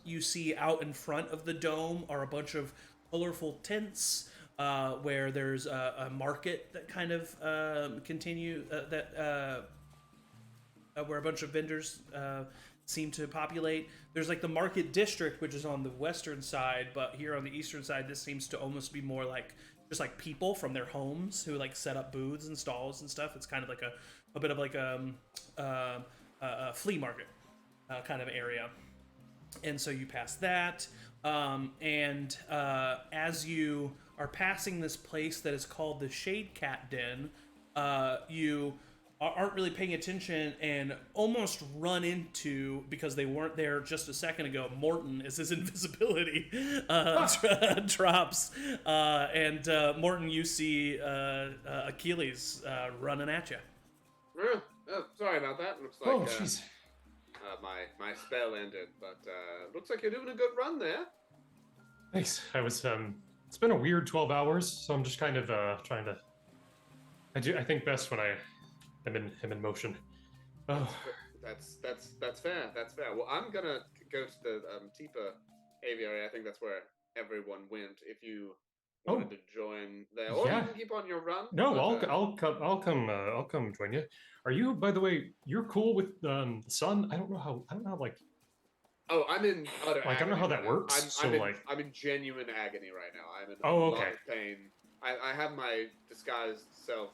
You see out in front of the dome are a bunch of colorful tents where there's a market that kind of where a bunch of vendors seem to populate. There's like the market district, which is on the western side, but here on the eastern side, this seems to almost be more like just like people from their homes who like set up booths and stalls and stuff. It's kind of like a bit of like a flea market kind of area. And so you pass that, and as you are passing this place that is called the Shade Cat Den, you aren't really paying attention and almost run into, because they weren't there just a second ago, Morton, as his invisibility drops. Morton, you see Achilles running at you. Oh, sorry about that. Looks like jeez. My spell ended, but looks like you're doing a good run there. Thanks. I was it's been a weird 12 hours, so I'm just kind of trying to. I think best when I'm in motion. Oh. That's fair. That's fair. Well, I'm gonna go to the Tipa aviary. I think that's where everyone went. If you wanted to join there, or you can keep on your run. No, I'll come join you. Are you, by the way, you're cool with the sun? I don't know how like. Oh, I'm in utter agony. I don't know how that works. I'm in genuine agony right now. I'm in a lot of pain. I have my disguised self,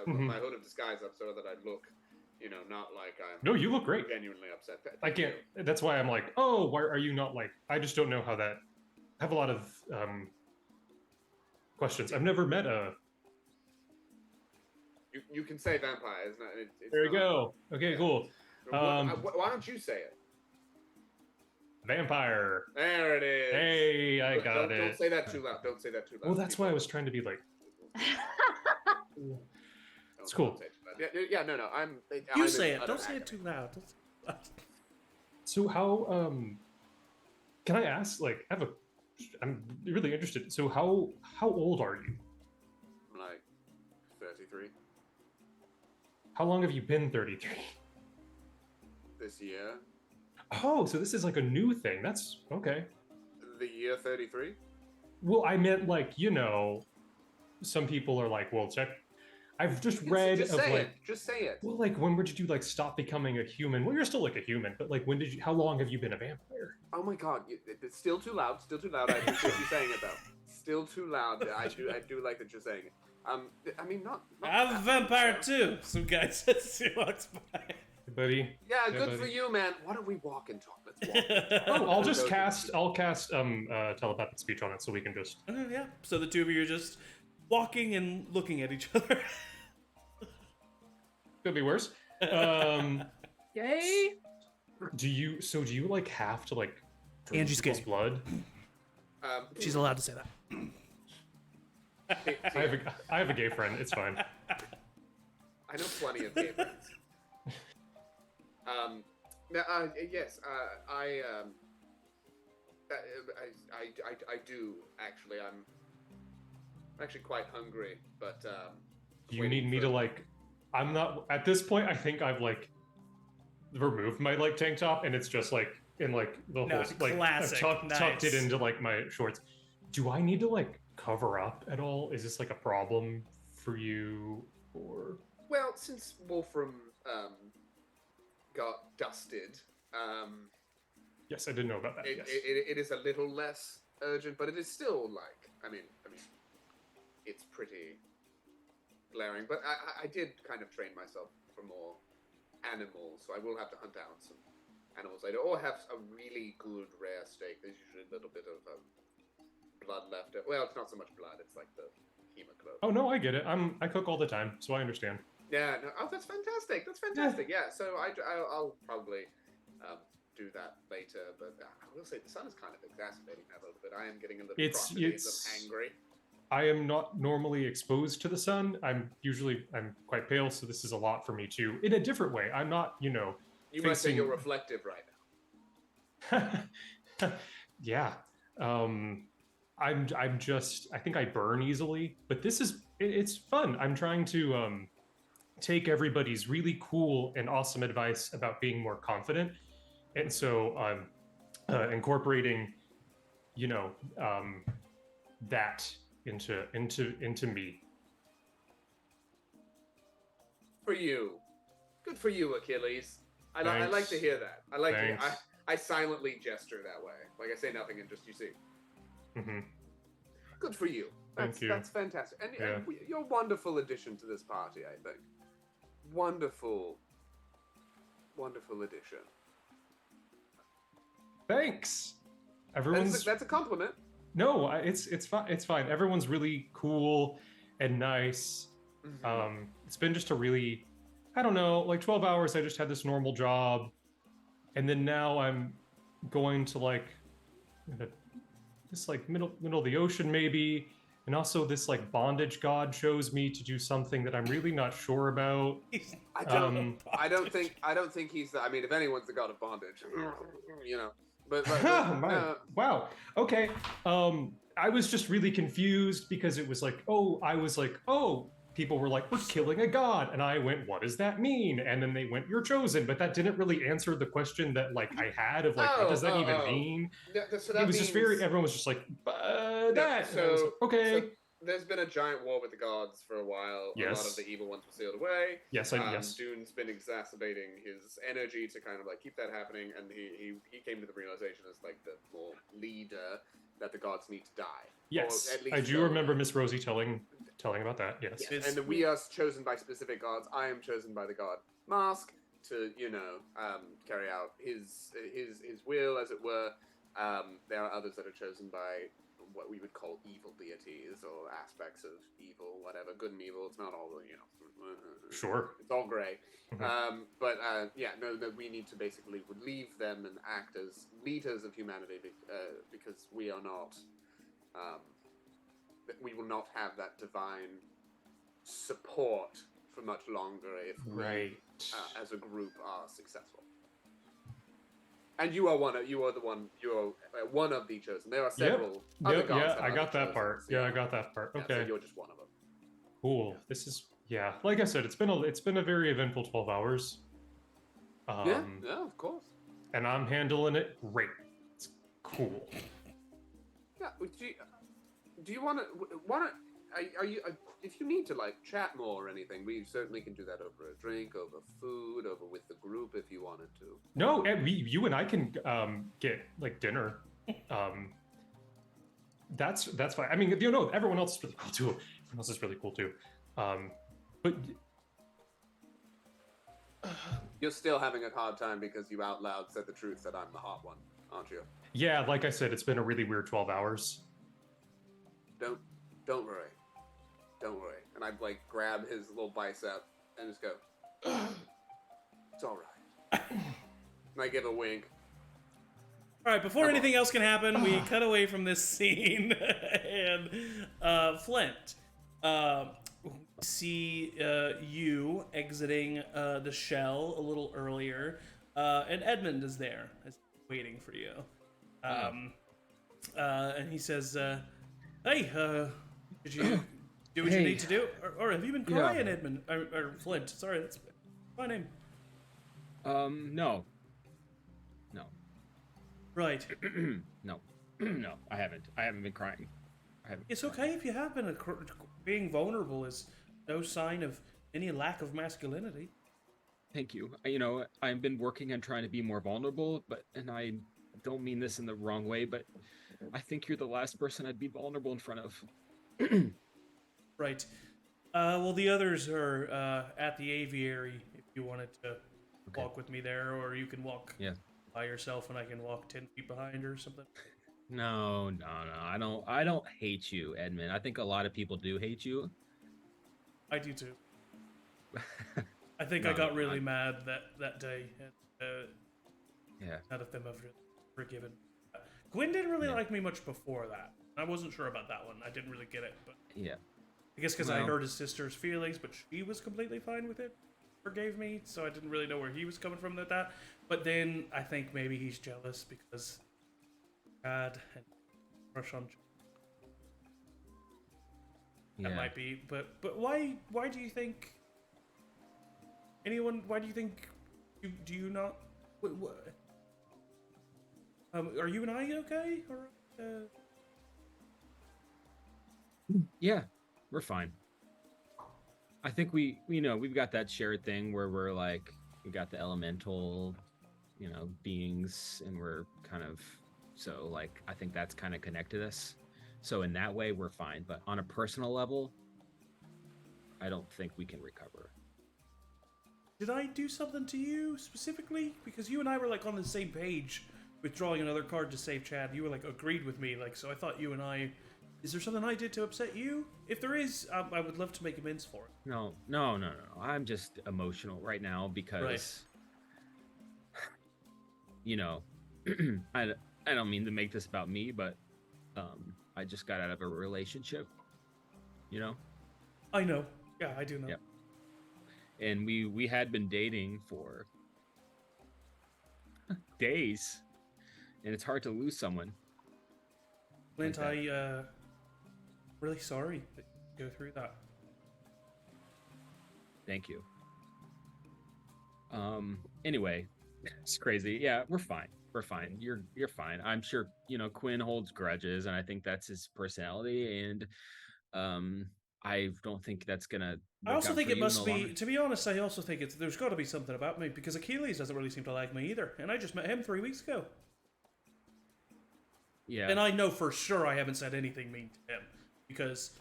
my hood of disguise up so that I look, not like I'm. No, you look great. Genuinely upset. I can't. That's why I'm like, oh, why are you not like? I just don't know how that. I have a lot of questions. I've never met a. You can say vampire, isn't it? There you go. Okay, cool. Why don't you say it? Vampire. There it is. Hey, I got it. Don't say that too loud. Don't say that too loud. Well, that's why I was trying to be like. It's cool. Yeah, no. You say it. Don't say it too loud. So how can I ask? Like, I'm really interested. So how old are you? I'm like 33. How long have you been 33? This year. Oh, so this is like a new thing. That's okay. The year 33? Well, I meant like, some people are like, well, check. I've just read just of say like. It. Just say it. Well, like, when did you like stop becoming a human? Well, you're still like a human, but like, how long have you been a vampire? Oh my God, it's still too loud. Still too loud. I appreciate you saying it though. Still too loud. I do like that you're saying it. I mean, not I'm a vampire too. Some guy says he walks by. Hey, buddy. Yeah, good for you, man. Why don't we walk and talk? Let's walk. Oh, I'll cast telepathic speech on it so we can just. Yeah. So the two of you are just walking and looking at each other. Could be worse. Yay! Do you like have to like drink Angie's people's gay. blood? She's allowed to say that. I have a gay friend. It's fine. I know plenty of gay friends. Yes, I do actually. I'm actually quite hungry, but You need me to like. I'm not at this point. I think I've like removed my like tank top, and it's just like in like the No, whole like classic, I've tucked it nice. into like my shorts. Do I need to like cover up at all? Is this like a problem for you, or? Well, since Wolfram got dusted, Yes, I didn't know about that. it, Yes. it is a little less urgent, but it is still like I mean, it's pretty glaring. But I did kind of train myself for more animals, so I will have to hunt down some animals later, or have a really good rare steak. There's usually a little bit of blood left. Well, it's not so much blood; it's like the hemoglobin. Oh no, I get it. I cook all the time, so I understand. Yeah. No, oh, that's fantastic. That's fantastic. Yeah. So I'll probably do that later. But I will say the sun is kind of exacerbating that a little bit. I am getting a little crotchety and angry. I am not normally exposed to the sun. I'm quite pale, so this is a lot for me too. In a different way. I'm not, You might say you're reflective right now. Yeah. I'm just I think I burn easily, but it's fun. I'm trying to take everybody's really cool and awesome advice about being more confident. And so I'm incorporating, that into me. For you. Good for you, Achilles. I like to hear that. I like to I silently gesture that way. Like I say nothing and just you see. Mm-hmm. Good for you. Thank you. That's fantastic. And you're a wonderful addition to this party, I think. Wonderful addition. Thanks. That's a compliment. No, it's fine. It's fine. Everyone's really cool and nice. Mm-hmm. It's been just a really, I don't know, like 12 hours. I just had this normal job, and then now I'm going to like this like middle of the ocean maybe, and also this like bondage god shows me to do something that I'm really not sure about. I don't think he's the. I mean, if anyone's the god of bondage, But wow. Okay. I was just really confused because it was like, people were like, we're killing a god, and I went, what does that mean? And then they went, you're chosen, but that didn't really answer the question that like I had of like, what does that even mean? So it was just everyone was just like, that. So okay. So there's been a giant war with the gods for a while. Yes. A lot of the evil ones were sealed away. Yes, yes. Dune's been exacerbating his energy to kind of like keep that happening, and he came to the realization as like the more leader that the gods need to die. Yes, I do remember Miss Rosie telling about that. Yes. And we are chosen by specific gods. I am chosen by the god Mask to carry out his will, as it were. There are others that are chosen by what we would call evil deities or aspects of evil, whatever, good and evil. It's not all Sure. It's all gray. Mm-hmm. No, we need to basically relieve them and act as leaders of humanity because we are not. We will not have that divine support for much longer if we, as a group, are successful. And you are one of the chosen. There are several other gods. Yeah, I got that part. Yeah, I got that part. Okay. So you're just one of them. Cool. Yeah. This is like I said, it's been a very eventful 12 hours. Yeah, of course. And I'm handling it great. It's cool. Yeah. Do you want to? Are you? If you need to like chat more or anything, we certainly can do that over a drink, over food, over with the group if you wanted to. No, you and I can get like dinner. That's fine. I mean, everyone else is really cool too. Everyone else is really cool too. But you're still having a hard time because you out loud said the truth that I'm the hot one, aren't you? Yeah, like I said, it's been a really weird 12 hours. Don't worry. Don't worry. And I'd like grab his little bicep and just go, it's all right. And I give a wink. All right, before anything else can happen, we cut away from this scene, and Flint, see you exiting the shell a little earlier, and Edmund is there, waiting for you. And he says, "Hey, did you do what you need to do, or have you been crying, Edmund or Flint? Sorry, that's my name." No. Right. No, no, I haven't. I haven't been crying. It's okay if you have been. Being vulnerable is no sign of any lack of masculinity. Thank you. You know, I've been working on trying to be more vulnerable, and I don't mean this in the wrong way, but I think you're the last person I'd be vulnerable in front of. Right. Well, the others are at the aviary if you wanted to walk with me there, or you can walk by yourself and I can walk 10 feet behind or something. No. I don't hate you, Edmund. I think a lot of people do hate you. I do too. I think I got really mad that day. And, none of them have forgiven. Gwen didn't really like me much before that. I wasn't sure about that one. I didn't really get it, but I guess because I hurt his sister's feelings, but she was completely fine with it. Forgave me, so I didn't really know where he was coming from with that. But then I think maybe he's jealous because God and crush on. That might be, but why do you think anyone? Why do you think do you not? What? Are you and I okay? Or yeah, we're fine. I think we've got that shared thing where we're like, we got the elemental, beings, and we're kind of, so like, I think that's kind of connected us. So in that way, we're fine. But on a personal level, I don't think we can recover. Did I do something to you specifically? Because you and I were like on the same page with drawing another card to save Chad. You were like agreed with me, like, so I thought you and I. Is there something I did to upset you? If there is, I would love to make amends for it. No. I'm just emotional right now because, I don't mean to make this about me, but I just got out of a relationship, I know. Yeah, I do know. Yep. And we had been dating for days, and it's hard to lose someone. Clint, like really sorry that you go through that. Thank you. Anyway, it's crazy. Yeah, we're fine. You're fine. I'm sure, Quinn holds grudges, and I think that's his personality, and I don't think that's gonna I also think it must be, to be honest, I also think there's got to be something about me, because Achilles doesn't really seem to like me either, and I just met him 3 weeks ago. Yeah. And I know for sure I haven't said anything mean to him, because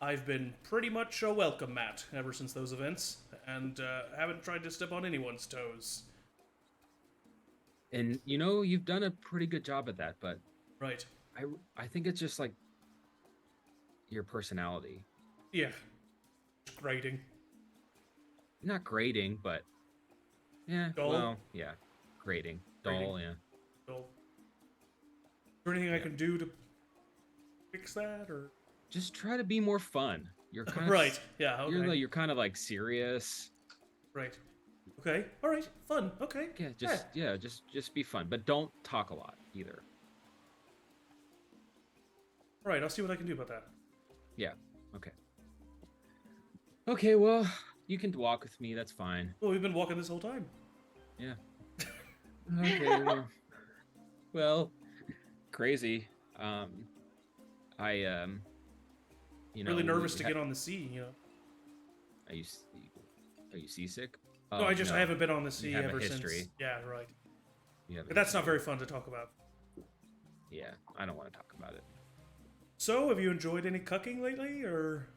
I've been pretty much a welcome mat ever since those events, and haven't tried to step on anyone's toes. And you've done a pretty good job at that, but right. I think it's just like your personality. Yeah. Grating. Not grating, but dull. Well, yeah, grating, dull, yeah. Dull. Is there anything I can do to fix that, or just try to be more fun? You're kind of right. Yeah. Okay. You're kind of like serious. Right. Okay. All right. Fun. Okay. Yeah. Just be fun, but don't talk a lot either. All right. I'll see what I can do about that. Yeah. Okay. Okay. Well, you can walk with me. That's fine. Well, we've been walking this whole time. Yeah. Okay. Well, crazy. Really nervous to get on the sea. Are you seasick? No, I haven't been on the sea ever since. Yeah, right. But that's not very fun to talk about. Yeah, I don't want to talk about it. So, have you enjoyed any cucking lately, or?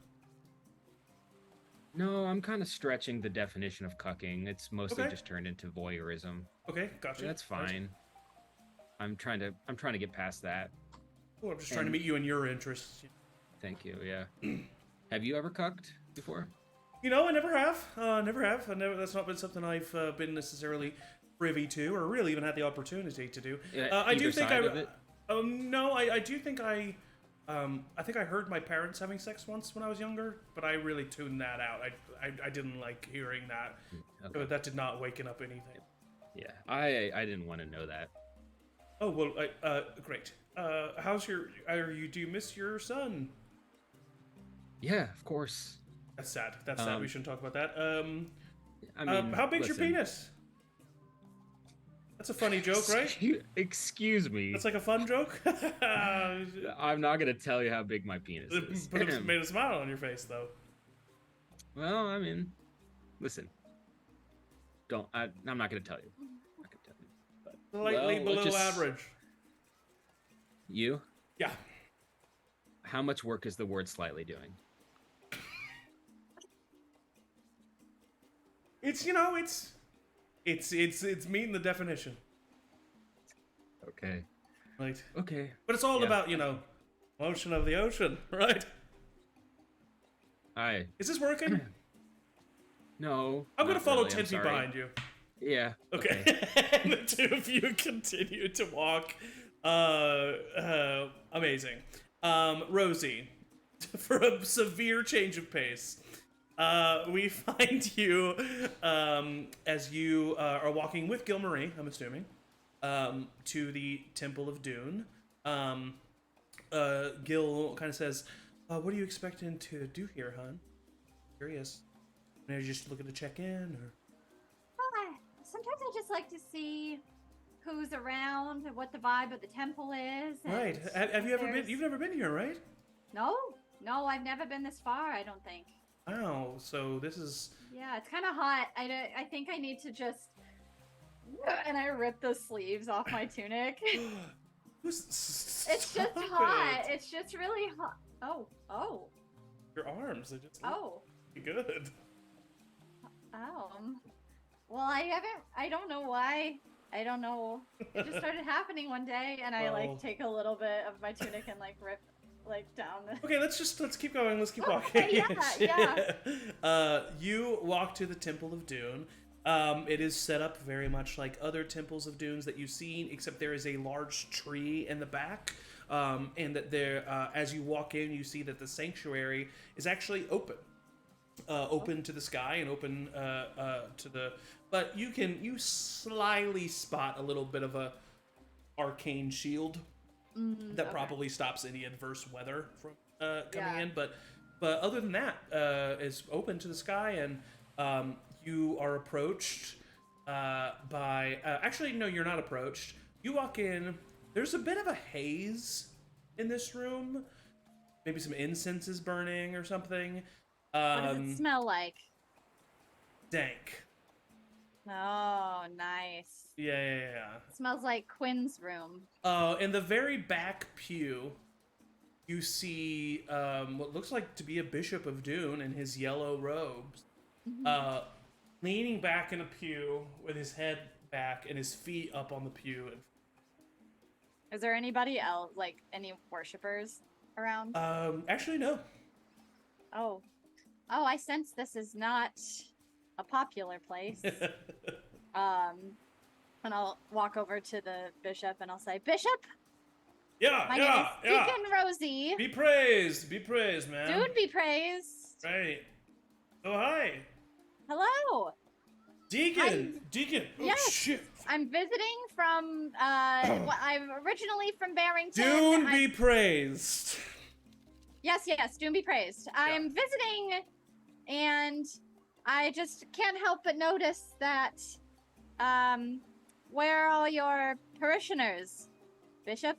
No, I'm kind of stretching the definition of cucking. It's mostly just turned into voyeurism. Okay, gotcha. That's fine. I'm trying to get past that. Well, I'm just trying to meet you in your interests. Thank you. Yeah. Have you ever cucked before? You know, I never have. Never have. That's not been something I've been necessarily privy to, or really even had the opportunity to do. I do think no, I do think I think I heard my parents having sex once when I was younger, but I really tuned that out. I didn't like hearing that. Okay. That did not waken up anything. Yeah, I didn't want to know that. Oh well, great. How's your? Do you miss your son? Yeah, of course. That's sad. That's sad. We shouldn't talk about that. I mean, how big's your penis? That's a funny joke, right? Excuse me. That's like a fun joke. I'm not gonna tell you how big my penis is. But it made a smile on your face, though. Well, I mean, listen. I'm not gonna tell you. I'm not gonna tell you. But, Slightly below average. You? Yeah. How much work is the word "slightly" doing? It's meeting the definition. Okay. Right. Okay. But it's all about, motion of the ocean, right? Is this working? No. I'm gonna follow 10 feet behind you. Yeah. Okay. The two of you continue to walk. Amazing. Rosie, for a severe change of pace, we find you as you are walking with Gilmarie, I'm assuming, to the Temple of Dune. Gil kind of says, what are you expecting to do here, hon? Curious. Are you just looking to check in, or? Sometimes I just like to see who's around and what the vibe of the temple is. Right. Have you ever been? You've never been here, right? No, I've never been this far. I don't think. Wow. So this is. Yeah, it's kind of hot. I think I need to just. And I rip the sleeves off my tunic. It's just hot. It's just really hot. Oh. Your arms. They just. Good. Well, I don't know why. I don't know. It just started happening one day, and I take a little bit of my tunic and rip down. Okay, let's keep going. Let's keep walking. Yeah. You walk to the Temple of Dune. It is set up very much like other temples of Dunes that you've seen, except there is a large tree in the back, and that there, as you walk in, you see that the sanctuary is actually open. Open to the sky and open to the, but you slyly spot a little bit of a arcane shield that probably stops any adverse weather from coming in. But other than that, is open to the sky, and you are approached by. Actually, no, you're not approached. You walk in. There's a bit of a haze in this room. Maybe some incense is burning or something. What does it smell like? Dank. Oh, nice. Yeah. It smells like Quinn's room. In the very back pew, you see what looks like to be a bishop of Dune in his yellow robes, leaning back in a pew with his head back and his feet up on the pew. Is there anybody else, any worshippers around? Actually, no. Oh, I sense this is not a popular place. And I'll walk over to the bishop and I'll say, Bishop? My name is Deacon Rosie. Be praised, man. Dude, be praised. Right. Oh, hi. Hello. Deacon. Yes. Oh, shit. I'm visiting from, I'm originally from Barrington. Dune be praised. Yes, Dune be praised. I'm visiting, and I just can't help but notice that, where are all your parishioners, Bishop?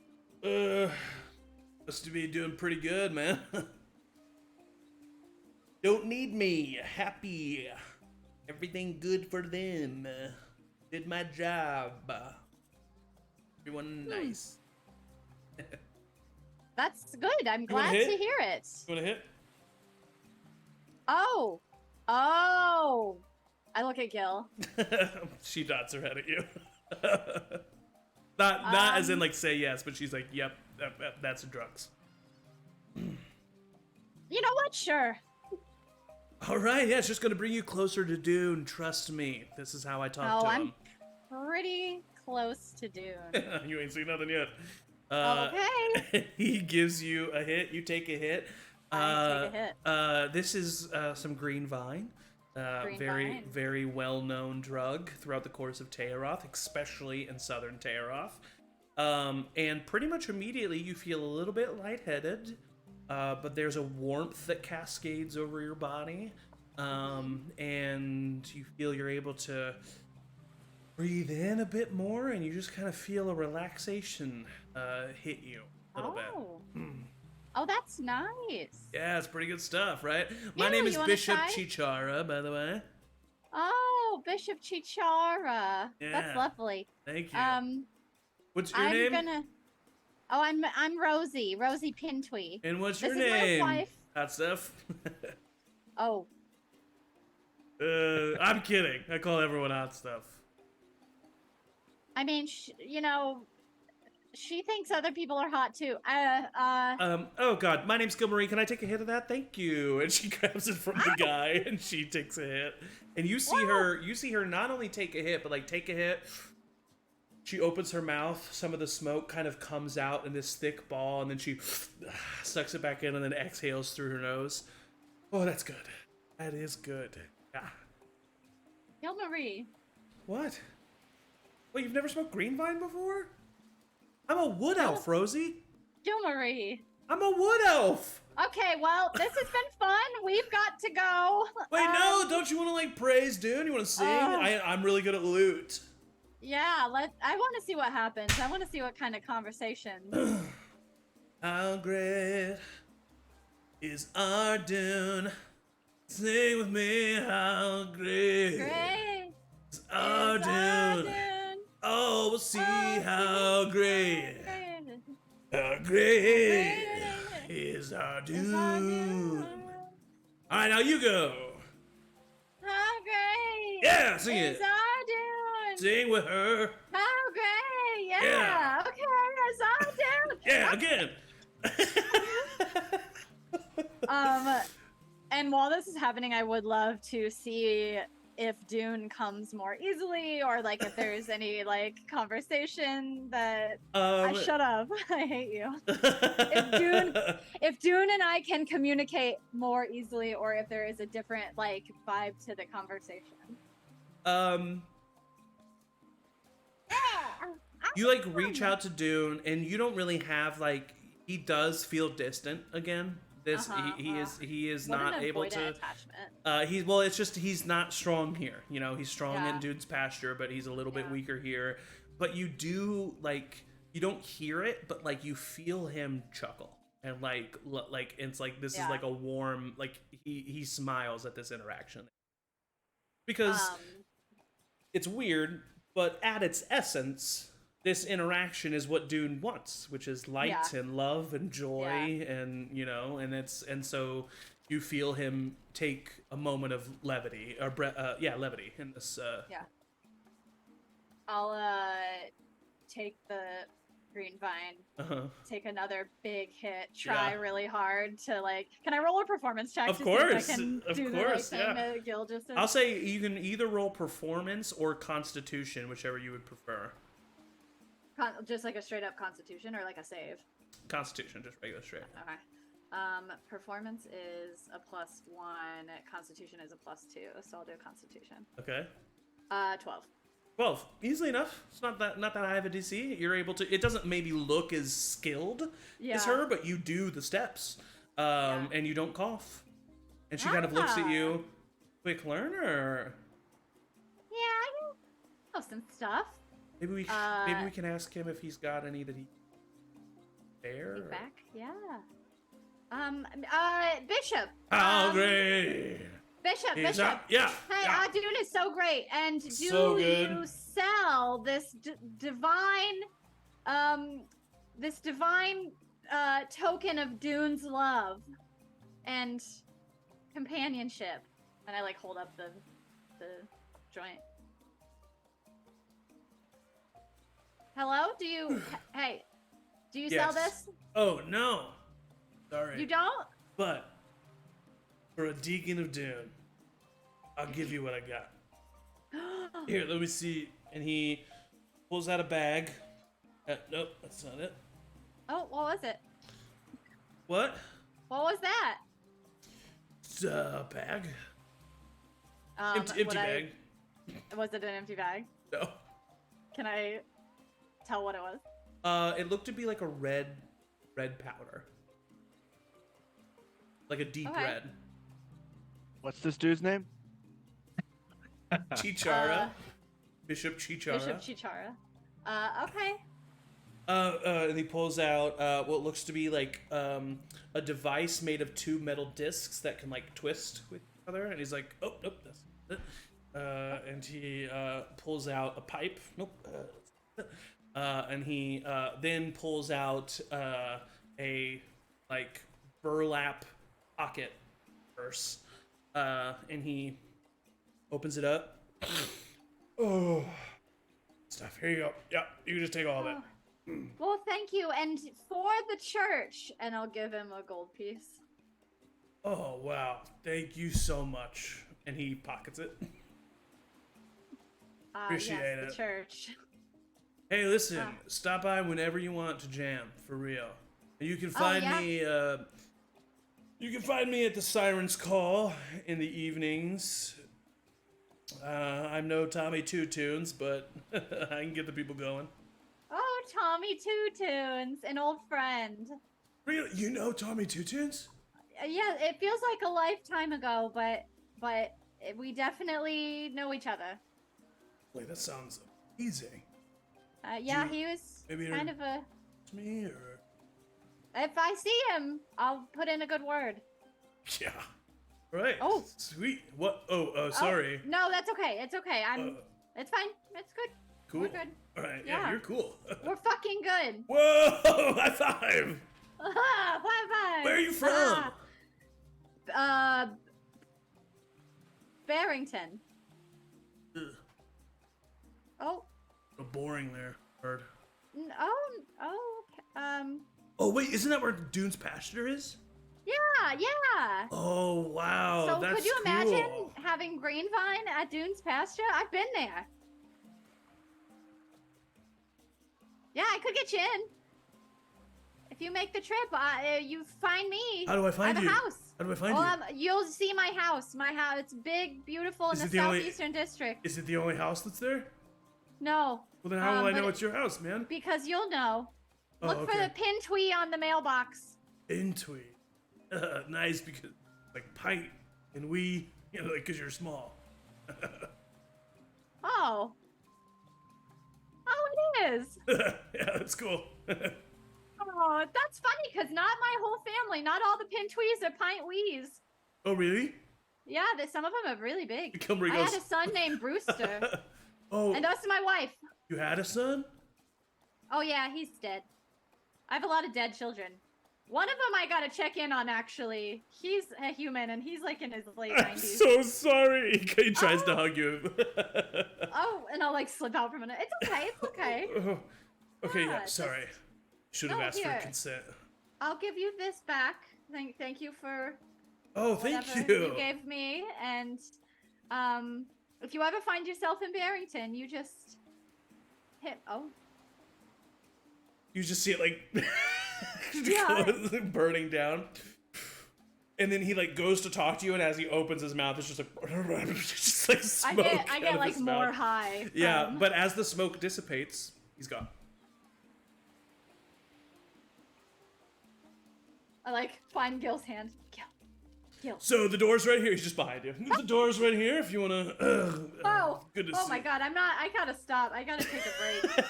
Must be doing pretty good, man. Don't need me. Happy. Everything good for them. Did my job. Everyone nice. That's good. I'm glad to hear it. You wanna hit? Oh. I look at Gil. She dots her head at you. Not as in say yes, but she's like, yep, that's drugs. you know what? Sure. All right, yeah, it's just gonna bring you closer to Dune. Trust me. This is how I talk to I'm him. pretty close to Dune. You ain't seen nothing yet. Okay. He gives you a hit. You take a hit. I take a hit. This is some green vine. Very, very well-known drug throughout the course of Tayaroth, especially in southern Tayaroth. And pretty much immediately you feel a little bit lightheaded, but there's a warmth that cascades over your body, and you feel you're able to breathe in a bit more, and you just kind of feel a relaxation hit you a little bit. Oh, that's nice. Yeah, it's pretty good stuff, right? My Yeah, name is you wanna Bishop try? Chichara, by the way. Oh, Bishop Chichara. Yeah. That's lovely. Thank you. What's your I'm name? Oh, I'm Rosie. Rosie Pintwee. And what's your This is my name? wife. Hot stuff. Oh. I'm kidding. I call everyone hot stuff. I mean, she thinks other people are hot too. Oh god, my name's Gilmarie. Can I take a hit of that? Thank you. And she grabs it from the guy and she takes a hit. And you see her not only take a hit, but like take a hit. She opens her mouth, some of the smoke kind of comes out in this thick ball, and then she sucks it back in and then exhales through her nose. Oh, that's good. That is good. Yeah. Gilmarie. What? Wait, you've never smoked green vine before? I'm a wood elf, Rosie. Gilmarie. I'm a wood elf. Okay, well, this has been fun. We've got to go. Wait, no, don't you want to like praise Dune? You want to sing? I'm really good at lute. Yeah, I want to see what happens. I want to see what kind of conversation. How great is our Dune? Sing with me, how great, is our Dune? Oh, we'll see how great, is our Dune. All right, now you go. How great Yeah, sing is it. our Dune? Sing with her. How great, yeah. Yeah. Okay, is our Dune? Yeah, again. And while this is happening, I would love to see if Dune comes more easily, or like if there's any like conversation that shut up. I hate you. If Dune and I can communicate more easily, or if there is a different like vibe to the conversation. You like reach out to Dune, and you don't really have like, he does feel distant again. He is What not an able avoidant to. attachment. It's just he's not strong here. You know, he's strong Yeah. in Dude's pasture, but he's a little bit Yeah. weaker here. But you do like, you don't hear it, but like you feel him chuckle, and like it's like this is like a warm, like he smiles at this interaction because it's weird, but at its essence, this interaction is what Dune wants, which is light and love and joy, and you know, and so you feel him take a moment of levity or levity in this. I'll take the green vine, take another big hit, try really hard to like. Can I roll a performance check? Of to course, see if I can of do course, the right thing that Gil just did? I'll say you can either roll performance or constitution, whichever you would prefer. Just like a straight up constitution, or like a save? Constitution, just regular straight. Okay. Performance is a +1. Constitution is a +2. So I'll do constitution. Okay. 12. 12, easily enough. It's not that high of a DC. You're able to. It doesn't maybe look as skilled as her, but you do the steps, and you don't cough. And she kind of looks at you. Quick learner. Yeah, I know some stuff. Maybe we can ask him if he's got any that he. Feedback, yeah. Bishop. How great. Bishop. Yeah. Hey, Dune is so great. And do So good. you sell this divine token of Dune's love and companionship? And I like hold up the joint. Hello? Do you sell this? Oh no. Sorry. You don't? But For a deacon of Dune, I'll give you what I got. Here, let me see. And he pulls out a bag. Nope, that's not it. Oh, what was it? What? What was that? It's a bag. Empty bag. Was it an empty bag? No. Can I tell what it was? It looked to be like a red powder. Like a deep Okay. red. What's this dude's name? Chichara. Bishop Chichara. Bishop Chichara. Okay. And he pulls out what looks to be like a device made of two metal discs that can like twist with each other. And he's like, oh, nope, that's it. And he pulls out a pipe. Nope. And he then pulls out a like burlap pocket purse. And he opens it up. Oh, stuff. Here you go. Yeah, you can just take all of it. Well, thank you, and for the church, and I'll give him a gold piece. Oh, wow. Thank you so much. And he pockets it. Appreciate yes, it. the church. Hey, listen. Stop by whenever you want to jam, for real. You can find me. You can find me at the Siren's Call in the evenings. I'm no Tommy Two Tunes, but I can get the people going. Oh, Tommy Two Tunes, an old friend. Really? You know Tommy Two Tunes? Yeah, it feels like a lifetime ago, but we definitely know each other. Wait, that sounds amazing. Yeah, he was maybe kind of a. Me or? If I see him, I'll put in a good word. Yeah. Right. Oh. Sweet. What? Oh, sorry. Oh, no, that's okay. It's okay. It's fine. It's good. Cool. We're good. All right. Yeah, you're cool. We're fucking good. Whoa! High five. High five. Where are you from? Barrington. Ugh. Oh. So boring there, bird. Okay. Oh wait, isn't that where Dune's pasture is? Yeah. Oh wow, So that's could you imagine cool. having Greenvine at Dune's pasture? I've been there. Yeah, I could get you in. If you make the trip, you find me. How do I find I have you? a house. How do I find you? You'll see my house. My house, it's big, beautiful in Is the it the only- southeastern district. Is it the only house that's there? No. Well then how will I but know it's your house, man? Because you'll know. Oh, Look for okay. the pin twee on the mailbox. Intweet. Nice, because like pint and we, you know, like because you're small. Oh. Oh, it is. Yeah, that's cool. Oh, that's funny because not my whole family. Not all the pin twees are pint wees. Oh really? Yeah, some of them are really big. Come I had a son named Brewster, Oh, and that's my wife. you had a son? Oh yeah, he's dead. I have a lot of dead children. One of them I gotta check in on actually. He's a human and he's like in his late 90s. I'm so sorry. He tries to hug you. Oh, and I'll like slip out from it. It's okay. It's okay. Okay, yeah, just- sorry. Should have No, asked for here. consent. I'll give you this back. Thank you for Oh, thank whatever you. you gave me. And if you ever find yourself in Barrington, you just hit. Oh. You just see it like Yeah. burning down. And then he like goes to talk to you, and as he opens his mouth, it's just like just like smoke. I out get of like his more mouth. high. Yeah, from- but as the smoke dissipates, he's gone. I like find Gil's hand. Gil. So the door's right here. He's just behind you. The door's right here if you wanna. Oh. Good to Oh see my you. God, I gotta stop. I gotta take a break.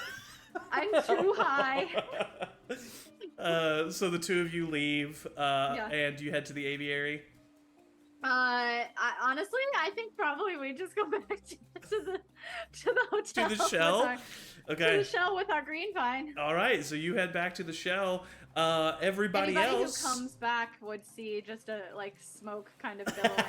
I'm too high. So the two of you leave, Yeah. and you head to the aviary. Honestly, I think probably we just go back to the hotel. To the with shell? our- Okay. To the shell with our green vine. All right. So you head back to the shell. Everybody Anybody else. who comes back would see just a like smoke kind of billowing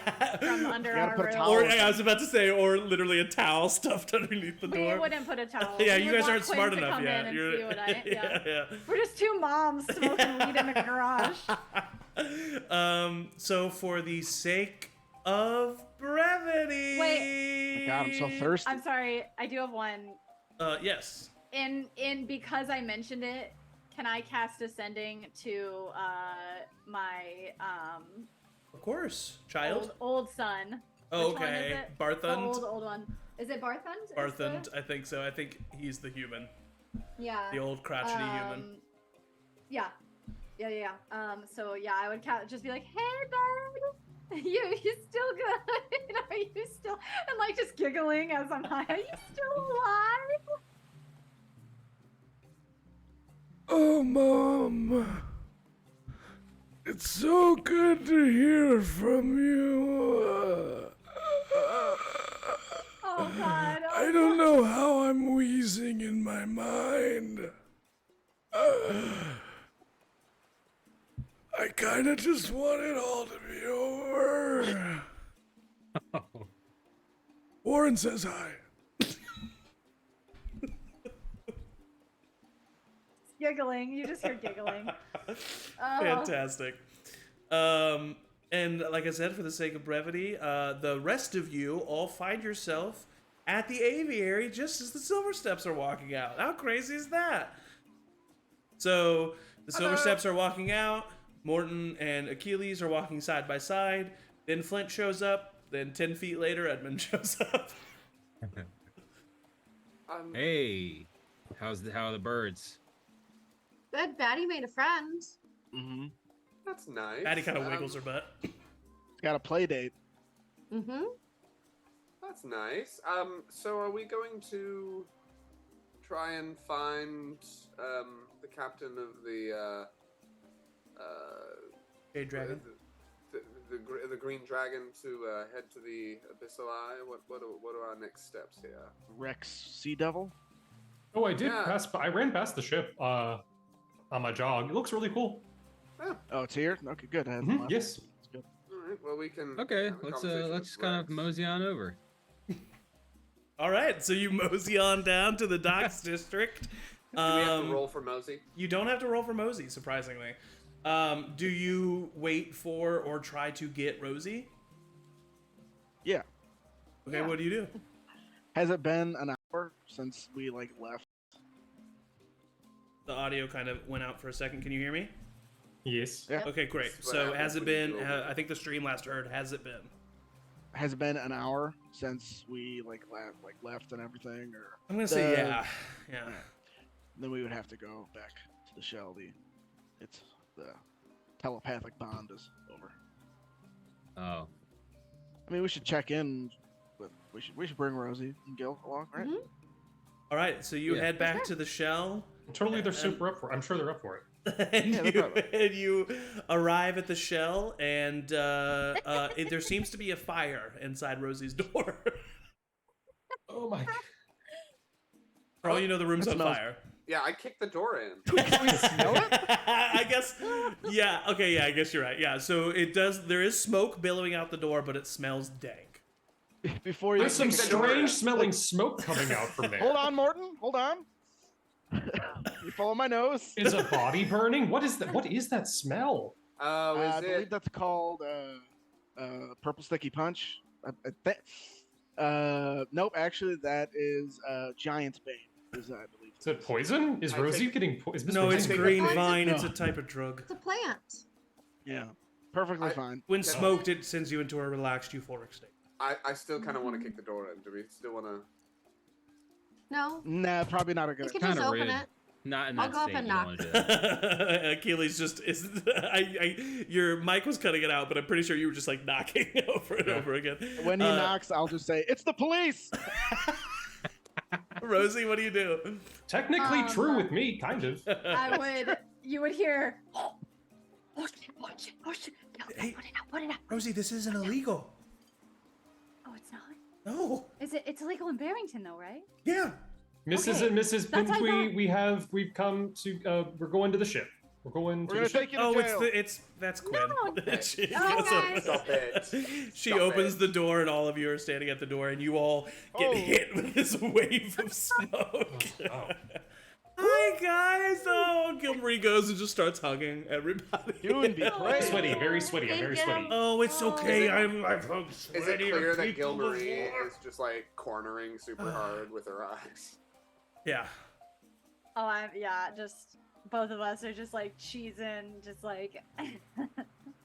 from under You gotta our put a roof. towel Or I was about to say, or literally a towel stuffed underneath the We door. wouldn't put a towel. Yeah, We you would guys want aren't Quinn smart to enough come yet. in and You're- see what I, yeah. yeah. We're just two moms smoking weed in the garage. So for the sake of brevity. Wait. Oh my God, I'm so thirsty. I'm sorry. I do have one. Yes. In because I mentioned it, can I cast Ascending to my Of course, child. old son? Oh, Which one is okay. it? Barthund. The old one. Is it Barthund? Barthund, I think so. I think he's the human. Yeah. The old crotchety human. Yeah. So yeah, I would just be like, "Hey, bud, you still good? Are you still?" And like just giggling as I'm like, "Are you still alive?" Oh, Mom. It's so good to hear from you. Oh God. I don't know how I'm wheezing in my mind. I kind of just want it all to be over. Warren says hi. Giggling. You just hear giggling. Oh. Fantastic. And like I said, for the sake of brevity, the rest of you all find yourself at the aviary just as the Silver Steps are walking out. How crazy is that? So the Silver Steps are walking out. Morton and Achilles are walking side by side. Then Flint shows up. Then 10 feet later, Edmund shows up. Hey, how are the birds? Good. Batty made a friend. Mm-hmm. That's nice. Maddie kind of wiggles her butt. It's got a play date. Mm-hmm. That's nice. So are we going to try and find the captain of the Jade Dragon. the Green Dragon to head to the Abyssal Eye? What are our next steps here? Rex Sea Devil. Oh, I did Yeah. pass. I ran past the ship on my jog. It looks really cool. Oh, it's here. Okay, good. I haven't Mhm, left. yes. It's good. All right. Well, we can. Okay, have a conversation let's with kind of Rex. mosey on over. All right, so you mosey on down to the docks district. Do we have to roll for Mosey? You don't have to roll for Mosey, surprisingly. Do you wait for or try to get Rosie? Yeah. Okay, Yeah. what do you do? Has it been an hour since we left? The audio kind of went out for a second. Can you hear me? Yes. Yeah. Okay, great. This is what So happens has it when you been, go over. I think the stream last heard, has it been? Has it been an hour since we left and everything, or I'm going to say The- yeah. Yeah. then we would have to go back to the shell. The telepathic bond is over. Oh, I mean, we should check in, but we should bring Rosie and Gil along, right? Mhm. All right, so you Yeah. head back to the shell. Totally, they're super up for it. I'm sure they're up for it. and, Yeah, no problem. and you arrive at the shell, and there seems to be a fire inside Rosie's door. Oh my. For all you know, the room's That on smells- fire. Yeah, I kicked the door in. I guess. Yeah. Okay. Yeah. I guess you're right. Yeah. So it does. There is smoke billowing out the door, but it smells dank. Before you There's some kicked the door in. strange smelling smoke coming out from there. hold on, Morton. Hold on. You follow my nose. Is a body burning? What is that? What is that smell? Oh, I is believe it? that's called purple sticky punch. Nope. Actually, that is Giant's Bane. I believe. Is it poison? Is I Rosie think- getting poisoned? No, it's think- green No. vine. It's a type of drug. It's a plant. Yeah. Perfectly I- fine. When Yeah. smoked, it sends you into a relaxed euphoric state. I still kind of want to kick the door in. Do we still want to? No, Nah, probably not a you good. can Kinda just open rude. it. not in I'll that go up state. and You don't knock. want to do that. Achilles just is. Your mic was cutting it out, but I'm pretty sure you were just like knocking over and over again. When he knocks, I'll just say, "It's the police." Rosie, what do you do? Technically true with me, kind of. You would hear. Oh shit! Hey. Put it out. Rosie, this isn't illegal. Oh, it's not. No. It's illegal in Barrington though, right? Yeah. Mrs. Okay, and Mrs. that's what I Pintwe, we've come to we're going to the ship. We're going to We're the gonna ship. take you to Oh, jail. that's Quinn. No. She Oh, goes guys. Stop it. She Stop opens it. the door, and all of you are standing at the door, and you all get Oh. hit with this wave of smoke. Oh. Hi, Hi guys! Oh, Gilmarie goes and just starts hugging everybody. Doing be great. Sweaty, very sweaty. I'm very sweaty. Oh, it's okay. Is it- I've hugged Is it sweatier clear that people Gilmarie before. is just like cornering super hard with her eyes? Yeah. Oh, just both of us are just like cheesing, just like.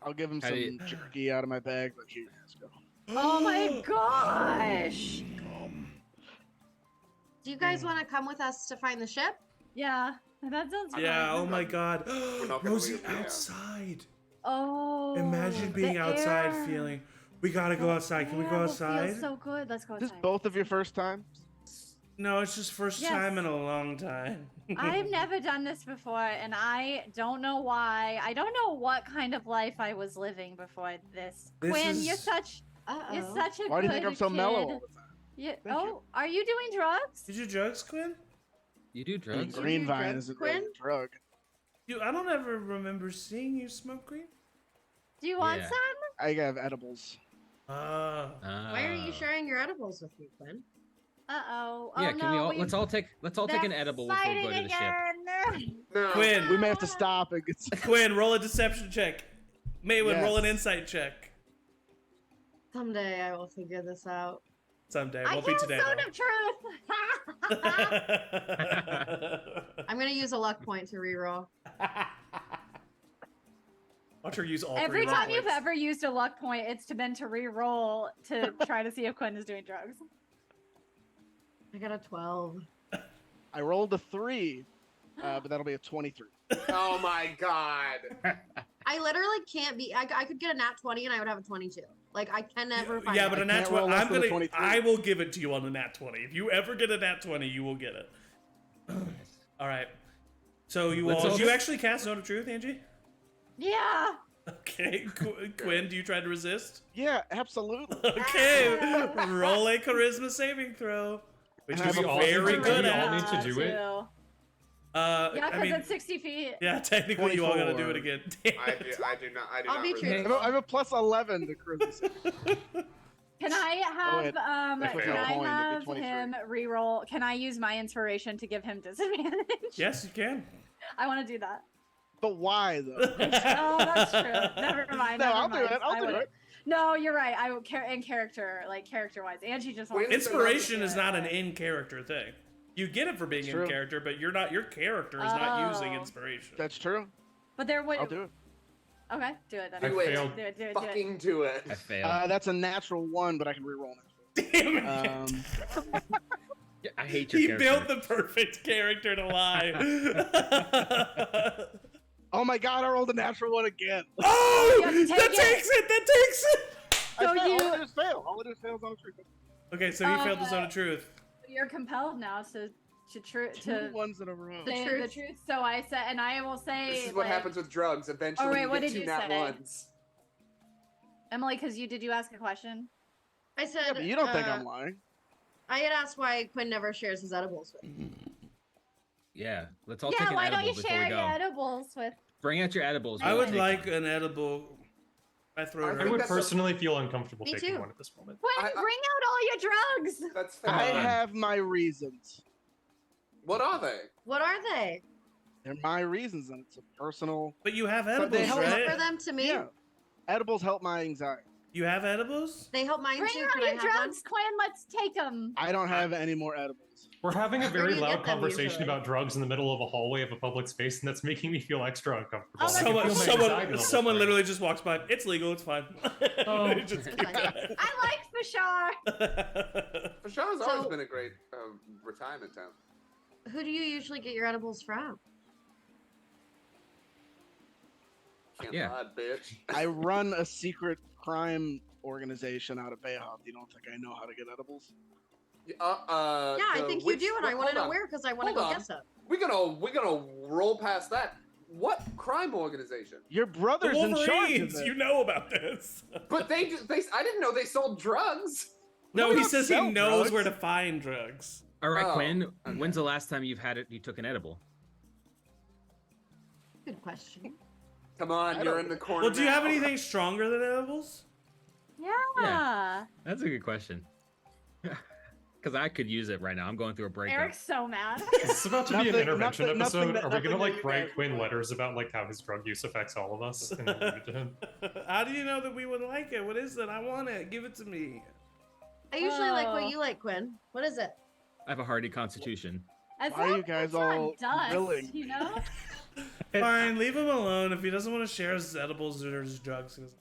I'll give him How some do you- jerky out of my bag, but here, let's go. Oh my gosh! Do you guys want to come with us to find the ship? Yeah, that sounds fun. Yeah, oh my god. not gonna Rosie leave, yeah. outside. Oh. Imagine being the outside air. feeling, we gotta go outside. Can we go Air will outside? feel so good. Let's go This outside. both of your first times? No, it's just first Yes. time in a long time. I've never done this before, and I don't know why. I don't know what kind of life I was living before this. This Quinn, is- you're such a Why do you think I'm so kid. mellow all the time? Yeah. Thank Oh, you. are you doing drugs? Did you drugs, Quinn? You do I mean, drugs? you green do vine drugs, isn't really Quinn? a drug. I don't ever remember seeing you smoke green. Do you want Yeah. some? I have edibles. Ah. Why aren't you sharing your edibles with me, Quinn? Uh-oh. Yeah, Oh, can we no, all let's all take an they're edible before we go fighting to the ship. again. No. Quinn, We may have to stop and get some. Quinn, roll a deception check. Maywin, Yes. roll an insight check. Someday I will figure this out. Someday, I won't be can't today. sound of truth. though. I'm gonna use a luck point to reroll. Watch her use all Every three time luck you've points. ever used a luck point, it's been to re-roll to try to see if Quinn is doing drugs. I got a 12. I rolled a 3, but that'll be a 23. Oh my god. I literally can't be. I could get a nat 20 and I would have a 22. Like I can never find. Yeah, it. but a I nat can't roll 20. less I'm than a gonna. 23. I will give it to you on the nat 20. If you ever get a nat 20, you will get it. All right. So you Let's all. all Did you just- actually cast Note of Truth, Angie? Yeah. Okay. Quinn, do you try to resist? Yeah, absolutely. Okay. Roll a charisma saving throw, which And I is have a very plus good we all at. need to do it? Too. Yeah, Yeah, I because mean, it's 60 feet. yeah, technically you all gotta do it 24. again. Damn I it. do not. I do I'll not. be resist. truthful. I have a plus 11 to charisma. Can I have wait. That's what can you I coined, it'd be have 23. him re-roll? Can I use my inspiration to give him disadvantage? Yes, you can. I want to do that. But why, though? Oh, that's true. Never mind. No, never I'll do mind. it. I'll I do would- it. No, you're right. I will in character, like character-wise. Angie just wants. When's to Inspiration do is it, not an but- in-character thing. You get it for being It's in true. character, but you're not. Your character is not using Oh. inspiration. That's true. But there would. I'll do it. Okay, do it then. I Do it. failed. Do it. Do it. Do it. Fucking do it. I failed. That's a natural 1, but I can reroll it. Damn it. Yeah, I hate your He character. built the perfect character to lie. Oh my god, I rolled a natural 1 again. Oh, You have to that take it. takes it. That takes it. I So failed. you- All I did is fail. All I did is fail is on the truth. Okay, so you failed the zone of truth. You're compelled now to Two to ones in a row. say the truth. So I said, and I will say. This is what like, happens with drugs. Eventually, Oh, wait, you what get did you nat say? ones. Emily, because did you ask a question? I said. Yeah, but you don't think I'm lying. I had asked why Quinn never shares his edibles with me. Yeah, let's all Yeah, take an why edible don't you before share we your go. edibles with? Bring out your edibles. I we'll would take like them. an edible. I throw I it I think would that's a- personally feel uncomfortable Me taking too. one at this moment. Quinn, I- bring out all your drugs. That's fair. I on. have my reasons. What are they? What are they? They're my reasons, and it's a personal. But you have But they edibles, help right? Offer them to me. Yeah. Edibles help my anxiety. You have edibles? They help mine Bring too. out Can I your have one? drugs, Quinn. Let's take them. I don't have any more edibles. We're having a Where very do you loud get them conversation usually? about drugs in the middle of a hallway of a public space, and that's making me feel extra uncomfortable. Oh, I can Someone, feel my anxiety someone, levels someone rising. literally just walks by. It's legal. It's fine. Oh. Just keep Fine. going. I like Physhar. Fashar's always So- been a great retirement town. Who do you usually get your edibles from? Can't Yeah. lie, bitch. I run a secret crime organization out of Bayhawk. You don't think I know how to get edibles? Yeah, I think you do, and I want to know where because I want to Hold go on. get some. We're gonna roll past that. What crime organization? Your The brother's in charge of Wolverines, it. you know about this. But they I didn't know they sold drugs. No, We he don't says he sell knows drugs. where to find drugs. All right, Oh, Quinn. okay. When's the last time you took an edible? Good question. Come on, I you're don't- in the corner. Well, do you have now. anything stronger than edibles? Yeah. That's a good question. Because I could use it right now. I'm going through a breakup. Eric's so mad. It's about to be an intervention nothing episode. Are we gonna that like you write guys Quinn would like. letters about like how his drug use affects all of us and then read it to him? How do you know that we would like it? What is it? I want it. Give it to me. I usually like what Oh. you like, Quinn. What is it? I have a hardy constitution. As Why are long you as guys it's not all dust, grilling? you know? Fine, leave him alone. If he doesn't want to share his edibles or his drugs, he doesn't-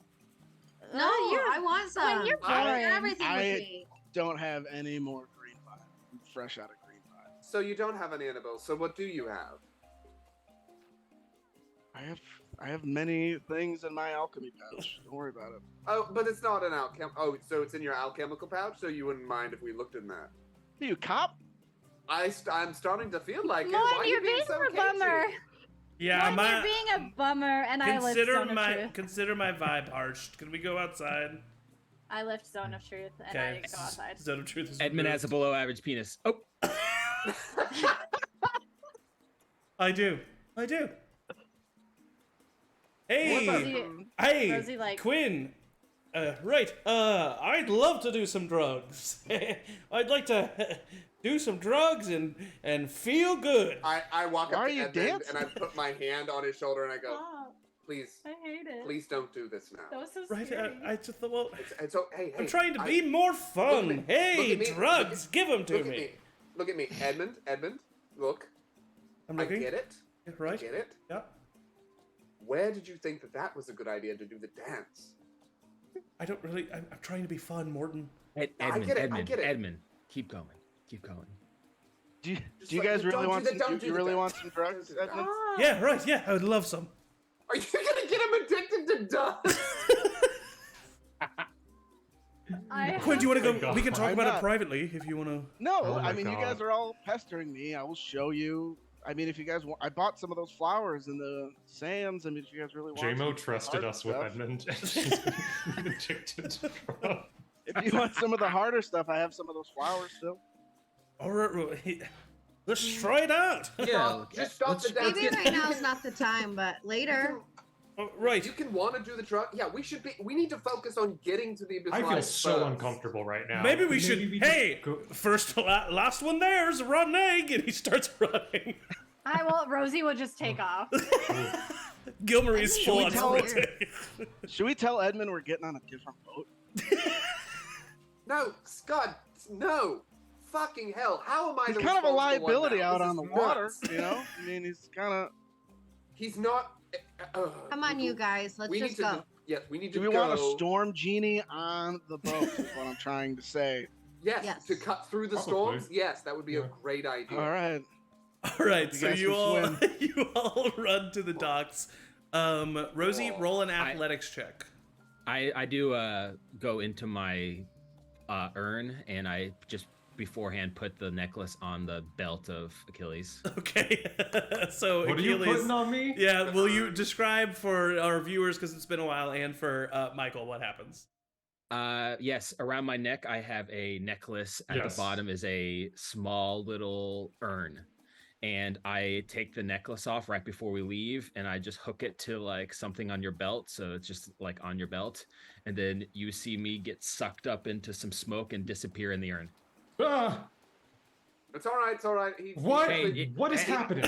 No, I want some. When you're I- boring. Share everything I- with me. Don't have any more green pie. I'm fresh out of green pie. So you don't have any edibles. So what do you have? I have many things in my alchemy pouch. Don't worry about it. Oh, but it's not an alchem. Oh, so it's in your alchemical pouch. So you wouldn't mind if we looked in that. Are you a cop? I'm starting to feel like it. Mon, Why are you you're being so a bummer. cagey? Yeah, Mon, you're being a bummer, and I lift Zone of Truth. consider my vibe harsh. Can we go outside? I lift Zone of Truth, and I go outside. Zone of Truth is Edmund has a below average penis. Oh, I do. What Hey, about- hey, Rosie, like- Quinn. Right. I'd love to do some drugs. I'd like to do some drugs and feel good. I walk Why up are to you Edmund dancing? and I put my hand on his shoulder and I go, Stop. please, I hate it. please don't do this now. That was so Right. scary. I just thought, well, It's so hey, I'm trying to be more fun. look at me, Hey, look at me, drugs, give them to Look me. at me. Look at me, Edmund. Look, I'm I looking. get it. I Right. get it. Yeah. Where did you think that was a good idea to do the dance? I don't really. I'm trying to be fun, Morton. Edmund, get it, I Edmund, get it. Edmund, keep going, keep going. Do Just you like, guys don't really do want the- some? don't Do do you the really dance. want some drugs, Don't do the Edmund? Stop. Yeah, right. Yeah, I would love some. Are you gonna get him addicted to dust? Quinn, do you want to my go? We can God. talk Why about it not? privately if you want to. No, Oh my I mean you guys God. are all pestering me. I will show you. I mean, if you guys want, I bought some of those flowers in the sands. I mean, if you guys really want. JMO some trusted hard us with stuff. Edmund. And she's addicted to drugs. If you want some of the harder stuff, I have some of those flowers still. All right, let's try it out. Yeah, Just stop the dance. Maybe right now is not the time, but later. Oh, right. You can want to do the drug. Yeah, we need to focus on getting to the I abyssal feel so first. uncomfortable right now. Maybe we should. just Hey, go- first, last one there's a rotten egg, and he starts running. Rosie will just take off. Gilmary's Should full we on tell her? sprinting. Should we tell Edmund we're getting on a different boat? No, Scott, no. Fucking hell. How am I He's the kind of a responsible one liability now? out This on the is water, nuts. you know. I mean, he's kind of. He's not. Come on, you guys. Let's we just need to. go. Yes, we need to Do we go. want a storm genie on the boat? Is what I'm trying to say. Yes, Yes. to cut through the Probably. storms. Yes, that would be a Yeah. great idea. All right. All right, You so guys you can all swim. you all run to the docks. Rosie, roll an I- athletics check. I do go into my urn and I just beforehand put the necklace on the belt of Achilles. Okay, so What are you Achilles. putting on me? Yeah, will you describe for our viewers, because it's been a while, and for Michael, what happens? Yes, around my neck I have a necklace. At Yes. the bottom is a small little urn. And I take the necklace off right before we leave and I just hook it to like something on your belt, so it's just like on your belt. And then you see me get sucked up into some smoke and disappear in the urn. Ah, It's all right. It's all right. what? Hey, What is hey. happening?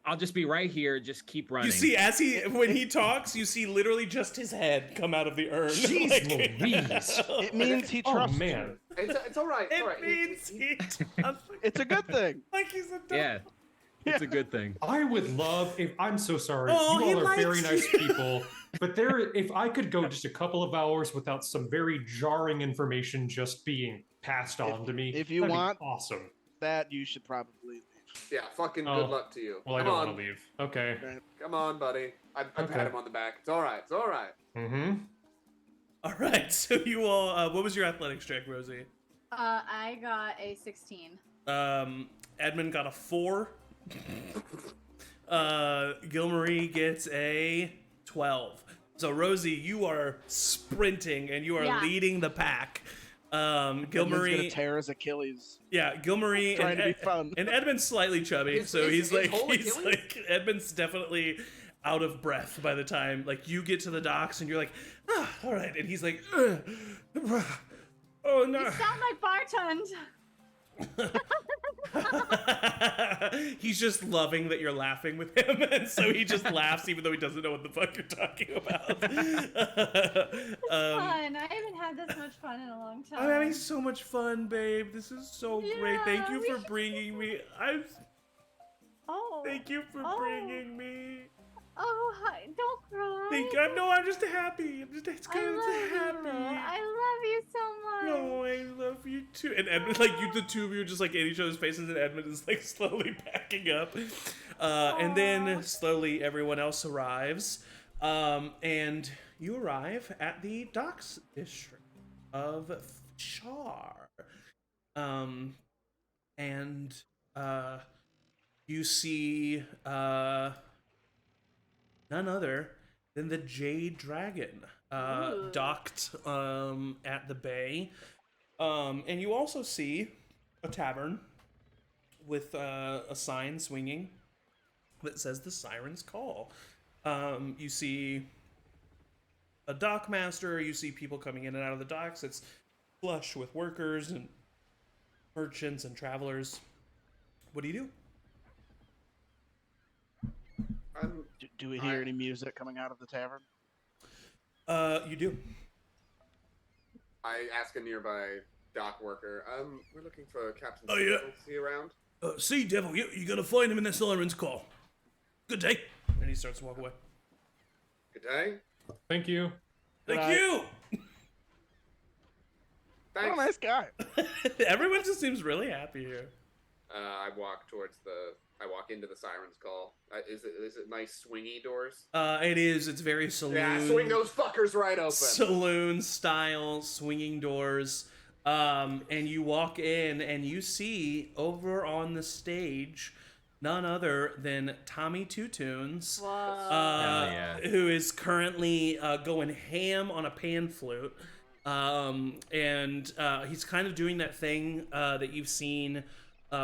I'll just be right here, just keep running. You see, when he talks, you see literally just his head come out of the urn. Jeez Like- Louise. It means he Oh trusts man. It's all right. It's all It right. means he trusts you. It's a good thing. like he's a dog. Yeah, it's a good thing. I would love if I'm so sorry. Oh, he you all are very likes nice you. people. But if I could go just a couple of hours without some very jarring information just being passed on to me. if you that'd be want- awesome. That you should probably leave. Yeah. Fucking Oh. good luck to you. Well, I Come don't on. want to leave. Okay. Okay. Come on, buddy. I Okay. pat him on the back. It's all right. It's all right. Mm-hmm. All right, so you all, what was your athletics check, Rosie? I got a 16. Edmund got a 4. Gilmarie gets a 12. So Rosie, you are sprinting and you are Yeah. leading the pack. Edmund's gonna Gilmarie, tear his Achilles. yeah, Gilmarie Trying and, to be fun. and Edmund's slightly chubby, Is- so is- he's is like whole he's Achilles? like Edmund's definitely out of breath by the time like you get to the docks and you're like, all right, and he's like, Oh no. You sound like Bartund. He's just loving that you're laughing with him, and so he just laughs even though he doesn't know what the fuck you're talking about. Fun. I haven't had this much fun in a long time. I'm having so much fun, babe. This is so great. Thank you we for should bringing me. Thank you for bringing me. Oh, hi. Don't cry. I'm just happy. It's good. It's happy. I love you so much. No, I love you too. And Edmund, like the two of you are just like in each other's faces, and Edmund is like slowly backing up. And then slowly everyone else arrives. And you arrive at the docks district of Physhar. And you see none other than the Jade Dragon docked at the bay. And you also see a tavern with a sign swinging that says the Siren's Call. You see a dockmaster, you see people coming in and out of the docks. It's flush with workers and merchants and travelers. What do you do? Do we hear any music coming out of the tavern? You do. I ask a nearby dock worker. We're looking for Captain. Oh, yeah. Is he around? Sea Devil, you gotta find him in the Siren's Call. Good day. And he starts to walk away. Good day. Thank you. Thank you! Thanks. What a nice guy. Everyone just seems really happy here. I walk into the Siren's Call. Is it nice swingy doors? It is. It's very saloon. Yeah, swing those fuckers right open. Saloon style swinging doors. And you walk in and you see over on the stage none other than Tommy Two Tunes, who is currently going ham on a pan flute. And he's kind of doing that thing that you've seen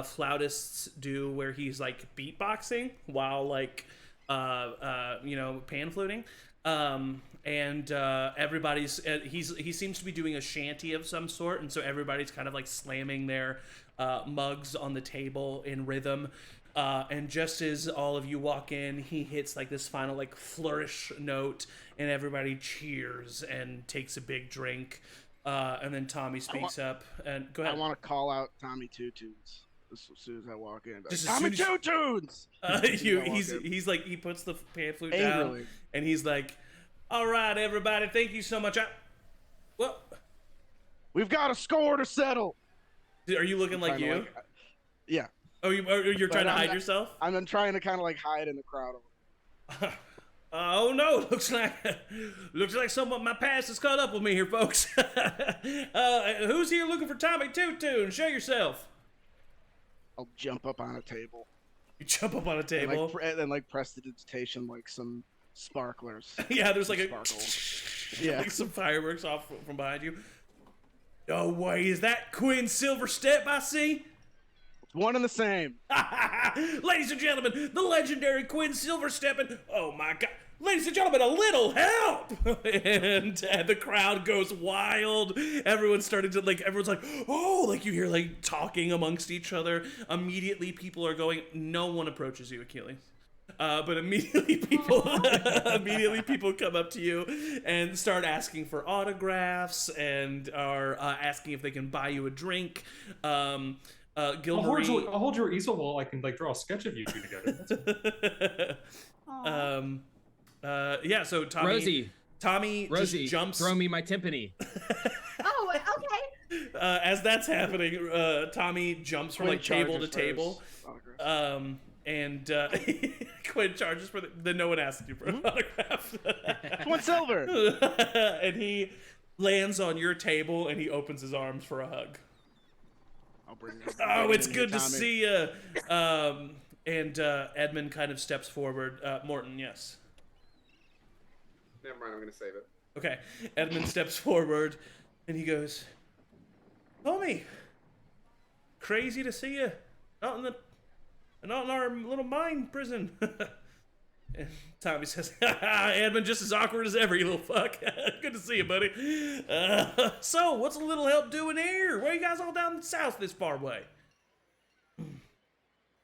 flautists do where he's like beatboxing while like pan fluting. And everybody's he seems to be doing a shanty of some sort, and so everybody's kind of like slamming their mugs on the table in rhythm. And just as all of you walk in, he hits like this final like flourish note, and everybody cheers and takes a big drink. And then Tommy speaks up and go ahead. I want to call out Tommy Two Tunes as soon as I walk in. Just Tommy Two Tunes. He's like he puts the pan flute down, and he's like, "All right, everybody, thank you so much." Well, we've got a score to settle. Are you looking like you? Yeah. Oh, you're trying to hide yourself? I'm trying to kind of like hide in the crowd. Oh no! Looks like some of my past has caught up with me here, folks. Who's here looking for Tommy Two Tunes? Show yourself. I'll jump up on a table. You jump up on a table and then like prestidigitation like some sparklers. Yeah, there's like yeah, like some fireworks off from behind you. No way! Is that Quinn Silverstep I see? One and the same. Ladies and gentlemen, the legendary Quinn Silverstep. Oh my god. Ladies and gentlemen, a little help! and the crowd goes wild. Everyone's like, oh, like you hear like talking amongst each other. Immediately people are going, no one approaches you, Achilles. But immediately people come up to you and start asking for autographs and are asking if they can buy you a drink. I'll hold your easel while I can like draw a sketch of you two together. Yeah, so Tommy Rosie, just jumps. Throw me my timpani. Oh, okay. As that's happening, Tommy jumps from like table to table. And Quinn charges for then no one asks you for an autograph. One silver. And he lands on your table and he opens his arms for a hug. I'll bring it's good to see you. And Edmund kind of steps forward. Morton, yes. Never mind, I'm gonna save it. Okay. Edmund steps forward and he goes, Tommy, crazy to see you. Not in our little mine prison. And Tommy says, Edmund, just as awkward as ever, you little fuck. Good to see you, buddy. So, what's a little help doing here? Why are you guys all down south this far away?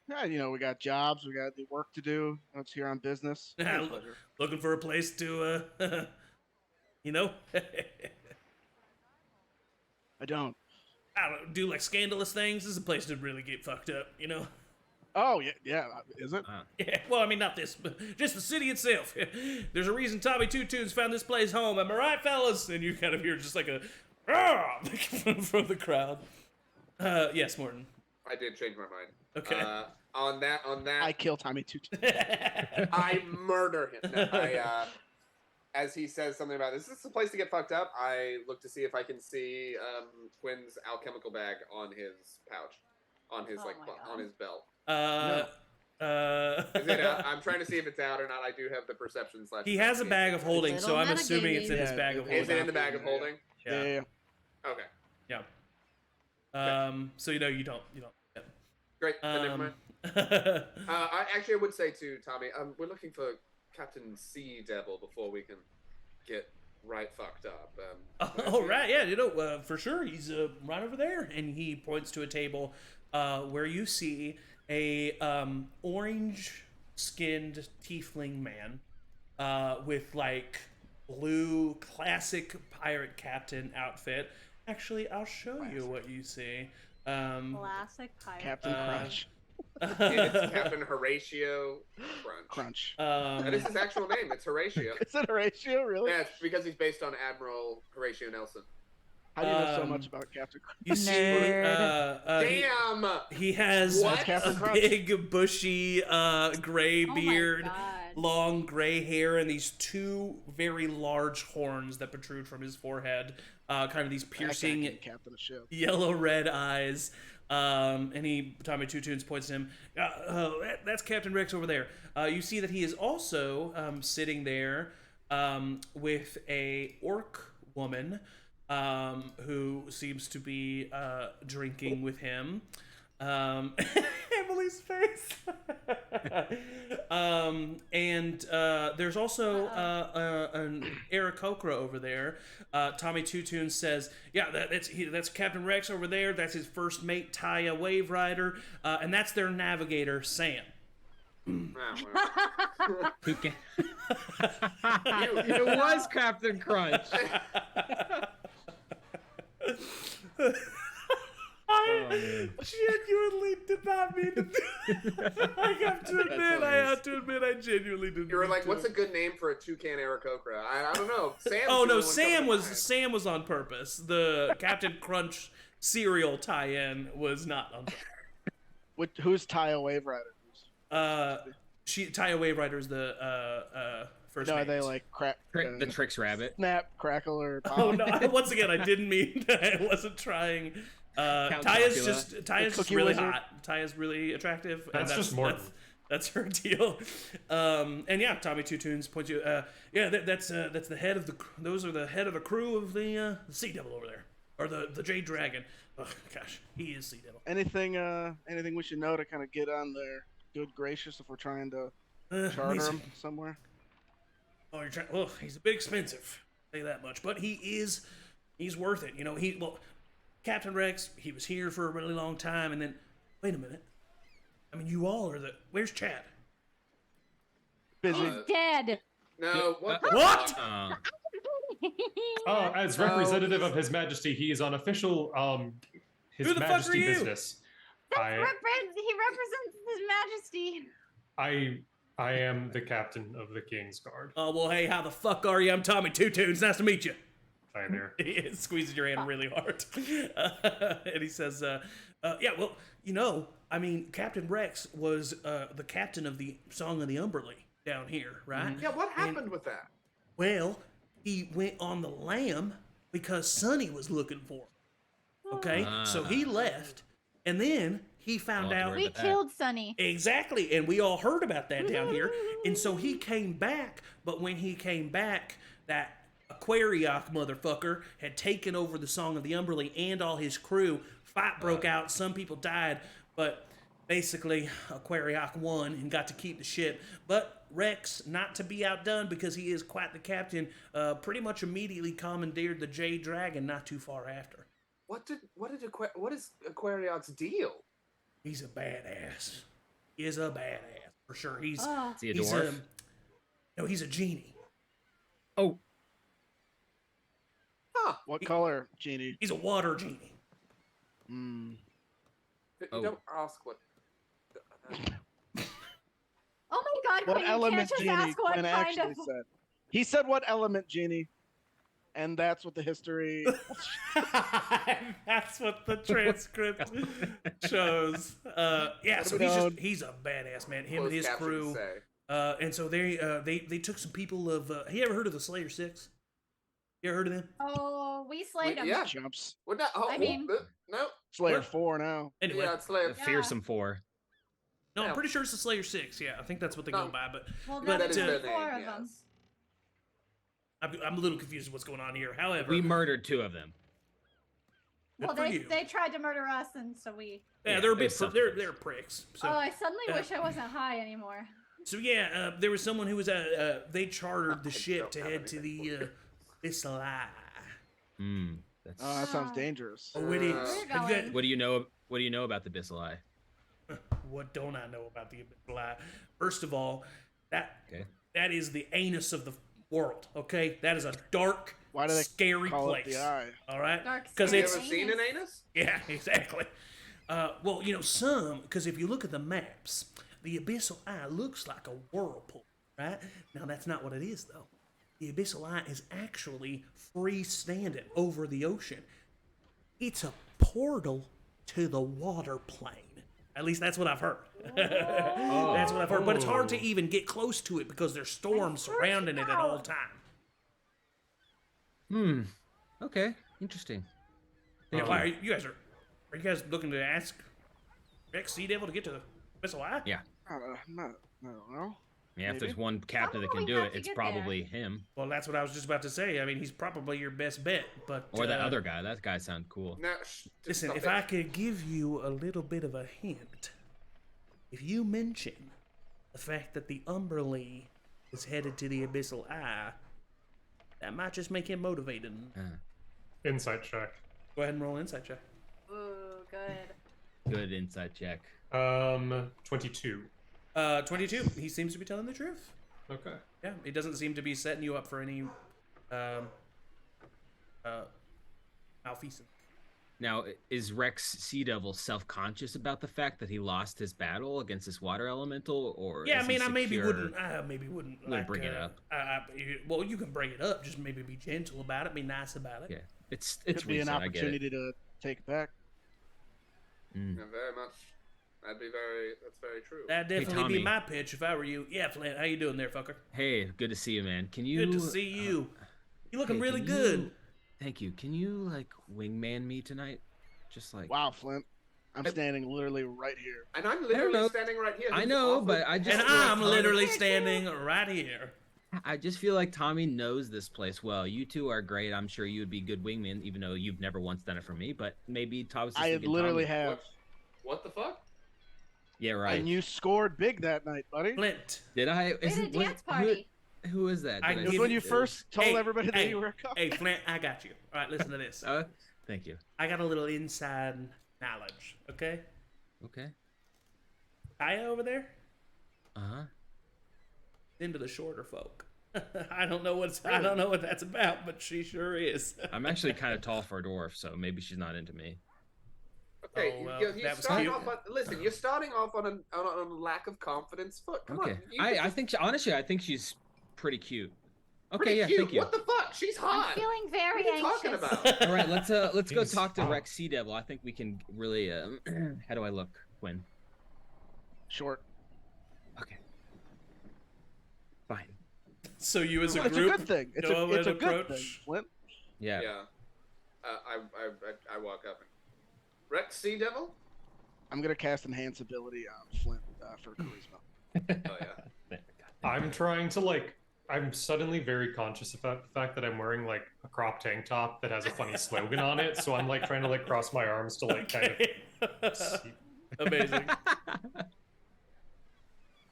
Yeah, we got jobs, we got the work to do. It's here on business. Looking for a place to, you know? I don't. I don't do like scandalous things. This is a place to really get fucked up, you know? Oh, yeah, is it? Yeah, well, I mean, not this, but just the city itself. There's a reason Tommy Two Tunes found this place home. Am I right, fellas? And you kind of hear just like a, from the crowd. Yes, Morton. I did change my mind. Okay. On that. I kill Tommy Two. I murder him. No, as he says something about this is a place to get fucked up, I look to see if I can see Quinn's alchemical bag on his pouch, on his on his belt. Is it out? I'm trying to see if it's out or not. I do have the perception / He has a bag of holding, so I'm assuming it's in his bag of holding. Is it in the bag of holding? Yeah. Okay. Yeah. So you don't. Yeah. Great. Never mind. I would say to Tommy, we're looking for Captain Sea Devil before we can get right fucked up. Right, yeah, for sure. He's right over there, and he points to a table where you see a orange-skinned tiefling man with like blue classic pirate captain outfit. Actually, I'll show you what you see. Classic pirate. Captain Crunch. It's Captain Horatio Crunch. That is his actual name. It's Horatio. Is it Horatio, really? Yeah, it's because he's based on Admiral Horatio Nelson. How do you know so much about Captain Crunch? You see, Damn! He has a big, bushy, gray beard, long gray hair, and these two very large horns that protrude from his forehead. Kind of these piercing yellow-red eyes. And Tommy Two Tunes points to him. That's Captain Rex over there. You see that he is also sitting there with a orc woman who seems to be drinking with him. Emily's face. And there's also an Aarakocra over there. Tommy Two Tunes says, "Yeah, that's Captain Rex over there. That's his first mate, Taya Wave Rider, and that's their navigator, Sam." Who can... It was Captain Crunch. I genuinely did not mean to do that. I have to admit, I genuinely didn't. You were like, "What's a good name for a toucan Aarakocra?" I don't know. Sam was on purpose. The Captain Crunch cereal tie-in was not on purpose. Who's Taya Wave Rider? Taya Wave Rider is the first. No, mate. are they like the Trix Rabbit? Snap, Crackle, or Pop? Oh no! Once again, I didn't mean. I wasn't trying. Taya's really hot. Taya's really attractive. That's just Morton. That's her deal. And yeah, Tommy Two Tunes points you. That's the head of the. Those are the head of the crew of the Sea Devil over there, or the Jade Dragon. Oh gosh, he is Sea Devil. Anything we should know to kind of get on their good gracious if we're trying to charter him somewhere? Oh, you're trying. Oh, he's a bit expensive. I'll say that much, but he's worth it. You know, Captain Rex, he was here for a really long time, and then, wait a minute. I mean, you all are where's Chad? Busy. He's dead. No, what? What? As representative of His Majesty, he is on official, His Majesty business. He represents His Majesty. I am the captain of the King's Guard. Oh, well, hey, how the fuck are you? I'm Tommy Two Tunes. Nice to meet you. Hi there. He squeezes your hand really hard. And he says, yeah, well, I mean, Captain Rex was the captain of the Song of the Umberly down here, right? Yeah, what happened with that? Well, he went on the lam because Sonny was looking for him. Okay? So he left, and then he found out... We killed Sonny. Exactly, and we all heard about that down here. And so he came back, but when he came back, that Aquariok motherfucker had taken over the Song of the Umberly and all his crew. Fight broke out. Some people died, but basically Aquariok won and got to keep the ship. But Rex, not to be outdone because he is quite the captain, pretty much immediately commandeered the Jade Dragon not too far after. What is Aquariok's deal? He's a badass. He is a badass for sure. Is he a dwarf? No, he's a genie. Oh, Huh. What color, genie? He's a water genie. You don't ask what. Oh my god, What Quinn, you element, can't just genie? ask what Quinn kind actually of... said. He said what element, genie, and that's what the history. That's what the transcript shows. Yeah, so he's a badass man. Him and his crew. And so they took some people of. You ever heard of the Slayer Six? You ever heard of them? Oh, we slayed him. Yeah. Jumps. Well, no, I mean- no. Slayer What? 4 now. Anyway, Yeah, it's Slayer. the fearsome four. no, I'm Yeah. pretty sure it's the Slayer Six. Yeah, I think that's what they go No. by. But Well, But, there's uh, four of them. I'm a little confused with what's going on here. However, We murdered 2 of them. good Well, for they you. tried to murder us, and so we... Yeah, they're a it bit. was something They're pricks. So, Oh, I suddenly uh, wish I wasn't high anymore. so yeah, there was someone who was they chartered the ship don't to have head to anything the Isla. That's Oh, that sounds Ah. dangerous. Oh, it is. We're Have you going. got- What do you know? What do you know about the Bisselai? What don't I know about the Isla? First of all, that Okay. that is the anus of the world. Okay, that is a dark, Why do they scary call place. it the eye? All right, Dark, because scary You it's ever seen an anus? yeah, exactly. Well, because if you look at the maps, the Abyssal Eye looks like a whirlpool, right? Now, that's not what it is, though. The Abyssal Eye is actually freestanding over the ocean. It's a portal to the water plane. At least that's what I've heard. That's what I've heard. But it's hard to even get close to it because there's storms surrounding it at all times. Okay. Interesting. Yeah, why are you guys looking to ask Rex Sea Devil to get to the Abyssal Eye? Yeah. I don't know. Yeah. If Maybe. there's one captain that How can do we do have it, to it's get probably him Well, that's what I was just about to say. I mean, he's probably your best bet, but or that other guy. That guy sounded cool. No. Just listen, stop if it. I could give you a little bit of a hint, if you mention the fact that the Umberlee is headed to the Abyssal Eye, that might just make him motivated. Insight check. Go ahead and roll an insight check. Ooh, good. Good insight check. 22. 22. He seems to be telling the truth. Okay. Yeah, he doesn't seem to be setting you up for any malfeasance. Now, is Rex Sea Devil self-conscious about the fact that he lost his battle against this water elemental, or Yeah, is I mean, he I maybe secure? wouldn't Wouldn't bring it up. Well, you can bring it up. Just maybe be gentle about it. Be nice about it. Yeah, it's Could be an recent, I get it. opportunity to take it back. Yeah, very much. That's very true. That'd definitely be Tommy. my pitch if I were you. Yeah, Flint, how you doing there, fucker? Hey, good to see you, man. Can you? Good to see you. You looking hey, really can good. you- Thank you. Can you like wingman me tonight? Just like Wow, Flint. I'm standing literally right here. And I'm know. literally standing right here. I He's know, offered- but I just And feel like I'm Tommy- literally standing right here. I just feel like Tommy knows this place well. You two are great. I'm sure you would be good wingmen, even though you've never once done it for me. But maybe Tommy's just I thinking literally Tommy. have. What the fuck? Yeah, right. And you scored big that night, buddy. Flint. Did I? We had a dance party. Who is that? I Did It was give when it- you first told Hey, everybody that hey, you were a cop. Hey, Flint, I got you. All right, listen to this. Thank you. I got a little inside knowledge, okay? Okay. Aya over there, Uh-huh. into the shorter folk. I don't know what that's about, but she sure is. I'm actually kind of tall for a dwarf, so maybe she's not into me. Okay, Oh, well, you're that was starting cute. off on. Listen, you're starting off on a lack of confidence foot. Come Okay. on. you can I just- think honestly, I think she's pretty cute. Okay, pretty yeah, cute. thank you. What the fuck? She's hot. I'm feeling very What are you anxious. talking about? All right, let's go Jeez. talk to Rex Sea Devil. I think we can really. How do I look, Quinn? Short. Okay. Fine. So you as a It's a group good thing. It's go a, it's a and good approach. thing, Flint. Yeah. Yeah. I walk up and Rex Sea Devil. I'm gonna cast enhance ability on Flint for charisma. Oh yeah. I'm trying to like. I'm suddenly very conscious about the fact that I'm wearing like a crop tank top that has a funny slogan on it. So I'm like trying to like cross my arms to like kind of. See. Amazing.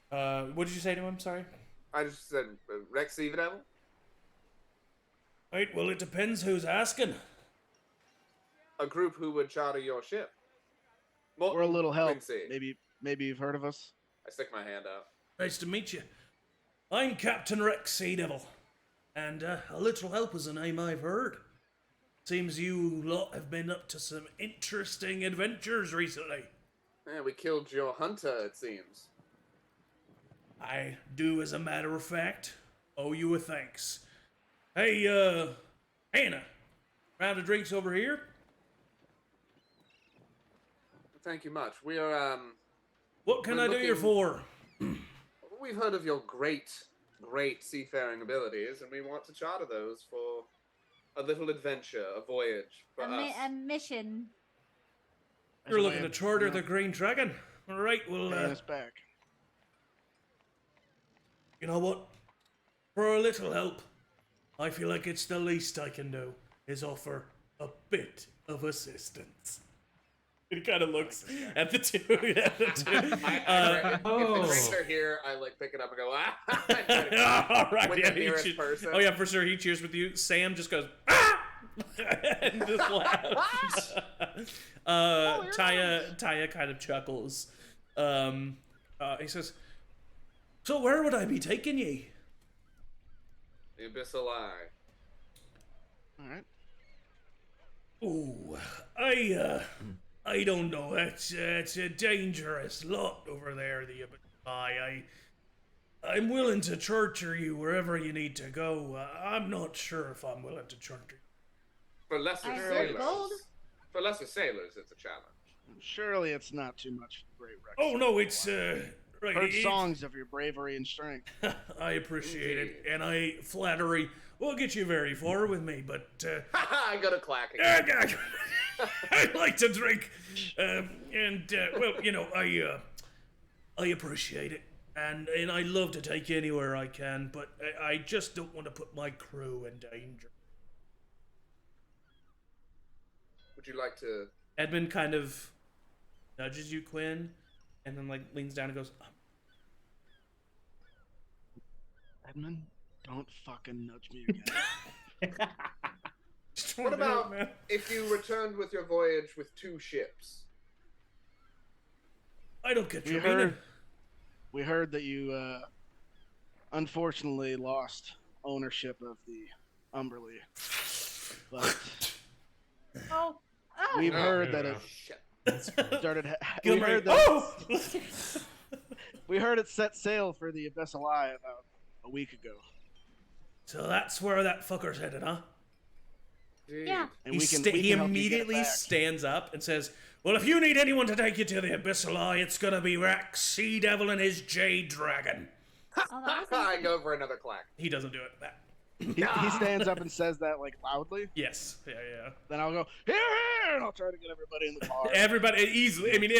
What did you say to him? Sorry. I just said Rex Evil. Right. Well, it depends who's asking. A group who would charter your ship. We're a little help. Quincy. Maybe you've heard of us. I stick my hand out. Nice to meet you. I'm Captain Rex Sea Devil, and a little help is a name I've heard. Seems you lot have been up to some interesting adventures recently. Yeah, we killed your hunter, it seems. I do, as a matter of fact, owe you a thanks. Hey, Hannah, round of drinks over here? Thank you much. We are, What can I do you for? We've heard of your great seafaring abilities, and we want to charter those for a little adventure, a voyage for us. A mission. You're looking to charter the Green Dragon? All right, well, Paying us back. You know what? For a little help, I feel like it's the least I can do, is offer a bit of assistance. He kind of looks at the two. If the drinks are here, I like pick it up and go, ah! All right, with yeah, the nearest person. Oh yeah, for sure. He cheers with you. Sam just goes, ah! And just laughs. Taya kind of chuckles. He says, "So where would I be taking ye?" The Abyssal Eye. All right. Ooh, I don't know. It's a dangerous lot over there, the Abyssal. I'm willing to charter you wherever you need to go. I'm not sure if I'm willing to charter you. For lesser sailors. For lesser sailors, it's a challenge. Surely it's not too much for Great Rex. Oh no, it's right. Heard songs of your bravery and strength. I appreciate it, and flattery will get you very far with me, but I got a clacking. I like to drink, well, you know, I appreciate it, and I love to take you anywhere I can, but I just don't want to put my crew in danger. Would you like to? Edmund kind of nudges you, Quinn, and then like leans down and goes, Edmund, don't fucking nudge me again. What about if you returned with your voyage with 2 ships? I don't get your meaning. We heard that you, unfortunately lost ownership of the Umberly. But we've heard that it started. We heard that. We heard it set sail for the Abyssal Eye about a week ago. So that's where that fucker's headed, huh? Yeah. And He immediately stands up and says, "Well, if you need anyone to take you to the Abyssal Eye, it's gonna be Rex Sea Devil and his Jade Dragon." I go for another clack. He doesn't do it. He stands up and says that like loudly. Yes. Yeah. Then I'll go here, and I'll try to get everybody in the car. Everybody easily. I mean,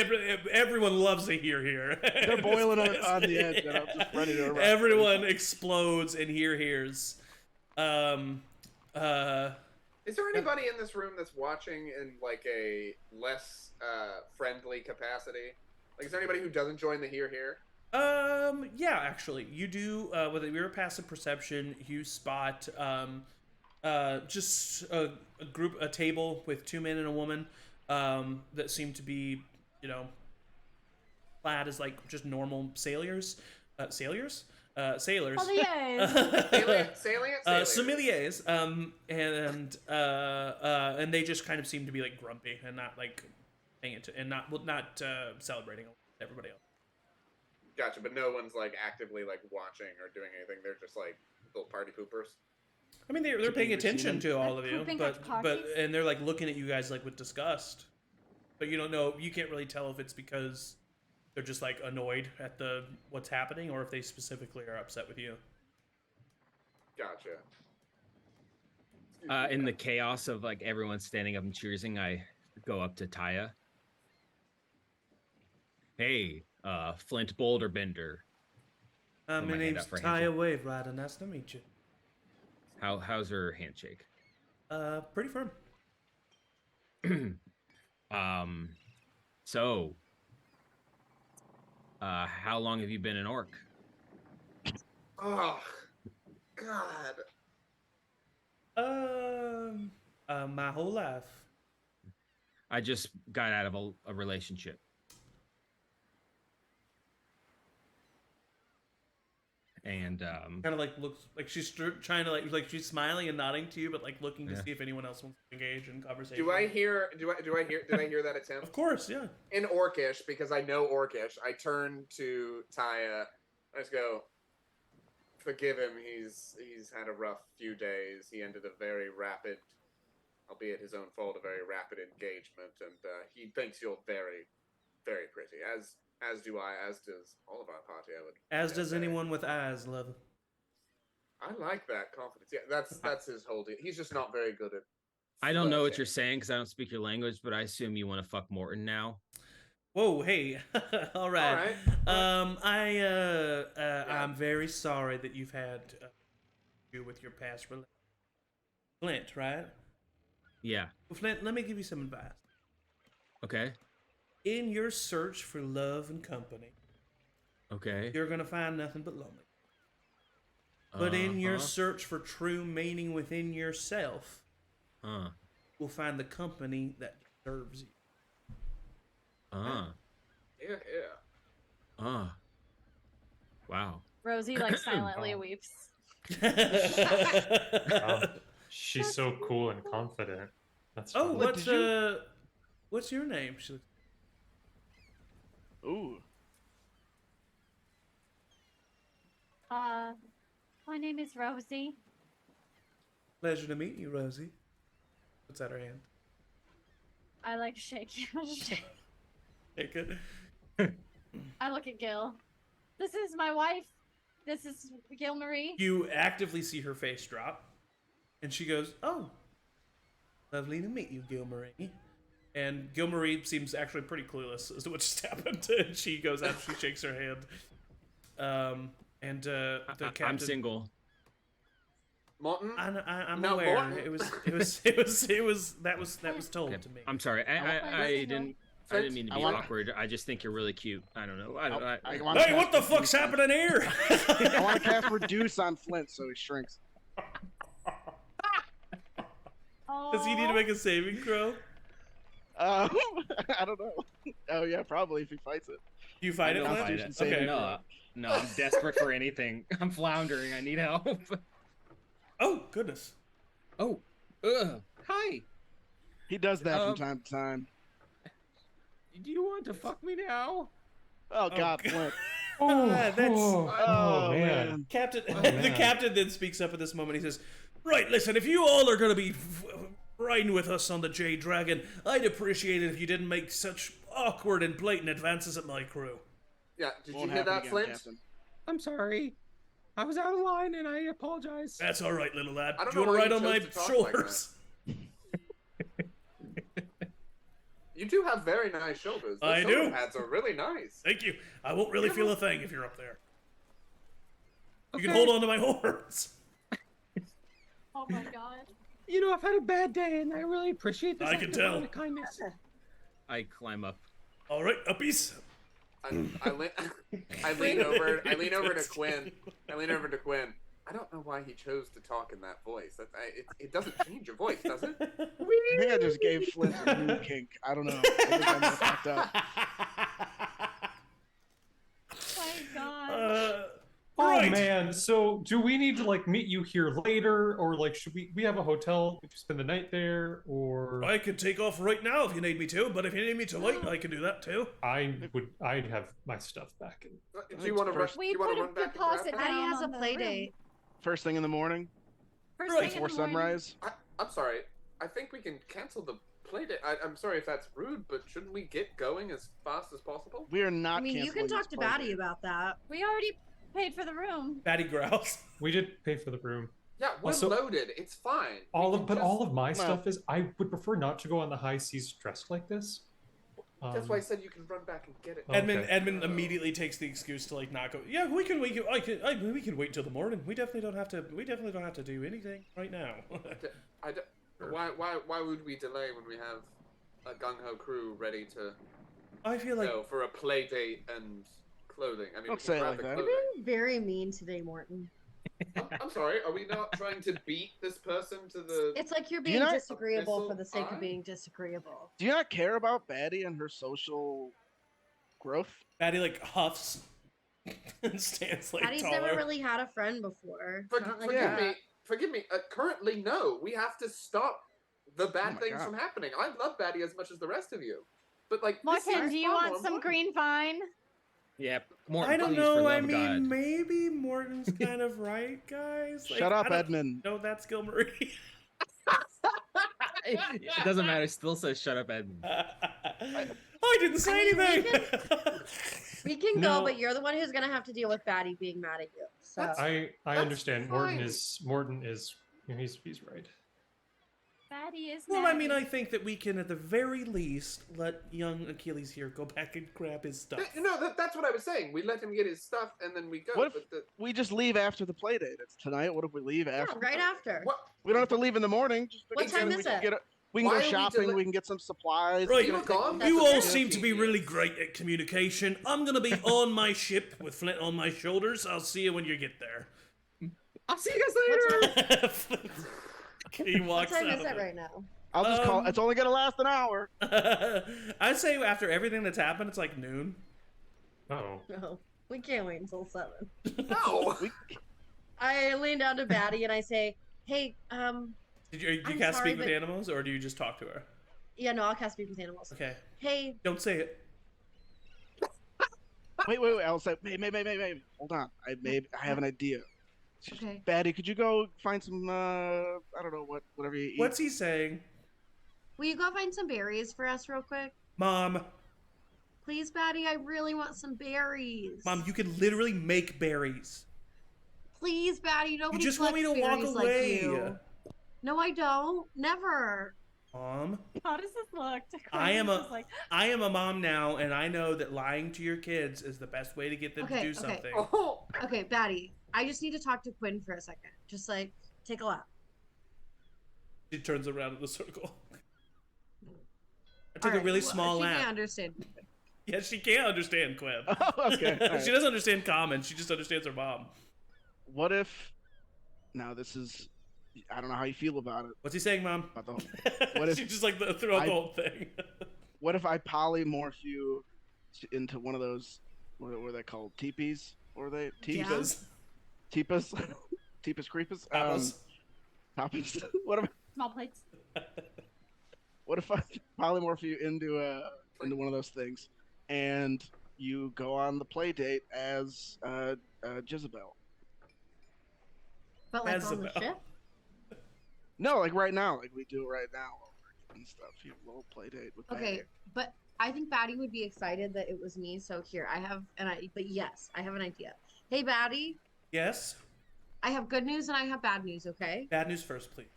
everyone loves to hear here. They're boiling on the edge, and I'm just ready to. Everyone explodes and hears. Is there anybody in this room that's watching in like a less friendly capacity? Like, is there anybody who doesn't join the here? Yeah, actually, you do. With your passive perception, you spot just a table with 2 men and a woman that seem to be, you know, clad as like just normal sailors. Sailors. Sommeliers. And they just kind of seem to be like grumpy and not like paying it and not celebrating everybody else. Gotcha, but no one's like actively like watching or doing anything. They're just like little party poopers. I mean, they're paying attention to all of you, but parties? and they're like looking at you guys like with disgust. But you don't know. You can't really tell if it's because they're just like annoyed at what's happening, or if they specifically are upset with you. Gotcha. In the chaos of like everyone standing up and cheersing, I go up to Taya. Hey, Flint Boulder Bender. My name's Taya Waverider. Nice to meet you. How's her handshake? Pretty firm. So, How long have you been an orc? Oh, God. My whole life. I just got out of a relationship. And Kind of like looks like she's trying to like she's smiling and nodding to you, but like looking to see if anyone else wants to engage in conversation. Did I hear that attempt? Of course, yeah. In Orcish, because I know Orcish, I turn to Taya. I just go, forgive him. He's had a rough few days. He ended a very rapid, albeit his own fault, a very rapid engagement, and he thinks you're very, very pretty. As do I. As does all of our party. I would. As does anyone with eyes, love. I like that confidence. Yeah, that's his whole deal. He's just not very good at. I don't know what you're saying because I don't speak your language, but I assume you want to fuck Morton now. Whoa, hey. All right. I'm very sorry that you've had with your past relationship. Flint, right? Yeah. Well, Flint, let me give you some advice. Okay. In your search for love and company, okay, you're gonna find nothing but lonely. But in your search for true meaning within yourself, you'll find the company that deserves you. Wow. Rosie like silently weeps. She's so cool and confident. That's fun. What's your name? Ooh. My name is Rosie. Pleasure to meet you, Rosie. What's at her hand? I like shake you. Shake it. I look at Gil. This is my wife. This is Gil Marie. You actively see her face drop, and she goes, "Oh, lovely to meet you, Gil Marie." And Gil Marie seems actually pretty clueless as to what just happened. And she goes out, she shakes her hand. The captain. I'm single. Morton? I'm no, aware. Morton. That was told to me. I'm sorry. I didn't mean to be awkward. I just think you're really cute. I don't know. Hey, what the fuck's happening here? I want to cast Reduce on Flint so he shrinks. Does he need to make a saving throw? I don't know. Oh yeah, probably if he fights it. You fight it, Flint? Okay. No, I'm desperate for anything. I'm floundering. I need help. Oh goodness. Oh. Hi. He does that from time to time. Do you want to fuck me now? Oh God, Flint. Oh man. Captain. The captain then speaks up at this moment. He says, "Right, listen. If you all are gonna be riding with us on the Jade Dragon, I'd appreciate it if you didn't make such awkward and blatant advances at my crew." Yeah, did you hear that, Flint? Captain. I'm sorry. I was out of line and I apologize. That's all right, little lad. I don't Do you know want to why ride on you my chose to talk shoulders? You do have very nice shoulders. Those shoulder pads are really nice. Thank you. I won't really feel a thing if you're up there. You can hold on to my horns. Oh my God. You know, I've had a bad day and I really appreciate this. I can tell. Kindness. I climb up. All right, uppies. I lean over to Quinn. I don't know why he chose to talk in that voice. It doesn't change your voice, does it? I think I just gave Flint a new kink. I don't know. I think I might have fucked up. Oh my God. Oh Right. man, so do we need to like meet you here later, or like should we have a hotel? Could you spend the night there, or I could take off right now if you need me to, but if you need me to wait, I can do that too. I'd have my stuff back. Do you want to rush? We Do you want put to a run back and deposit grab down. Daddy has a on the play room. date. First thing in the morning, First Right. thing in before the morning. sunrise. I'm sorry. I think we can cancel the play date. I'm sorry if that's rude, but shouldn't we get going as fast as possible? We are not. I mean, you can canceling talk this to play Batty date. about that. We already paid for the room. Batty growls. We did pay for the room. Yeah, we're Also- loaded. It's fine. All of my No. stuff is. I would prefer not to go on the high seas dressed like this. That's why I said you can run back and get it. Okay. Edmund immediately takes the excuse to like not go. Yeah, we can wait till the morning. We definitely don't have to do anything right now. Why would we delay when we have a gung ho crew ready to I feel like go for a play date and clothing. I mean, Don't we say can it grab like the that. clothing. You're very mean today, Morton. I'm sorry. Are we not trying to beat this person to the? It's like you're Do you being not- disagreeable for the sake Abyssal of eye? being disagreeable. Do you not care about Batty and her social growth? Patty like huffs and stands like Patty's taller. never really had a friend before. Not like Forgive that. me. Forgive me. Currently, no. We have to stop the bad my things God. from happening. I love Batty as much as the rest of you, but like, this Morton, seems do you far want more some important. green vine? Yeah, more. I don't please, know. For I love of mean, God. maybe Morton's kind of right, guys. Shut up, I don't Edmund. know that's Gilmarie. It doesn't matter. It still says shut up, Ed. I didn't say I mean, we anything. We can No. go, but you're the one who's gonna have to deal with Batty being mad at you. So That's- I understand. Morton fine. is he's right. Fatty is Well, I mad. mean, I think that we can, at the very least, let young Achilles here go back and grab his stuff. No, that's what I was saying. We let him get his stuff and then we go. What if but the, we just leave after the play date? It's tonight. What if we leave yeah, after? right after. what? We don't have to leave in the morning. Just What time we is can it? get we can Why go are we shopping. deli- We can get some supplies. Right, You were gone. That's You okay. all seem to be really great at communication. I'm gonna be on my ship with Flint on my shoulders. I'll see you when you get there. I'll see you guys later. He What walks time out. is it right now? I'll just call. It's only gonna last an hour. I'd say after everything that's happened, it's like noon. Oh, No, we can't wait until 7. No. I lean down to Batty and I say, "Hey, Do you I'm cast sorry, speak with but- animals, or do you just talk to her? yeah, no, I'll cast Speak with Animals. Okay, Hey, don't say it. Wait. I'll say. Wait. Hold on. I have an idea. okay, Batty, could you go find some? I don't know whatever you eat. What's he saying, will you go find some berries for us real quick, Mom? please, Batty? I really want some berries. Mom, you can literally make berries. Please, Batty. You Nobody just want me to collects walk berries away. Like you. No, I don't. Never. Mom, How does this look? I am Just a like, I am a mom now, and I know that lying to your kids is the best way to get them to Okay, do okay. something. Oh. Okay, Batty. I just need to talk to Quinn for a second. Just like take a lap. She turns around in the circle. I All took a right, really well, small she lap. can't understand. Yeah, she can't understand Quinn. Oh, okay. all right. She doesn't understand common. She just understands her mom. What if? Now this is. I don't know how you feel about it. What's he saying, Mom? About What if she just like threw out I- the whole thing. What if I polymorph you into one of those? What are they called? Teepees? Or are they Yeah. Because Teepas? Teepas creepas? Apples. Tapas. small plates. What if I polymorph you into one of those things, and you go on the play date as Jezebel? But like on the Jezebel. ship. No, like right now, like we do it right now and stuff. You have a little play date with Okay, Batty. but I think Batty would be excited that it was me. So here I have but yes, I have an idea. Hey, Batty, yes. I have good news and I have bad news. Okay. Bad news first, please.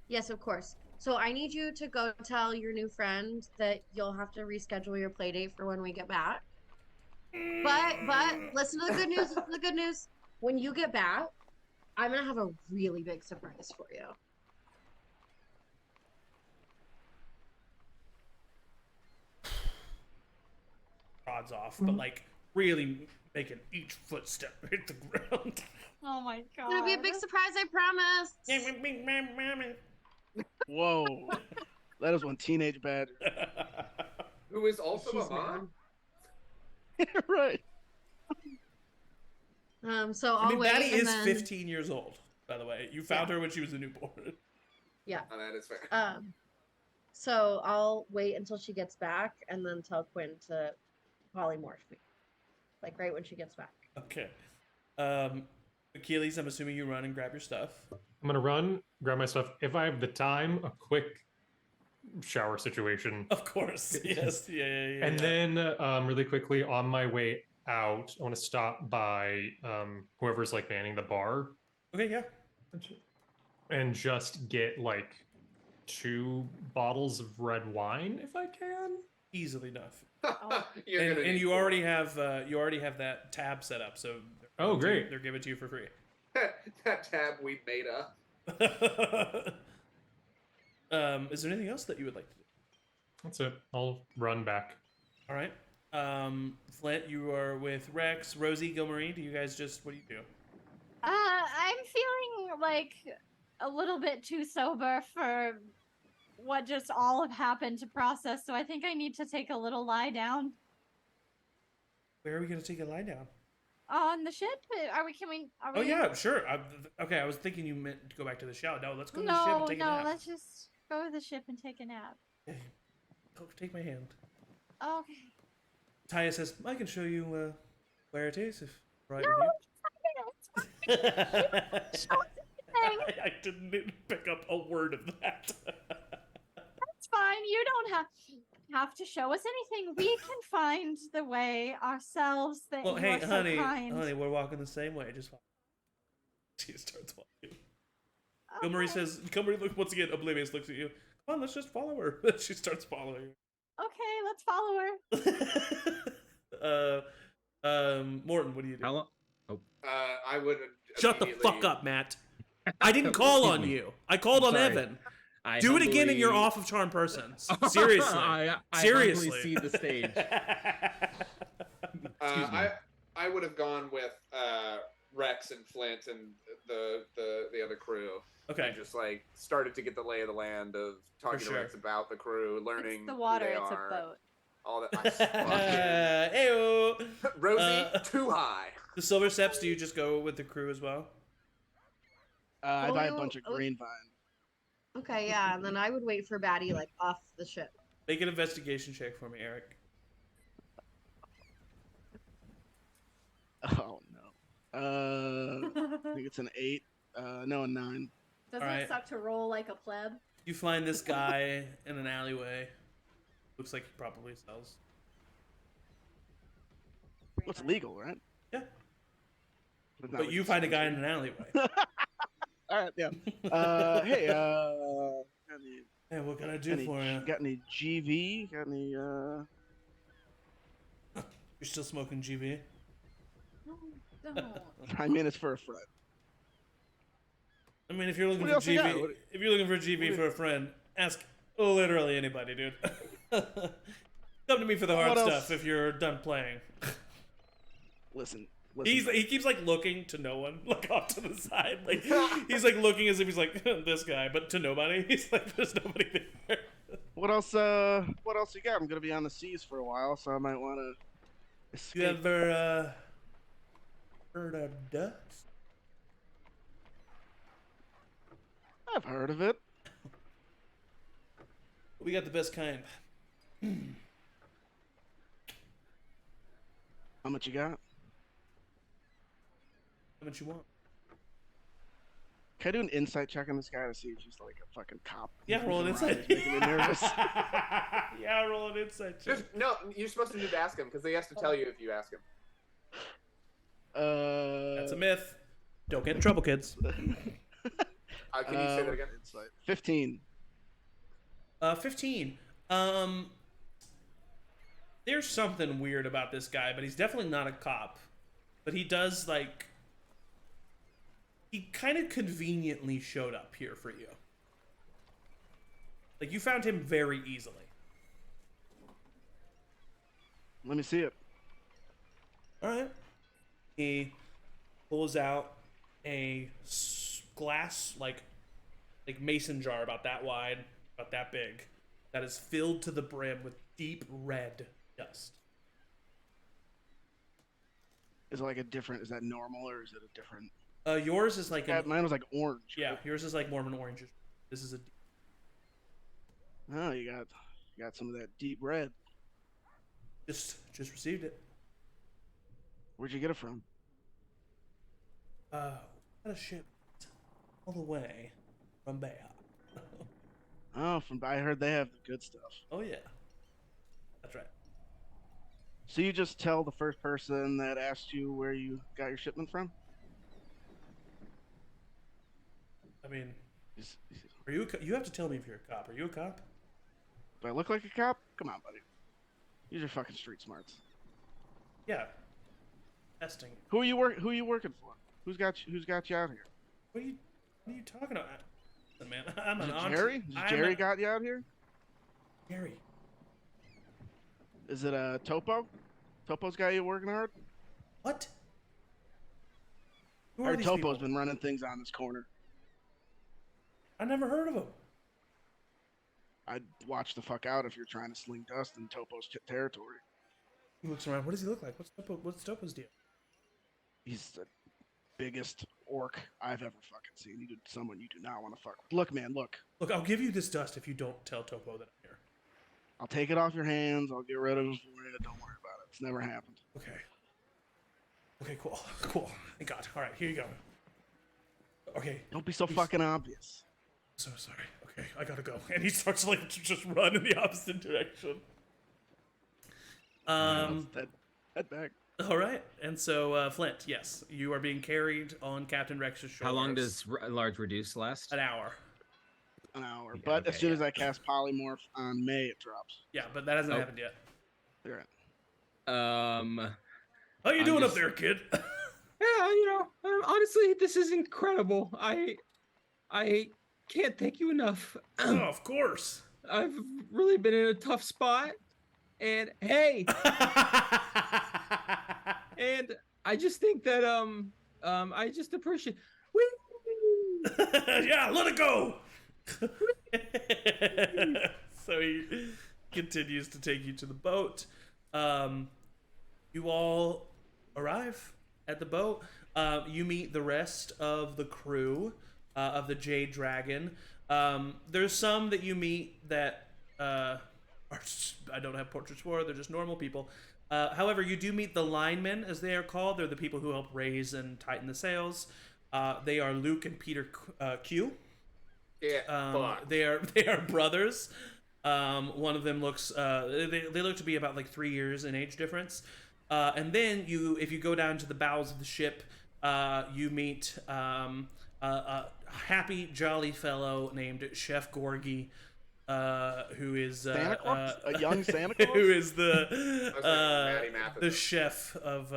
Yes, of course. So I need you to go tell your new friend that you'll have to reschedule your play date for when we get back. But listen to the good news. Listen to the good news. When you get back, I'm gonna have a really big surprise for you. Prods off, but like really making each footstep hit the ground. Oh my god. It'll be a big surprise, I promise. Whoa, that is one teenage badger. Who is also She's a mom? Right. So I'll I mean, wait. Batty and is then, 15 years old, by the way. You found Yeah. her when she was a newborn. Yeah. Oh, that is fair. So I'll wait until she gets back and then tell Quinn to polymorph me. Like right when she gets back. Okay. Achilles, I'm assuming you run and grab your stuff. I'm gonna run, grab my stuff. If I have the time, a quick shower situation. Of course. Yes. Yeah. And then, really quickly, on my way out, I want to stop by whoever's like manning the bar Okay, yeah. and just get like 2 bottles of red wine if I can. Easily enough. You're And, gonna and need you more. already have that tab set up, so Oh, great. they're giving it to you for free. that tab we made up. Is there anything else that you would like to do? That's it. I'll run back. All right. Flint, you are with Rex. Rosie, Gilmarie, do you guys just, what do you do? I'm feeling like a little bit too sober for what just all have happened to process, so I think I need to take a little lie down. Where are we going to take a lie down? On the ship? Are we? Oh, yeah, sure. Okay, I was thinking you meant to go back to the shower. No, let's go to the ship and take a No, nap. let's just go to the ship and take a nap. Go, take my hand. Okay. Taya says, I can show you where it is if right No, with you. it's fine. I didn't pick up a word of that. It's fine. You don't have to show us anything. We can find the way ourselves. That Well, you hey, are so honey, kind. we're walking the same way. Just follow. She starts walking. Okay. Gilmarie says, Gilmarie, look, once again, Oblivious looks at you. Come on, let's just follow her. She starts following Okay, let's follow her. Morton, what do you do? How long? I would Shut the fuck up, Matt. I didn't call on you. I called on Sorry. Evan. I Do it again, and you're humbly- off of charm person. Seriously. I Seriously. humbly see the stage. Excuse me. I would have gone with Rex and Flint and the other crew. Okay. And just like started to get the lay of the land of talking to Rex about the crew, learning It's the water. who they It's are, a boat. all that. Ayo. Rosie, too high. The Silver Steps, do you just go with the crew as well? I buy a Oh, bunch of oh. green vine. Okay, yeah, and then I would wait for Batty like off the ship. Make an investigation check for me, Eric. Oh no. I think it's an 8. No, a 9. Doesn't Alright. it suck to roll like a pleb? You find this guy in an alleyway. Looks like he probably sells. Well, it's legal, right? Yeah. But, not But with you the find a guy in soldier. an alleyway. All right, yeah. Hey, got any, Hey, what can I do for you? got any GV? Got any, You're still smoking GV? Don't. I mean, it's for a friend. I mean, if you're looking What for else you got? GV, What- if you're looking for GV for a friend, ask literally anybody, dude. Come to me for the hard What else? stuff if you're done playing. Listen. He keeps like looking to no one, like off to the side, like he's like looking as if he's like this guy, but to nobody. He's like, there's nobody there. What else you got? I'm gonna be on the seas for a while, so I might want to escape. You ever heard of dust? I've heard of it. We got the best kind. How much you got? How much you want? Can I do an insight check on this guy to see if he's like a fucking cop? Yeah, roll an He's around, insight. he's making me nervous. Yeah, roll an insight check. Just no. You're supposed to just ask him because he has to tell you if you ask him. That's a myth. Don't get in trouble, kids. Can you say that again? Insight. 15. 15. There's something weird about this guy, but he's definitely not a cop. But he does, like... He kind of conveniently showed up here for you. Like, you found him very easily. Let me see it. Alright. He pulls out a glass, like mason jar about that wide, about that big, that is filled to the brim with deep red dust. Is it like a different? Is that normal or is it a different? Yours is like Yeah, mine was like orange. yeah, yours is like more of an orange. This is a Oh, you got some of that deep red. just received it. Where'd you get it from? Got a ship all the way from Bay. Oh, I heard they have the good stuff. Oh yeah, that's right. So you just tell the first person that asked you where you got your shipment from? I mean, Is- are you? You have to tell me if you're a cop. Are you a cop? Do I look like a cop? Come on, buddy. Use your fucking street smarts. Yeah. Testing. Who are you working for? Who's got you out here? What are you talking about? Listen, man, I'm Is an it entre- Jerry? I'm Jerry a- got you out here? Jerry. Is it Topo? Topo's got you working hard? What? Who I are heard these Topo's people? been running things on this corner. I never heard of them. I'd watch the fuck out if you're trying to sling dust in Topo's territory. He looks around. What does he look like? What's Topo's deal? He's the biggest orc I've ever fucking seen. He's someone you do not want to fuck with. Look, man, look. Look, I'll give you this dust if you don't tell Topo that I'm here. I'll take it off your hands. I'll get rid of it for you. Don't worry about it. It's never happened. Okay. Okay, cool. Cool. Thank God. All right, here you go. Okay. Don't be so fucking obvious. So sorry. Okay, I gotta go. And he starts to like just run in the opposite direction. Head back. All right. And so Flint, yes, you are being carried on Captain Rex's shoulders. How long does large reduce last? An hour. An hour. Yeah, But okay, as soon as I cast polymorph on May, it drops. Yeah, but that hasn't happened yet. You're right. How you I'm doing just- up there, kid? Yeah, honestly, this is incredible. I can't thank you enough. Oh, of course. I've really been in a tough spot, and hey, and I just think that I just appreciate. Yeah, let it go. So he continues to take you to the boat. You all arrive at the boat. You meet the rest of the crew of the Jade Dragon. There's some that you meet that are I don't have portraits for. They're just normal people. However, you do meet the linemen, as they are called. They're the people who help raise and tighten the sails. They are Luke and Peter Q. Yeah, They are brothers. One of them looks they look to be about like 3 years in age difference. And then if you go down to the bowels of the ship, you meet a happy, jolly fellow named Chef Gorgie, who is Santa Claus? A young Santa Claus? who is Maddie Matheson. the chef of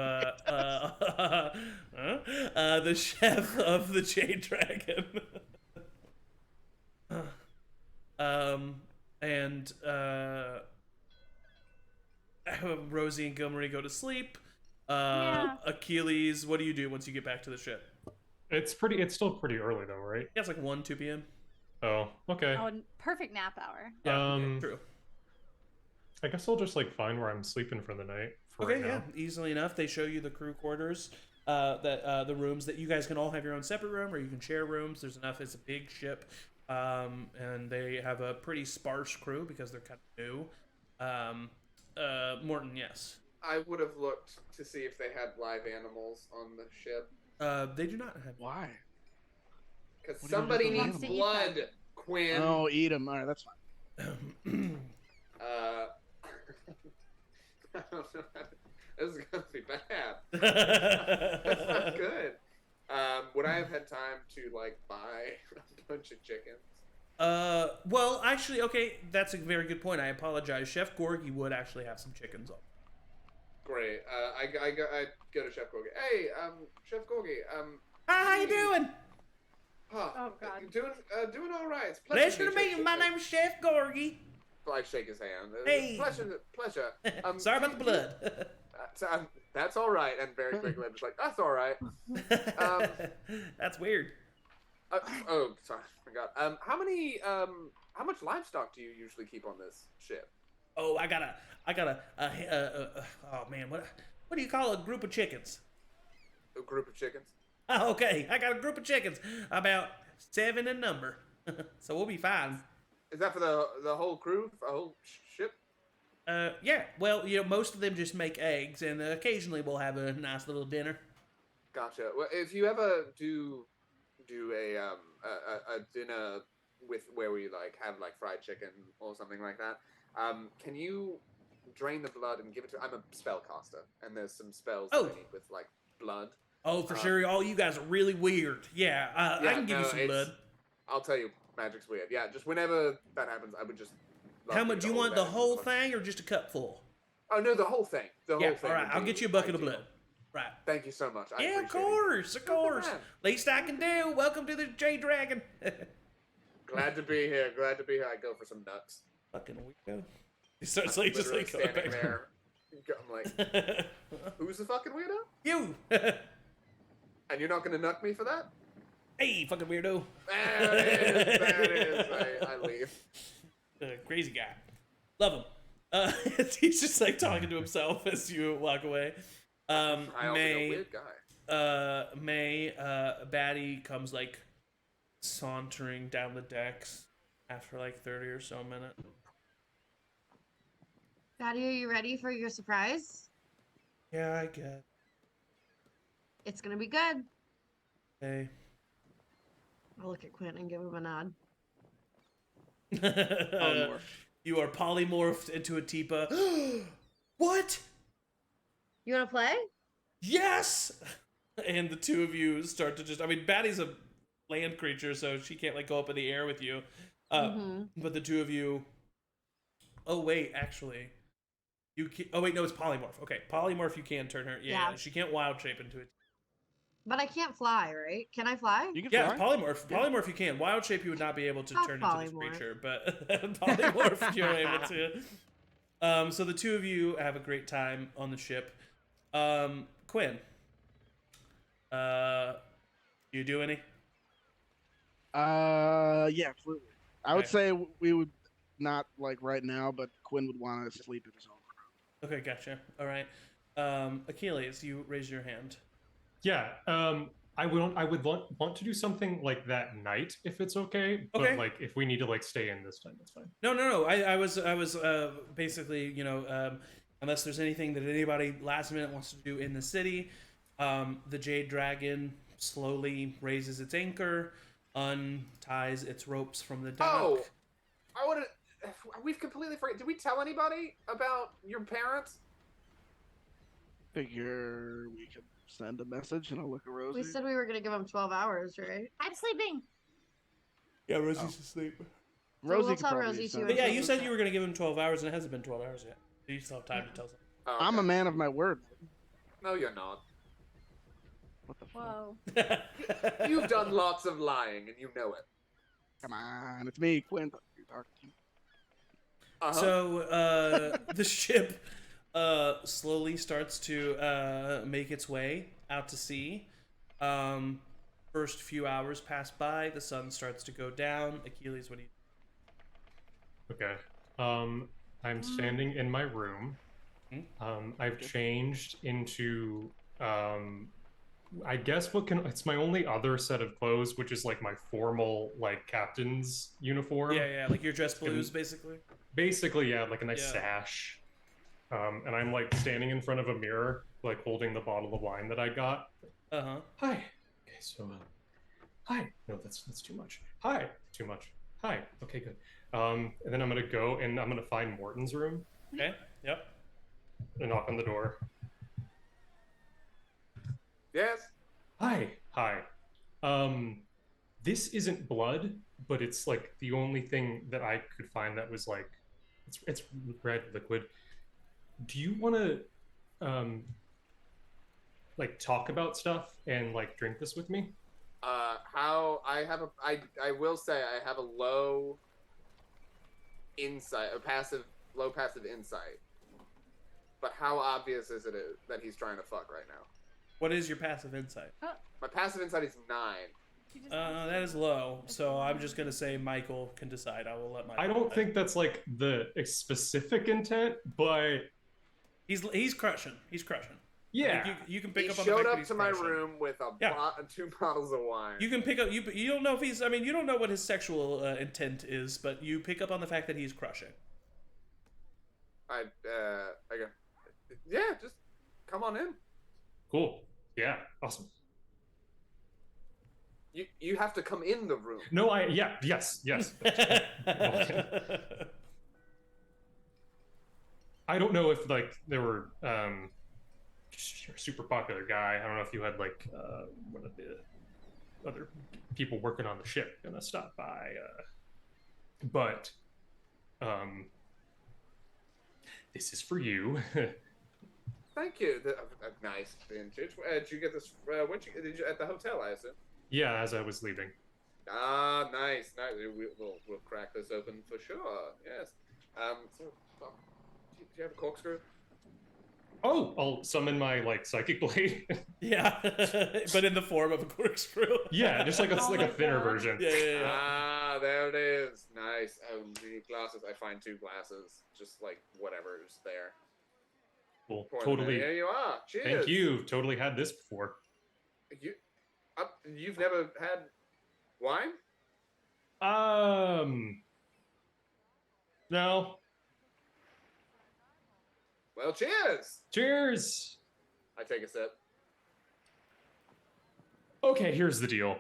the chef of the Jade Dragon. And Rosie and Gilmarie go to sleep. Yeah. Achilles, what do you do once you get back to the ship? It's still pretty early though, right? Yeah, it's like 1, 2 p.m. Oh, okay. Oh, perfect nap hour. Yeah, true. I guess I'll just like find where I'm sleeping for the night. For Okay, right yeah, now. easily enough. They show you the crew quarters, the rooms that you guys can all have your own separate room, or you can share rooms. There's enough. It's a big ship, and they have a pretty sparse crew because they're kind of new. Morton, yes. I would have looked to see if they had live animals on the ship. They do not have. Why? Because What do you somebody do with needs animals? blood, Quinn. Oh, eat them. All right, that's fine. I don't know. This is gonna be bad. That's not good. Would I have had time to like buy a bunch of chickens? Well, actually, okay, that's a very good point. I apologize. Chef Gorgie would actually have some chickens on. Great. I go to Chef Gorgie. Hey, Chef Gorgie. Hi, how you doing? Oh, God. Doing all right. It's a Pleasure to meet you. Chef My Gorgie. name is Chef Gorgie. I shake his hand. Hey. Pleasure. Sorry about the blood. That's all right. And very quickly, I'm just like, that's all right. That's weird. Oh, sorry, I forgot. How much livestock do you usually keep on this ship? Oh, I got a oh man, what do you call a group of chickens? A group of chickens? Oh, okay, I got a group of chickens, about 7 in number, so we'll be fine. Is that for the whole crew, for the whole ship? Yeah, well, most of them just make eggs, and occasionally we'll have a nice little dinner. Gotcha. Well, if you ever do a dinner with where we like have like fried chicken or something like that, can you drain the blood and give it to? I'm a spellcaster, and there's some spells that I need with like blood. Oh, for sure. All you guys are really weird. Yeah, I can give you some blood. I'll tell you, magic's weird. Yeah, just whenever that happens, I would just. How much do you want? The whole thing or just a cupful? Oh no, the whole thing. The whole thing. All right. I'll get you a bucket of blood. Right. Thank you so much. I Yeah, of appreciate course, it. of course. man. Least I can do. Welcome to the Jade Dragon. Glad to be here. Glad to be here. I go for some nuts. Fucking weirdo. He starts like just Literally like going standing back. there. I'm like, who's the fucking weirdo? You. And you're not gonna nuck me for that? Hey, fucking weirdo. There it is. I leave. Crazy guy. Love him. He's just like talking to himself as you walk away. I also know, weird guy. May, Batty comes like sauntering down the decks after like 30 or so minutes. Daddy, are you ready for your surprise? Yeah, I get. It's gonna be good. Hey. I'll look at Quinn and give him a nod. You are polymorphed into a Tipa. What? You wanna play? Yes! And the two of you start to just... I mean, Batty's a land creature, so she can't, like, go up in the air with you. But the two of you... Oh, wait, actually. You can... Oh, wait, no, it's polymorph. Okay, polymorph, you can turn her... Yeah. She can't wild shape into it. But I can't fly, right? Can I fly? You can Yeah, fly. polymorph. Polymorph, you can. Wild shape, you would not be able to turn into this polymorph. creature, but polymorph, you're able to. So the two of you have a great time on the ship. Quinn, you do any? Yeah, absolutely. I would Okay. say we would not like right now, but Quinn would want to sleep in his own room. Okay, gotcha. All right. Achilles, you raise your hand. Yeah, I would want to do something like that night if it's okay. But Okay. like if we need to like stay in this time, that's fine. No. I was basically, unless there's anything that anybody last minute wants to do in the city, the Jade Dragon slowly raises its anchor, unties its ropes from the dock. Oh, I want to. We've completely forgot. Did we tell anybody about your parents? Figure we could send a message and I'll look at Rosie. We said we were gonna give him 12 hours, right? I'm sleeping. Yeah, Rosie's asleep. Rosie we'll could tell probably Rosie send to But yeah, it. you said you were going to give him 12 hours, and it hasn't been 12 hours yet. You still have time to tell them. Oh, I'm a okay. man of my word. No, you're not. What the fuck? Whoa. You've done lots of lying, and you know it. Come on, it's me, Quinn. You're talking to. Uh-huh. So the ship slowly starts to make its way out to sea. First few hours pass by. The sun starts to go down. Achilles, what do you? Okay. I'm standing in my room. I've changed into I guess it's my only other set of clothes, which is like my formal like captain's uniform. Yeah, like your dress blues, basically. Basically, yeah, like a nice sash. And I'm like standing in front of a mirror, like holding the bottle of wine that I got. Hi. Okay, so hi. No, that's too much. Hi. Too much. Hi. Okay, good. And then I'm gonna go and I'm gonna find Morton's room. Okay. Yep. And knock on the door. Yes. Hi. This isn't blood, but it's like the only thing that I could find that was like it's red liquid. Do you want to like talk about stuff and like drink this with me? I will say I have a low insight, low passive insight. But how obvious is it that he's trying to fuck right now? What is your passive insight? My passive insight is 9. That is low, so I'm just gonna say Michael can decide. I will let Michael. I don't think that's like the specific intent, but he's crushing. He's crushing. Yeah, like you can pick He up on the showed fact that up he's to my crushing. room with 2 bottles of wine. You can pick up. You don't know if he's. I mean, you don't know what his sexual intent is, but you pick up on the fact that he's crushing. I go. Yeah, just come on in. Cool. Yeah, awesome. You have to come in the room. No, yes. I don't know if like there were you're a super popular guy. I don't know if you had like one of the other people working on the ship gonna stop by, but this is for you. Thank you. Nice vintage. Did you get this? Did you at the hotel? I assume. Yeah, as I was leaving. Ah, nice. We'll crack this open for sure. Yes. So, do you have a corkscrew? Oh, I'll summon my like psychic blade. Yeah, but in the form of a corkscrew. Yeah, just like a Oh like my a thinner God. version. Yeah. Ah, there it is. Nice. Oh, we need glasses. I find 2 glasses. Just like whatever's there. Cool. Pour them in. Totally. Here you are. Cheers. Thank you. Totally had this before. You've never had wine? No. Well, cheers. Cheers. I take a sip. Okay, here's the deal.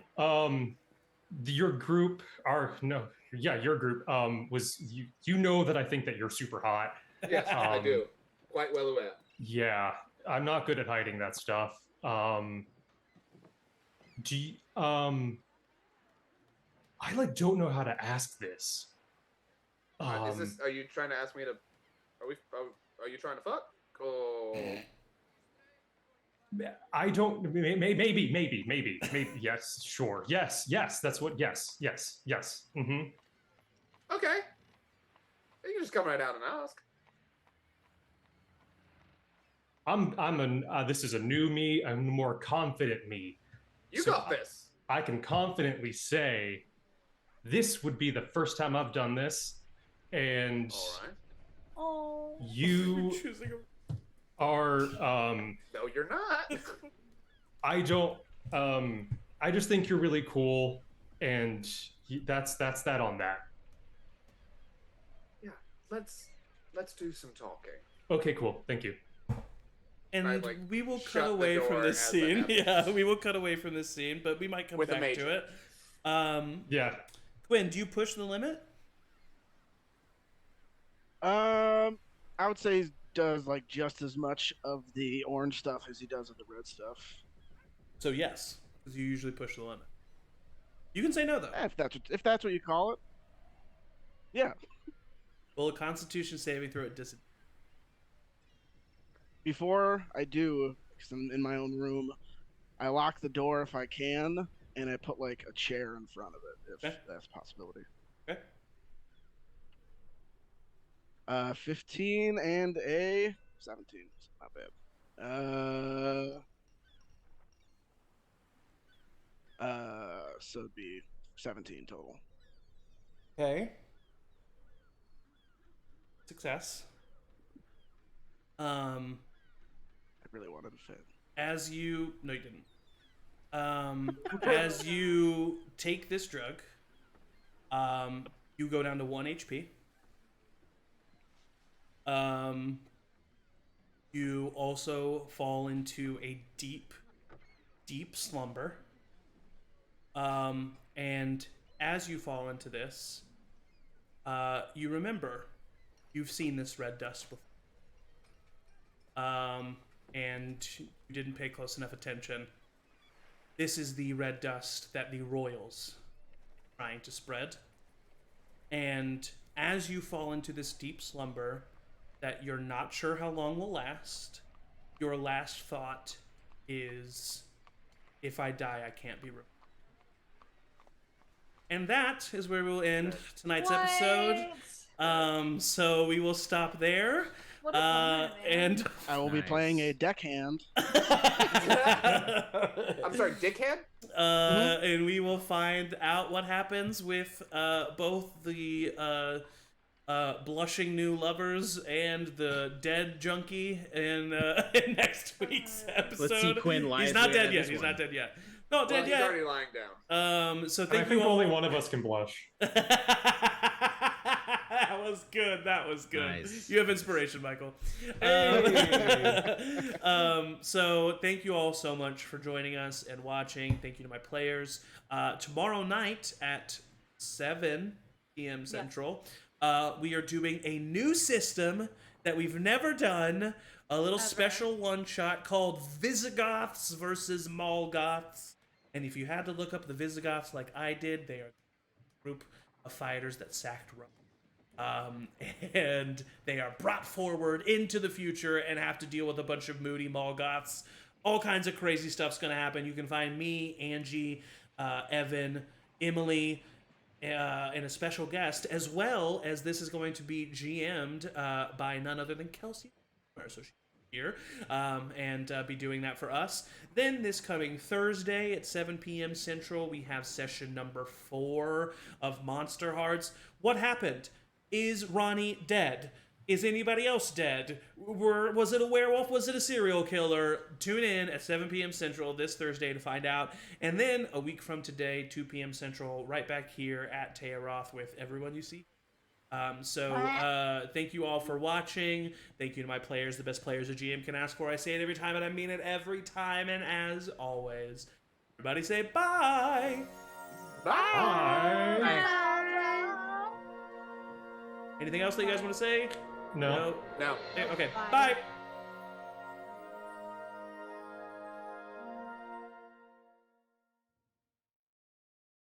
Your group your group was you know that I think that you're super hot. Yes, I do. Quite well aware. Yeah, I'm not good at hiding that stuff. I like don't know how to ask this. Is this? Are you trying to ask me to? Are you trying to fuck? Cool. I don't. Maybe. Yes, sure. Yes. That's what. Yes. Mm-hmm. Okay. You can just come right out and ask. This is a new me, a more confident me. You So got this. I can confidently say this would be the first time I've done this, and All right. Oh. you are No, you're not. I don't I just think you're really cool, and that's that on that. Yeah. Let's do some talking. Okay, cool. Thank you. And I, like, we will shut cut the away from door this as that scene. happens. Yeah, we will cut away from this scene, but we might come With a back major. to it. Yeah. Quinn, do you push the limit? I would say he does like just as much of the orange stuff as he does of the red stuff. So yes, because you usually push the limit. You can say no though. If that's what you call it. Yeah. Roll a Constitution saving throw at disadvantage. Before I do, because I'm in my own room, I lock the door if I can, and I put like a chair in front of it if Okay. that's a possibility. Okay. 15 and a 17. Not bad. So it'd be 17 total. Okay. Success. I really wanted to fit. As you no, you didn't. As you take this drug, you go down to 1 HP. You also fall into a deep slumber. And as you fall into this, you remember you've seen this red dust before. And you didn't pay close enough attention. This is the red dust that the royals are trying to spread. And as you fall into this deep slumber that you're not sure how long will last, your last thought is, if I die, I can't be removed. And that is where we will end tonight's episode. So we will stop there. What a bummer, man. And I will be Nice. playing a deckhand. I'm sorry, dickhead? and we will find out what happens with both the blushing new lovers and the dead junkie in next week's episode. Let's see Quinn live He's not with dead yet. this He's one. not dead yet. Not Well, dead he's yet. already lying down. So And I thank think you all. only one of us can blush. That was good. That was good. Nice. You have inspiration, Michael. So thank you all so much for joining us and watching. Thank you to my players. Tomorrow night at 7 p.m. Central, we are doing a new system that we've never done. A little Ever. special one-shot called Visigoths versus Molgoths. And if you had to look up the Visigoths like I did, they are a group of fighters that sacked Rome. And they are brought forward into the future and have to deal with a bunch of moody Molgoths. All kinds of crazy stuff's going to happen. You can find me, Angie, Evan, Emily, and a special guest, as well as this is going to be GM'd by none other than Kelsey. So she's here and be doing that for us. Then this coming Thursday at 7 p.m. Central, we have session number 4 of Monster Hearts. What happened? Is Ronnie dead? Is anybody else dead? Was it a werewolf? Was it a serial killer? Tune in at 7 p.m. Central this Thursday to find out. And then a week from today, 2 p.m. Central, right back here at Tayaroth with everyone you see. Thank you all for watching. Thank you to my players, the best players a GM can ask for. I say it every time, and I mean it every time. And as always, everybody say bye. Bye. Anything else that you guys want to say? No. No. Okay. Bye. Bye.